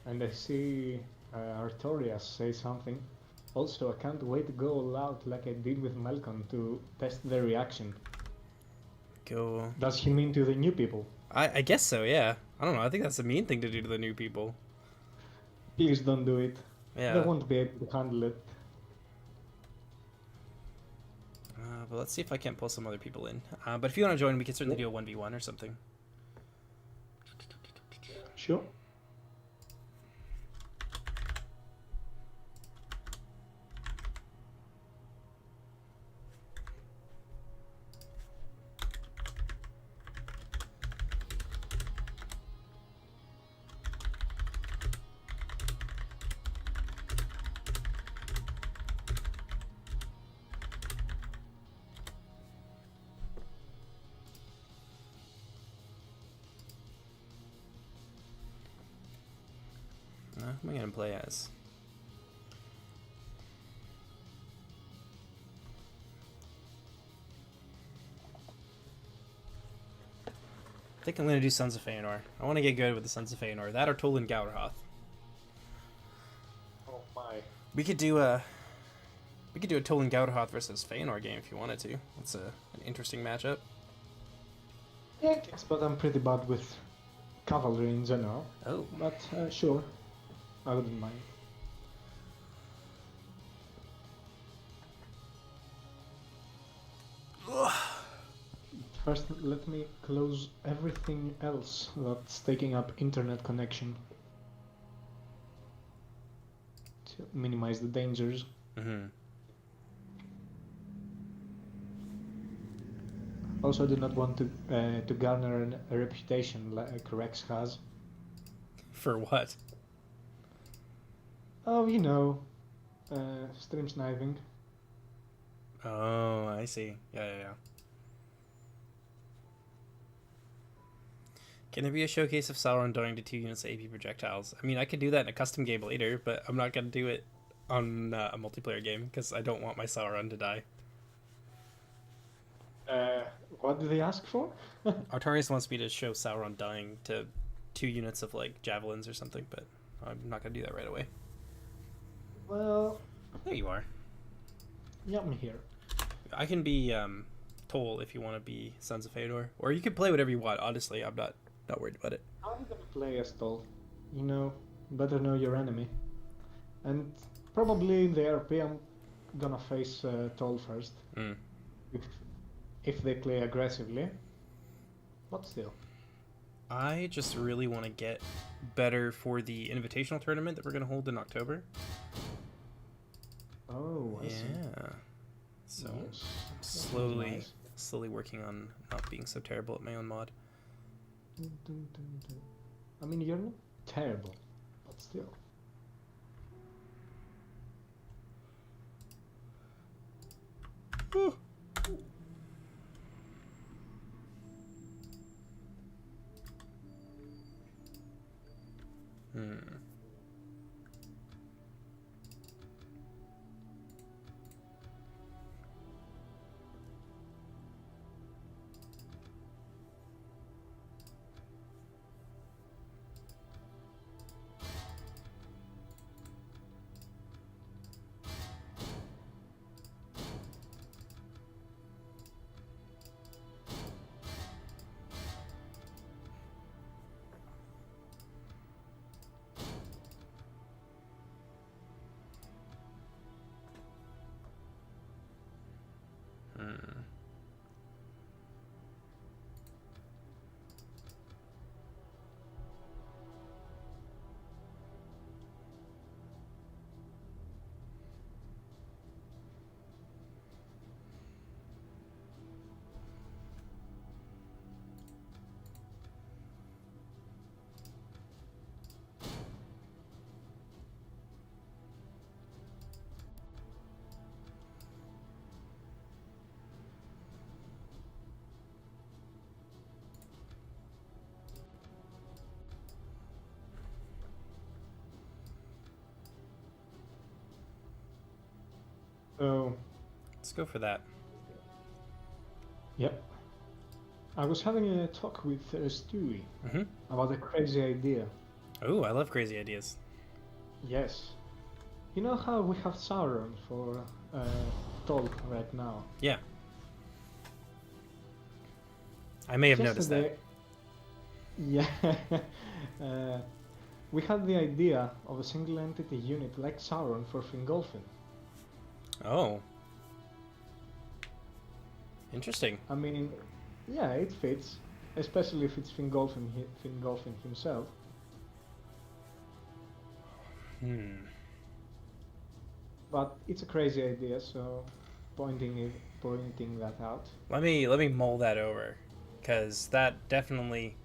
and I see Artorias say something. Also, I can't wait to go all out like I did with Malcolm to test their reaction. Go. Does he mean to the new people? I guess so, yeah. I don't know. I think that's a mean thing to do to the new people. Please don't do it. Yeah. They won't be able to handle it. But let's see if I can't pull some other people in. But if you want to join, we can certainly do a 1v1 or something. Sure. Who am I going to play as? I think I'm going to do Sons of Feanor. I want to get good with the Sons of Feanor. That or Tolan Gauderhoth. Oh my. We could do a Tolan Gauderhoth versus Feanor game if you wanted to. That's an interesting matchup. Yeah, yes, but I'm pretty bad with cavalry in general. Oh. But sure, I wouldn't mind. First, let me close everything else that's taking up internet connection to minimize the dangers. Mm-hmm. Also, I do not want to garner a reputation like Rex has. For what? Oh, you know, stream sniping. Oh, I see. Yeah. Can there be a showcase of Sauron dying to 2 units of AP projectiles? I mean, I could do that in a custom game later, but I'm not going to do it on a multiplayer game because I don't want my Sauron to die. What did they ask for? Artorias wants me to show Sauron dying to 2 units of, like, javelins or something, but I'm not going to do that right away. Well... There you are. Yeah, I'm here. I can be Toll if you want to be Sons of Feanor. Or you can play whatever you want, honestly. I'm not worried about it. I'm gonna play as Toll. You know, better know your enemy. And probably in the RP I'm gonna face Toll first. Mm. If they play aggressively. But still. I just really want to get better for the invitational tournament that we're going to hold in October. Oh, I see. Yeah. So Yes. slowly working on not being so terrible at my own mod. I mean, you're not terrible, but still. So, Let's go for that. yep. I was having a talk with Stewie Mm-hmm. about a crazy idea. Oh, I love crazy ideas. Yes. You know how we have Sauron for Tol right now? Yeah. I may have noticed that. Yeah. uh, we had the idea of a single entity unit like Sauron for Fingolfin. Oh. Interesting. I mean, yeah, it fits, especially if it's Fingolfin himself. But it's a crazy idea, so pointing that out. Let me mull that over, because that definitely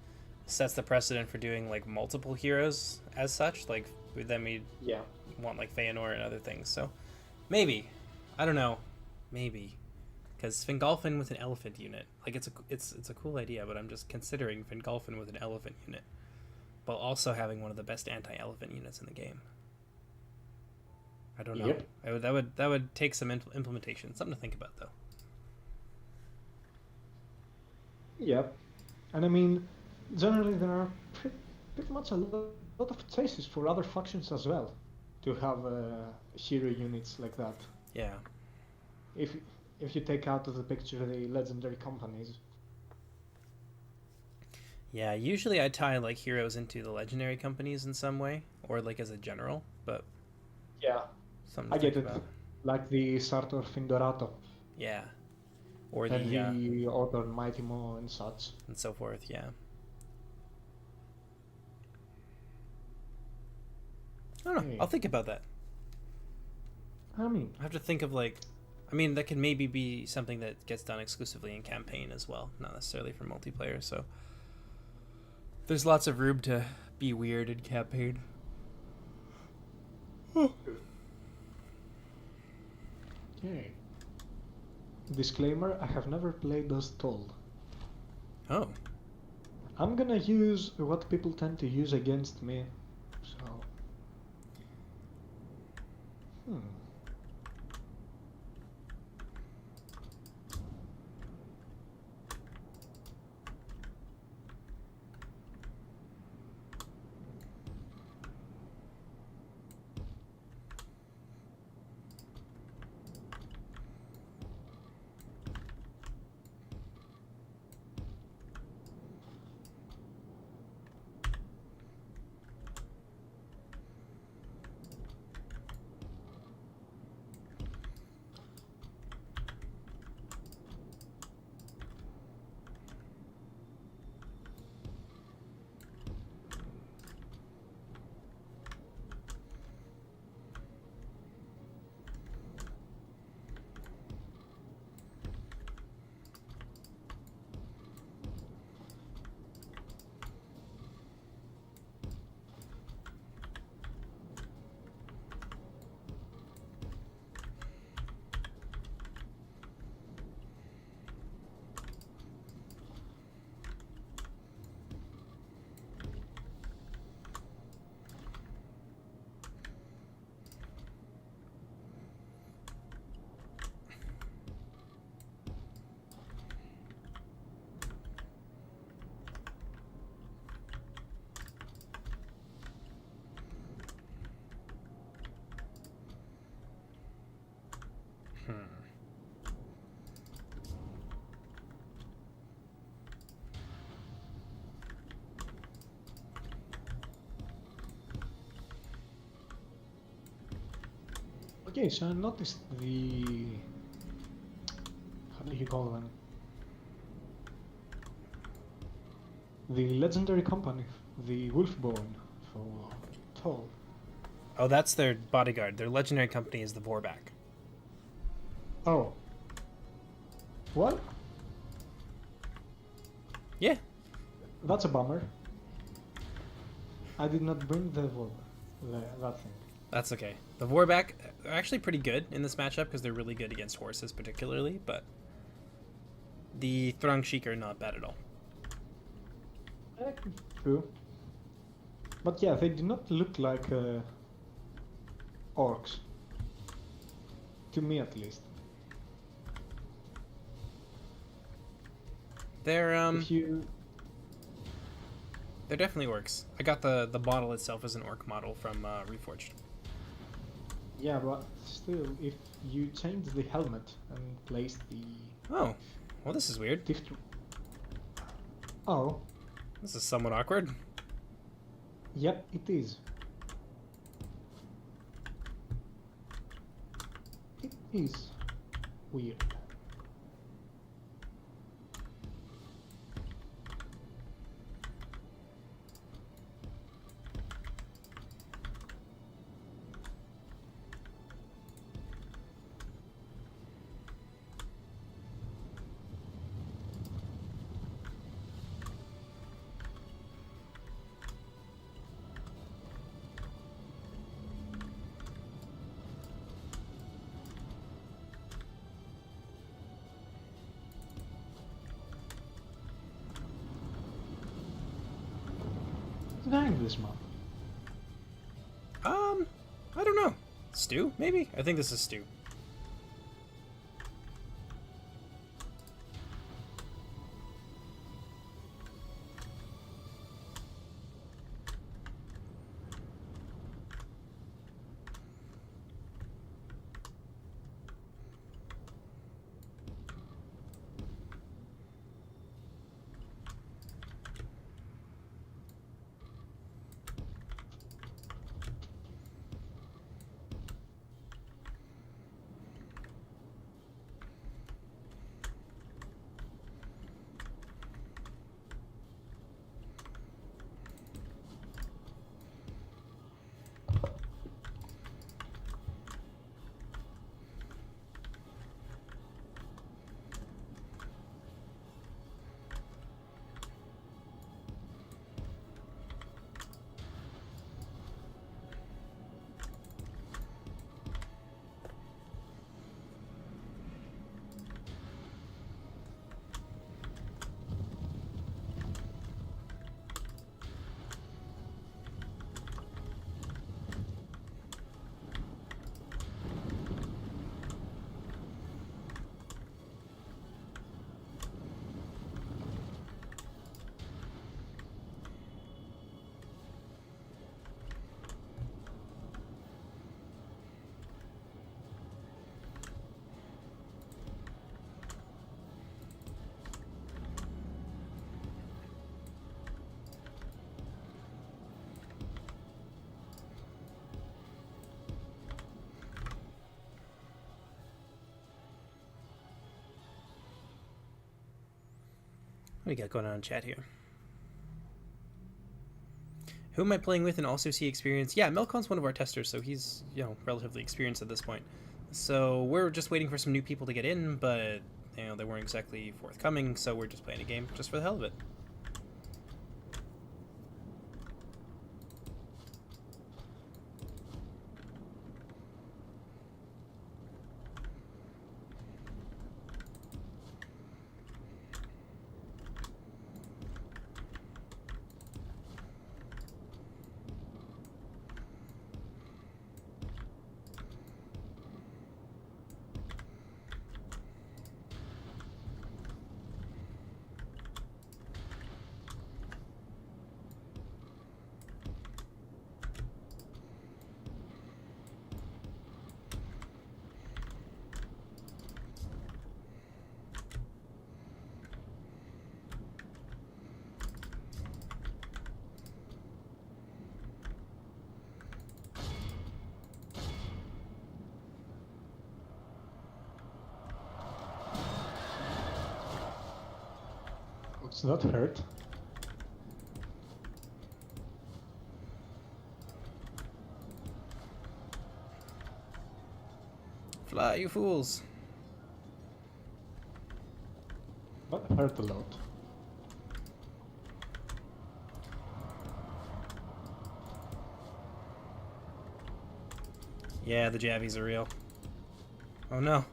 sets the precedent for doing like multiple heroes as such. Like then we Yeah. want like Feanor and other things. So maybe, I don't know, maybe, because Fingolfin with an elephant unit, like it's a cool idea, but I'm just considering Fingolfin with an elephant unit, while also having one of the best anti-elephant units in the game. I don't know. Yep. That would take some implementation. Something to think about, though. Yep. And I mean, generally there are pretty much a lot of choices for other factions as well to have hero units like that. Yeah. If you take out of the picture the legendary companies. Yeah, usually I tie like heroes into the legendary companies in some way, or like as a general, but Yeah. something to I get think it. about. Like the Sartor Findorato Yeah. Or and the the other Mighty Mo and such. and so forth, yeah. I don't know. Hey. I'll think about that. I mean, I have to think of like I mean that could maybe be something that gets done exclusively in campaign as well, not necessarily for multiplayer, so there's lots of room to be weird in campaign. okay. Disclaimer, I have never played as Toll. Oh. I'm gonna use what people tend to use against me, so... Okay, so I noticed the... how do you call them? The legendary company, the Wolfbone for Toll. Oh, that's their bodyguard. Their legendary company is the Vorback. Oh. What? Yeah. That's a bummer. I did not bring that thing. That's okay. The Vorback are actually pretty good in this matchup because they're really good against horses particularly, but the Throng-Sheik are not bad at all. True. But yeah, they do not look like orcs. To me at least. There If you there definitely works. I got the model itself as an orc model from Reforged. Yeah, but still, if you change the helmet and place the Oh, well, this is weird. Oh, This is somewhat awkward. yep, it is. It is weird. What's behind this map? I don't know. Stew, maybe? I think this is stew. What do you got going on in chat here? Who am I playing with and also see experience? Yeah, Melkon's one of our testers, so he's, relatively experienced at this point. So we're just waiting for some new people to get in, but, they weren't exactly forthcoming, so we're just playing a game just for the hell of it. It's not hurt. Fly, you fools! But hurt a lot. Yeah, the Javies are real. Oh no.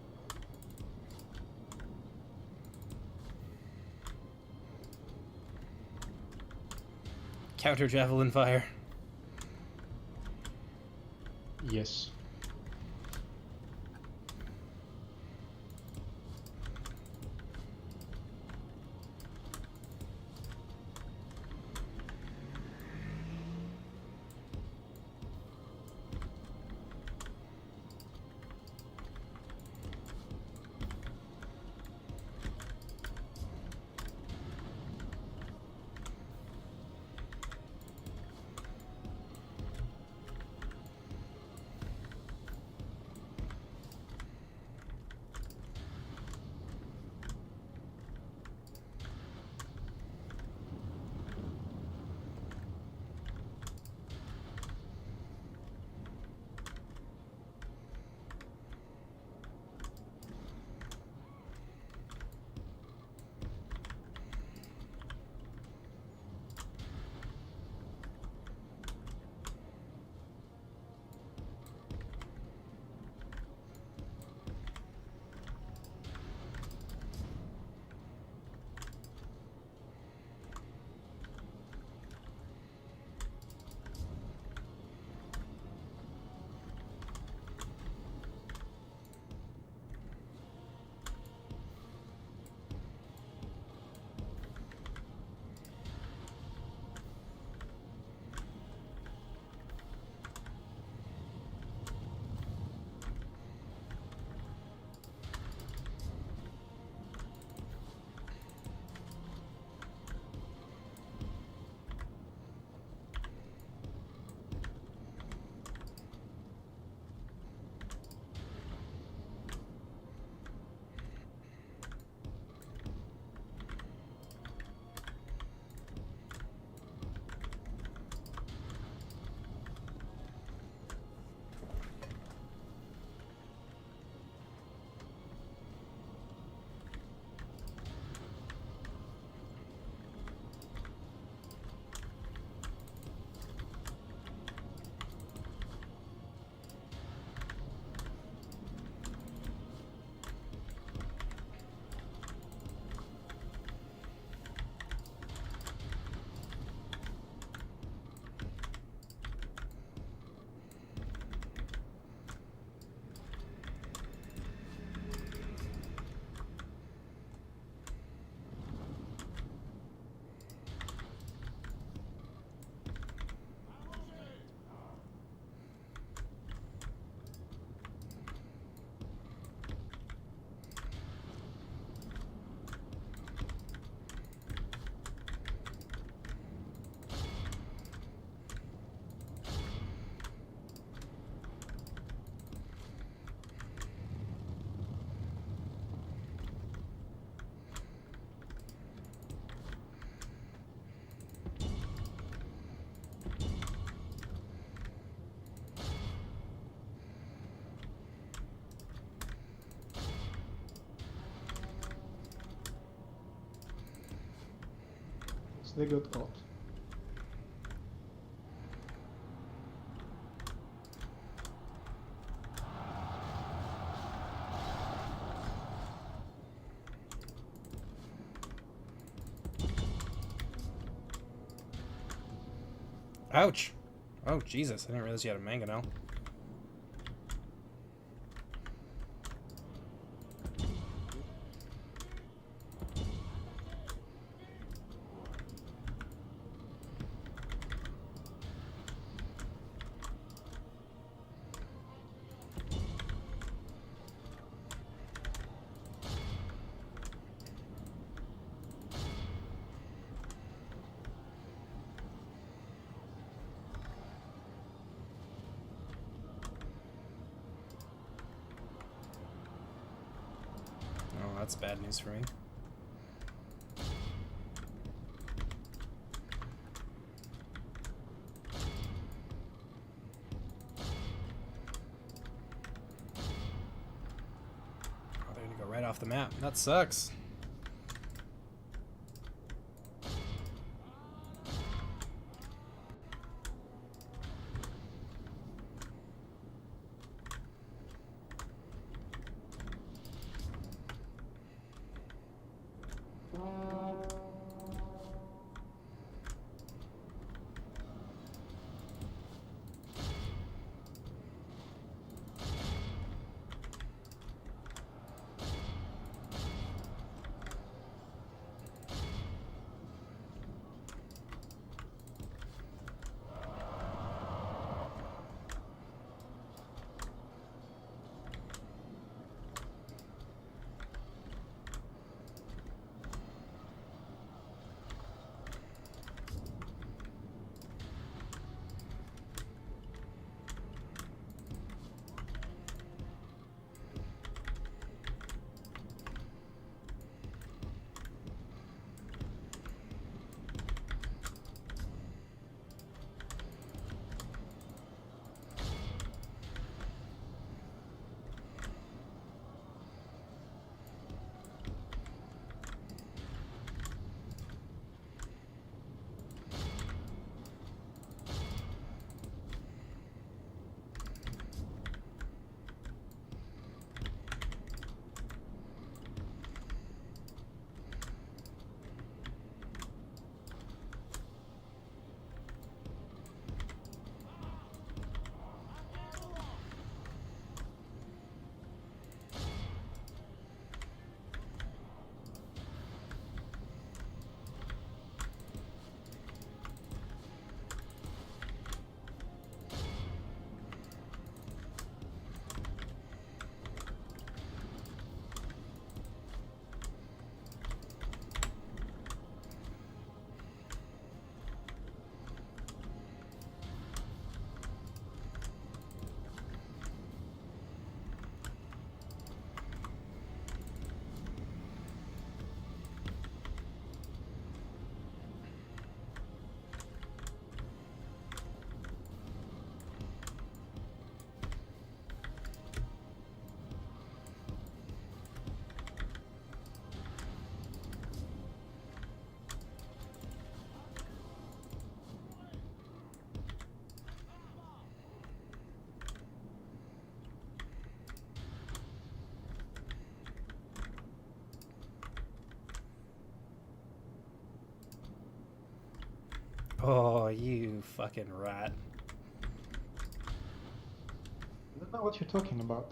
Counter javelin fire. Yes. they got caught. Ouch! Oh, Jesus. I didn't realize you had a mangonel. Oh, that's bad news for me. Oh, they're gonna go right off the map. That sucks. Oh, you fucking rat. I don't know what you're talking about.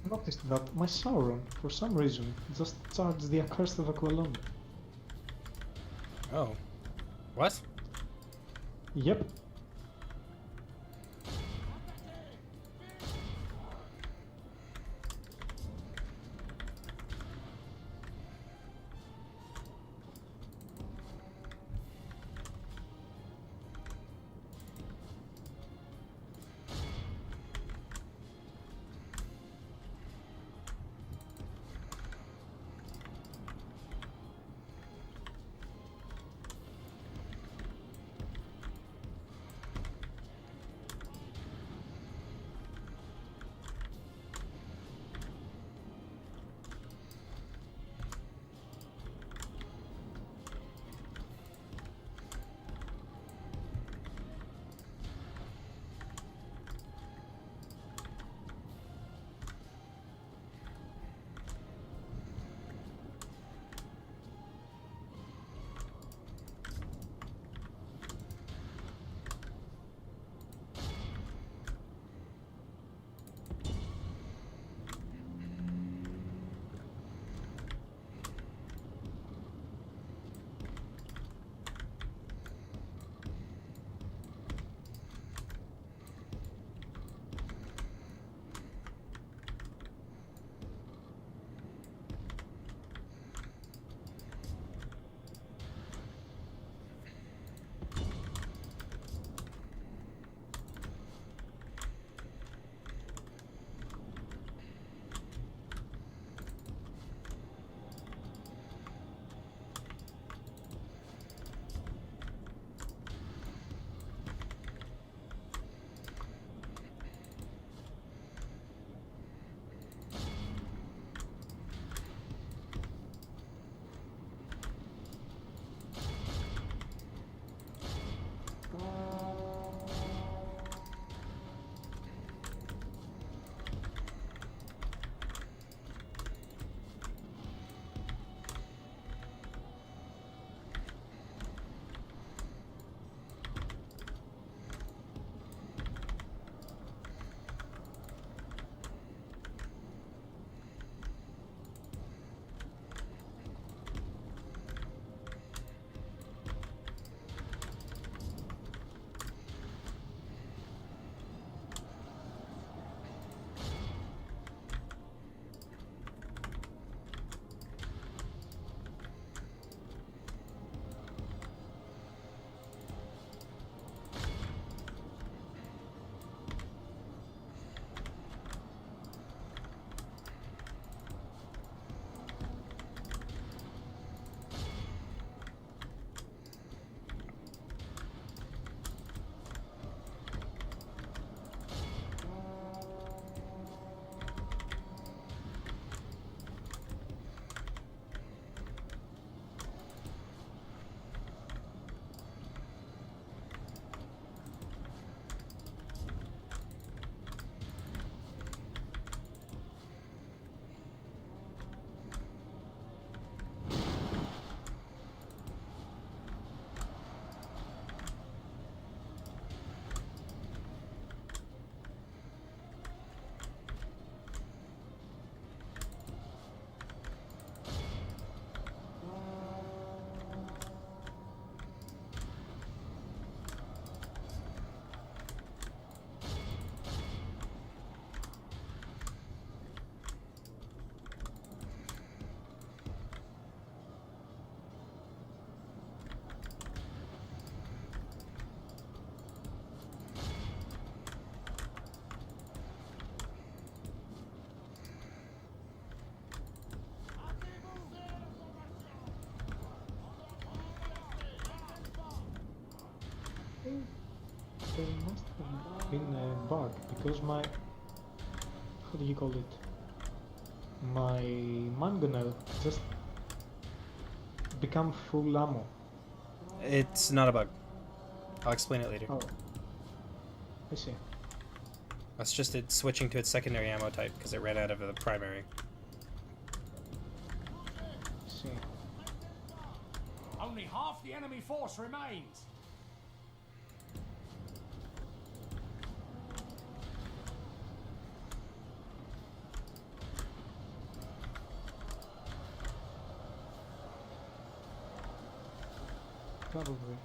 noticed that my Sauron, for some reason, just charged the Accursed of Aqualung. Oh. What? Yep. There must have been a bug because my, how do you call it? My mangonel just become full ammo. It's not a bug. I'll explain it later. Oh, I see. That's just it switching to its secondary ammo type because it ran out of the primary. I see. Only half the enemy force remains. probably.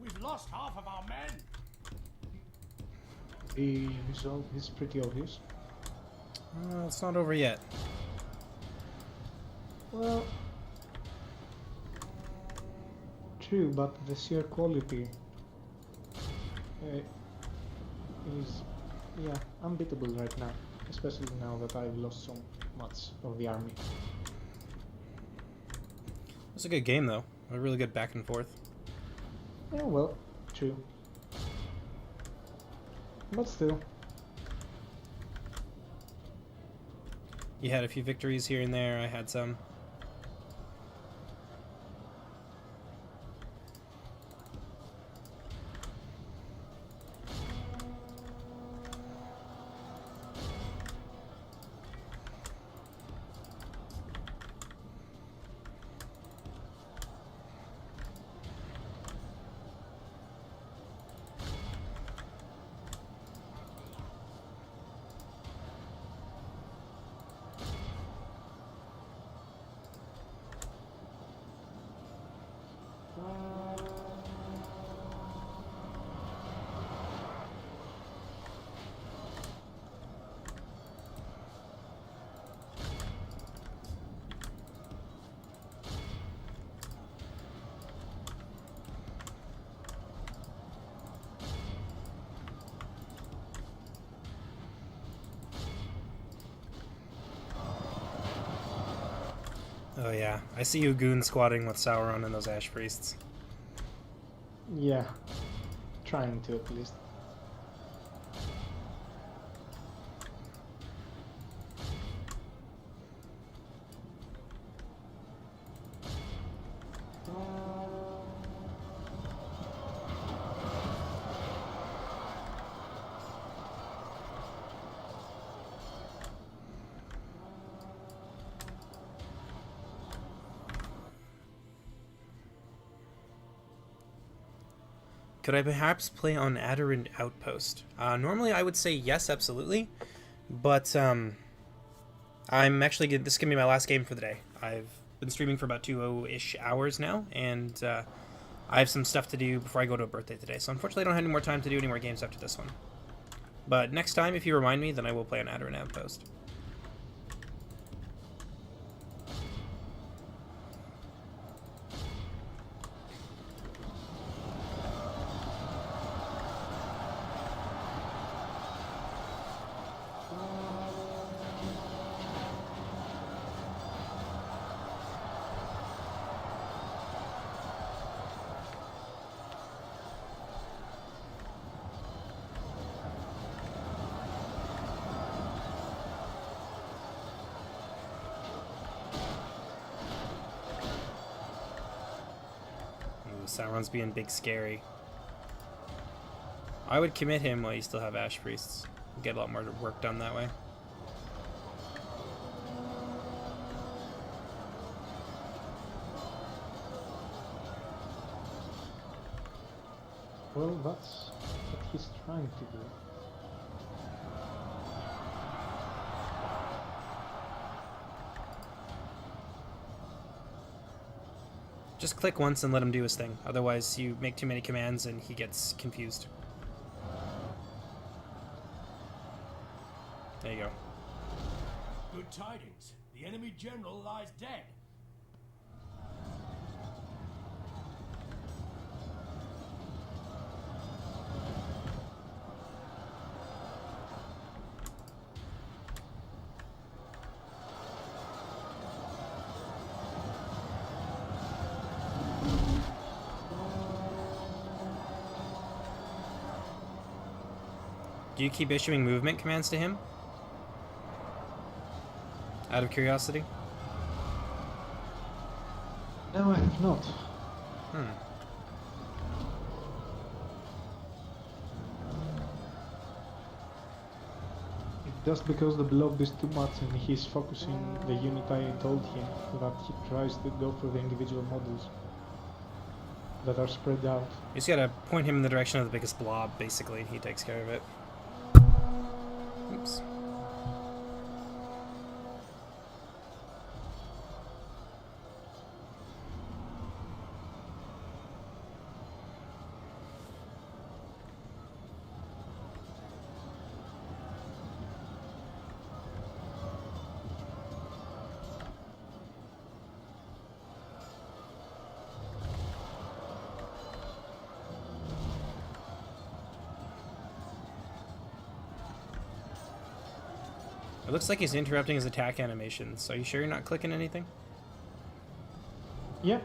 We've lost half of our men. The result is pretty obvious. It's not over yet. Well, true, but the sheer quality is, yeah, unbeatable right now, especially now that I've lost so much of the army. It's a good game, though. A really good back and forth. Yeah, well, true. But still, You had a few victories here and there. I had some. Oh yeah, I see you goon squatting with Sauron and those Ash Priests. yeah, trying to at least. Could I perhaps play on Adarand Outpost? Normally I would say yes, absolutely. But I'm actually this is going to be my last game for the day. I've been streaming for about 2-ish hours now, and I have some stuff to do before I go to a birthday today. So unfortunately I don't have any more time to do any more games after this one. But next time, if you remind me, then I will play on Adarand Outpost. Sauron's being big scary. I would commit him while you still have Ash Priests. Get a lot more work done that way. Well, that's what he's trying to do. Just click once and let him do his thing. Otherwise, you make too many commands and he gets confused. There you go. Good tidings. The enemy general lies dead. Do you keep issuing movement commands to him? Out of curiosity? No, I have not. Just because the blob is too much and he's focusing the unit, I told him that he tries to go for the individual models that are spread out. You just gotta point him in the direction of the biggest blob, basically. He takes care of it. Oops. It looks like he's interrupting his attack animations. Are you sure you're not clicking anything? Yeah,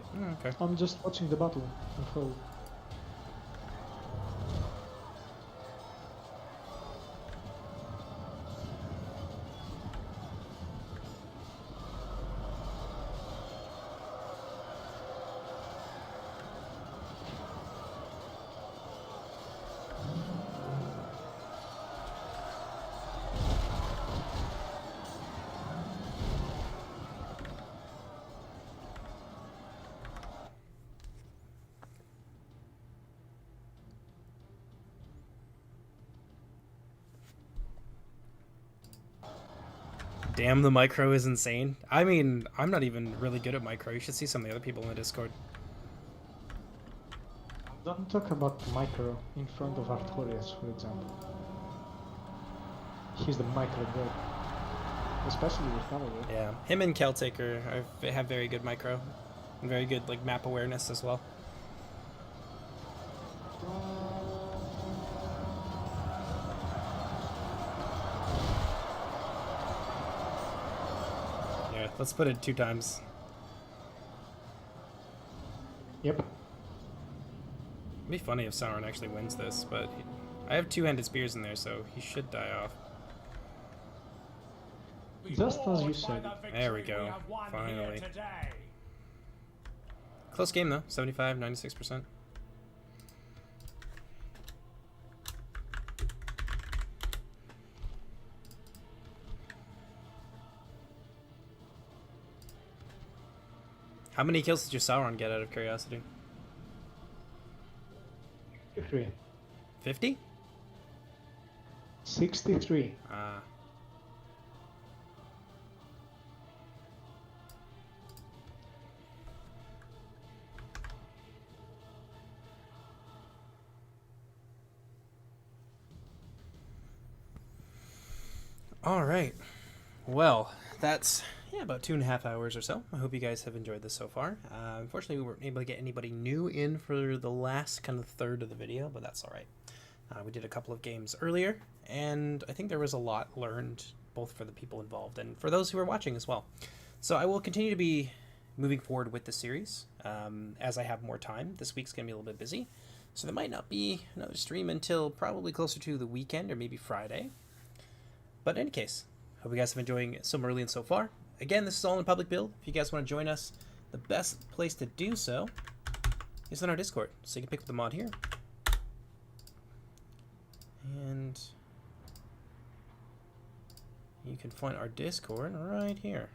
Okay. I'm just watching the battle unfold. Damn, the micro is insane. I mean, I'm not even really good at micro. You should see some of the other people in the Discord. Don't talk about micro in front of Artorias, for example. He's the micro god. Especially with cavalry. Yeah, him and Celtic have very good micro. And very good like map awareness as well. Yeah, let's put it 2 times. Yep. It'd be funny if Sauron actually wins this, but I have 2-handed spears in there, so he should die off. Just as you said. There we go. Finally. Close game though. 75, 96%. How many kills did your Sauron get out of curiosity? 63. 50? 63. Ah. All right. Well, that's about 2.5 hours or so. I hope you guys have enjoyed this so far. Unfortunately, we weren't able to get anybody new in for the last kind of third of the video, but that's all right. We did a couple of games earlier, and I think there was a lot learned, both for the people involved and for those who are watching as well. So I will continue to be moving forward with the series as I have more time. This week's going to be a little bit busy, so there might not be another stream until probably closer to the weekend or maybe Friday. But in any case, hope you guys have been enjoying Silmarillion so far. Again, this is all in public build. If you guys want to join us, the best place to do so is on our Discord. So you can pick up the mod here. And you can find our Discord right here.